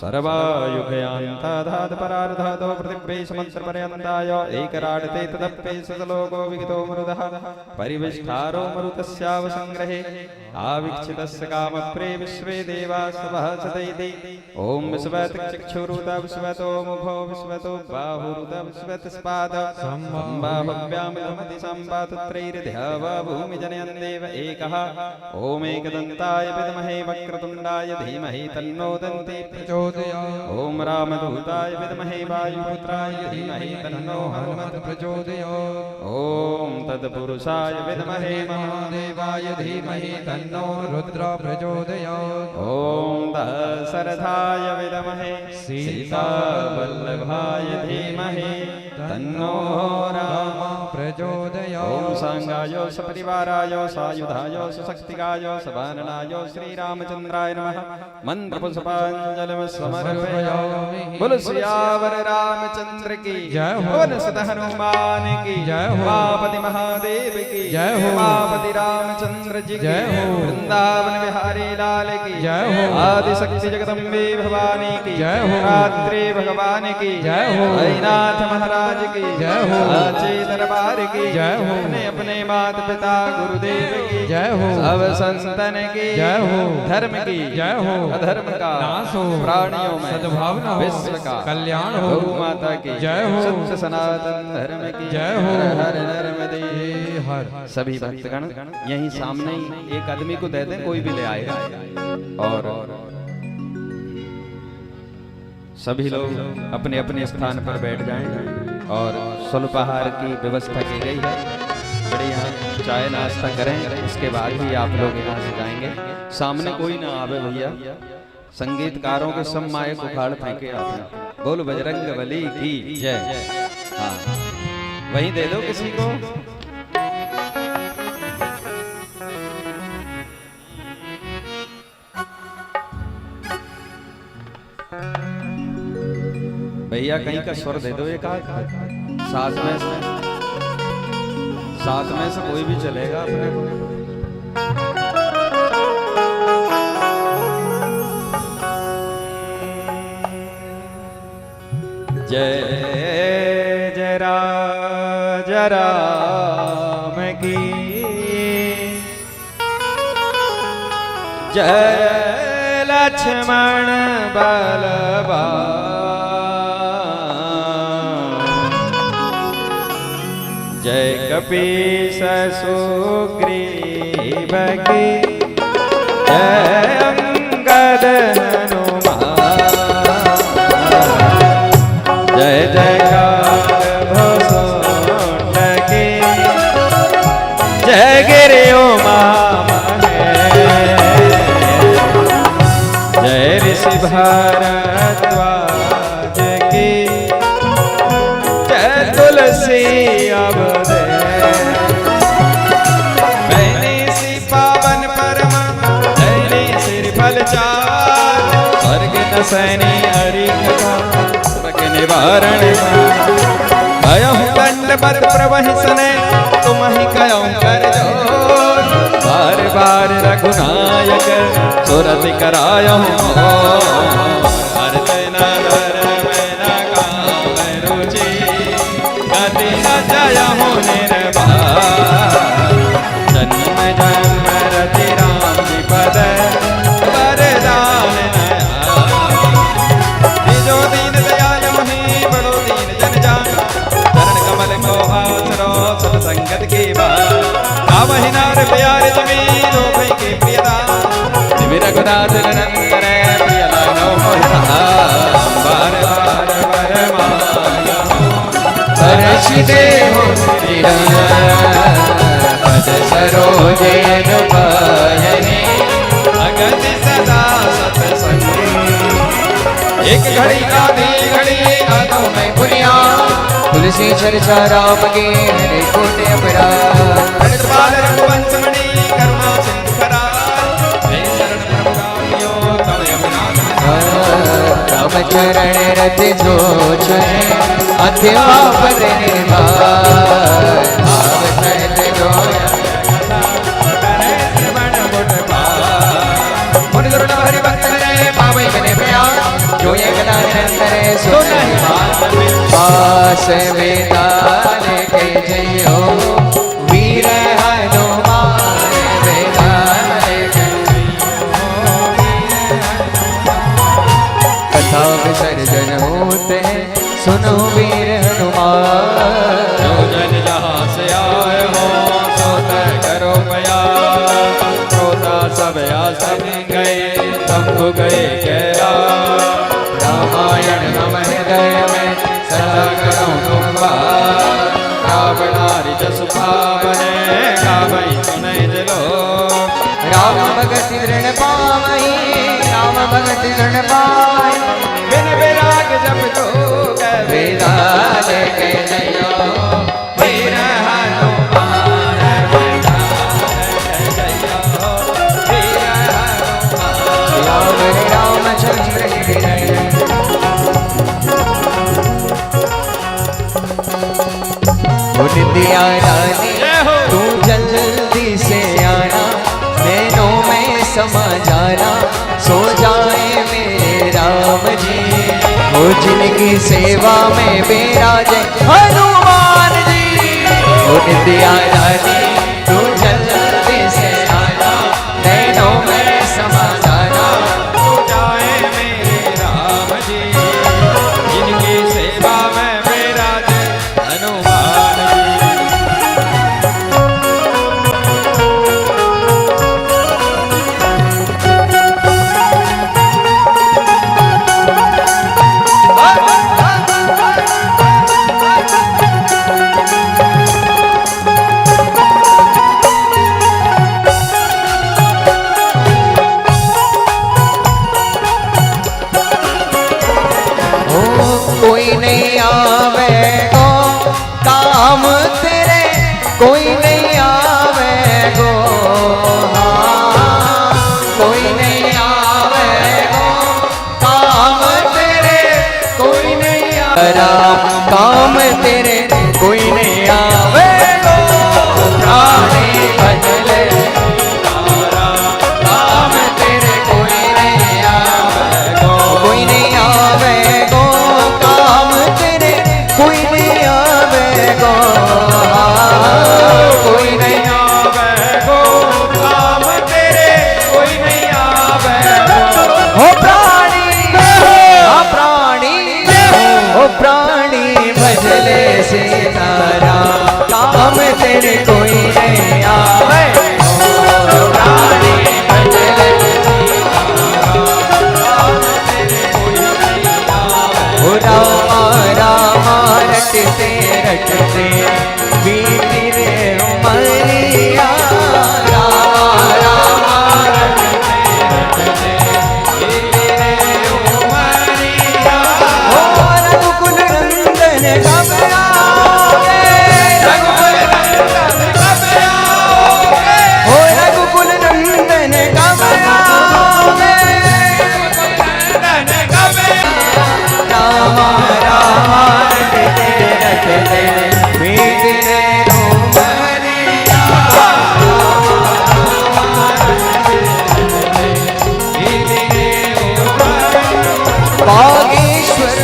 सर्वायुगयान्ताधात् परार्धातो पृथिव्यै समन्तपर्यन्ताय एकराडते तदप्ये सतलोको विगितो मरुदः परिविष्ठारो मरुतस्यावसंग्रहे आवीक्षितस्य कामप्रे विश्वे देवास्तवः सदैति ओम विश्वतचक्षुरुत विश्वतो मुखो विश्वतो बाहुरुत विश्वतस्पाद संबाहुव्यामिदमति संपातत्रैर्ध्यव भूमिजनयन् देव एकः ओम एकदन्ताय विद्महे वक्रतुण्डाय धीमहि तन्नो दन्ति प्रचोदयात् ओम रामदूताय विद्महे वायुपुत्राय धीमहि तन्नो हनुमत् प्रचोदयात् ओम तत्पुरुषाय विद्महे महादेवाय धीमहि तन्नो रुद्र प्रचोदयात् ओम दशरथाय विद्महे सीतावल्लभाय धीमहि तन्नो राम प्रचोदयात् ओम सांगाय सपरिवाराय सायुधाय सुशक्तिकाय सवाननाय श्रीरामचंद्राय नमः मंत्रपुष्पांजलिं समर्पयामि बोलो सियावर रामचंद्र की जय हो सीता हनुमान की जय हो उमापति महादेव की जय हो उमापति रामचंद्र जी की जय हो वृंदावन बिहारी लाल की जय हो आदि शक्ति जगदम्बे भवानी की जय हो रात्रि भगवान की जय हो नाथ महाराज महाराज की जय हो। साचे दरबार की जय हो। अपने अपने माता पिता गुरुदेव की जय हो। सब संतन की जय हो। धर्म की जय हो। अधर्म का नाश हो। प्राणियों में सद्भावना हो। विश्व का कल्याण हो। गौ माता की जय हो। शुद्ध सनातन धर्म की जय हो। हर हर नर्मदे हर सभी भक्तगण यहीं सामने ही एक आदमी को दे दें, कोई भी ले आएगा। और सभी लोग अपने अपने स्थान पर बैठ जाएं और स्वल्पाहार की व्यवस्था की गई है। बड़े यहाँ चाय नाश्ता करें, इसके बाद ही आप लोग यहाँ से जाएंगे। सामने कोई ना आवे भैया, संगीतकारों के सब माइक उखाड़ फेंके आपने। बोल बजरंग बली की जय। हाँ वहीं दे दो किसी को। भैया कहीं का स्वर दे दो एक आध। साथ में से कोई भी चलेगा अपने को। जय जय राम की जय लक्ष्मण बलवान जय कपीस सुग्रीव की जय अंगद जय जयकार भसोट की जय गिरि उमा जय ऋषि भारद्वाज की जय तुलसी अवधे मैंने सी पावन परम जैने सिर फल चार स्वर्ग न सैनी हरि कथा निवारण कयहु दंड बद प्रवहिसने तुम ही कयहु कर जोर बार बार रघुनायक सुरति करायहु हरते न धर्म न काम रुचि गति न जयहु निर्भय जन्म जन्म रति राम जी पद वरदान जो दीन दयाल मुहि बड़ो दीन जन जान चरण कमल को आसरो सत्संगत की बात आवहि नार प्यारे तुमी लो भई के प्रियदा निविर रघुनाथ नंदन प्रिय लागो मोहिता बार बार वरमाया हर्षि देहो पद सरोजे पायने अगति सदा सत्संगी एक घड़ी आधी घड़ी आदों में पुनिया तुलसी चर्चा राम के हरे कोटे अपराध रघुवंश मणि करुणा सिंधु करा जय शरण प्रभु गामियो तव यमुनाथ राम चरण रत जो चले अध्यवा पर निर्वाण भाव सहित जो मुनि दुर्लभ हरि भक्त रे पावै कने प्यार जो ये गला निरंतर सो नहीं पास वेदान के जयो वीर हनुमान वेदान के कथा विसर्जन होते सुनो वीर हनुमान जो जन जहाँ से आए हो सोत करो पया श्रोता सब आसन गए सबको गए कैला रामायण हम हृदय में सदा करो तुम रावणारि जसु पावने गावै सुनै जलो राम भगति दृढ़ पावई राम भगति दृढ़ पावई बिन विराग जप जोग वेदान के जयो वीर हनुमान रामचंद्र निंदिया रानी तू जल्दी से आना नैनों में समा जाना सो जाए मेरे राम जी हो जिनकी सेवा में विराजे हनुमान जी। ओ नित्य आजादी तू जल्दी से आना, नैनों में समा जाना। तू जाए मेरे राम जी, जिनकी सेवा में विराजे हनुमान जी। कोई नहीं आवे गो काम तेरे, कोई नहीं आवे गो, हाँ। कोई नहीं आवे गो काम तेरे, कोई नहीं आवे राम काम तेरे, कोई नहीं आवे गो। प्राणी बदले काम तेरे, कोई नहीं आवे गो, कोई नहीं आवे गो काम तेरे, कोई नहीं आवे गो, कोई नहीं आवे गो काम तेरे, कोई नहीं आवे गो। हो प्राणी, हाँ प्राणी, हो प्राणी भजले सीताराम काम तेरे, कोई नहीं आवे गो। प्राणी भजले सीताराम तेरे, कोई नहीं आवे गो। हो रामा रामा रटते रटते बीती रे उमरिया, रामा रामा रटते रटते बीती रे उमरिया। हो रघुकुल नंदन कब आओगे, रघुकुल नंदन कब आओगे, हो रघुकुल नंदन कब आओगे, नंदन कब रामा रामा रटते रटते बीती रे उमरिया, बीती रे उमरिया। बागेश्वर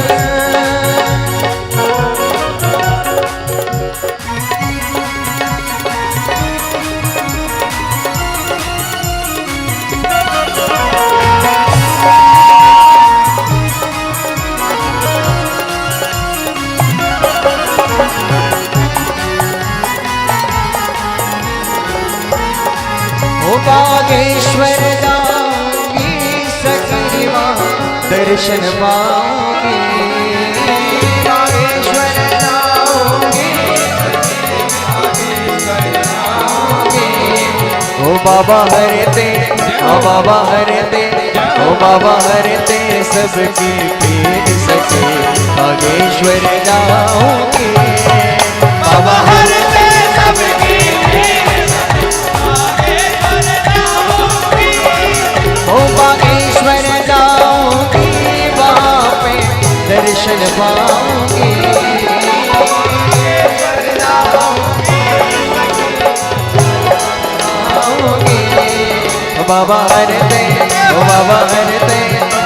ओ बागेश्वर जाऊंगी सखी वहाँ दर्शन पाऊंगी, बागेश्वर जाऊंगी, ओ बाबा हरते, ओ बाबा हरते, ओ बाबा हरते सबकी पीर सके, बागेश्वर जाऊंगी, बाबा हरते सबकी पीर सके, ओ बागेश्वर जाऊंगी, वहाँ पे दर्शन पाऊंगी, बाबा हरते, ओ बाबा हरते,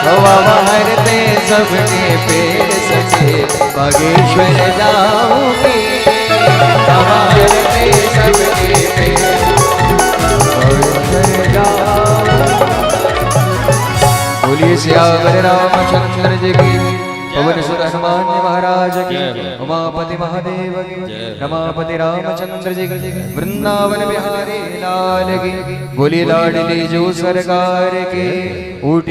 ओ बाबा हरते सबके पेड़ सके, बागेश्वर जाऊंगी, बाबा हरते सबके पेड़ बागेश्वर जाऊंगी। बोलिए सियावर रामचंद्र जी की, पवन सुत हनुमान महाराज की, उमापति महादेव की, रमापति रामचंद्र जी की, वृंदावन बिहारी लाल की। बोलिए लाडली जो सरकार के ऊटी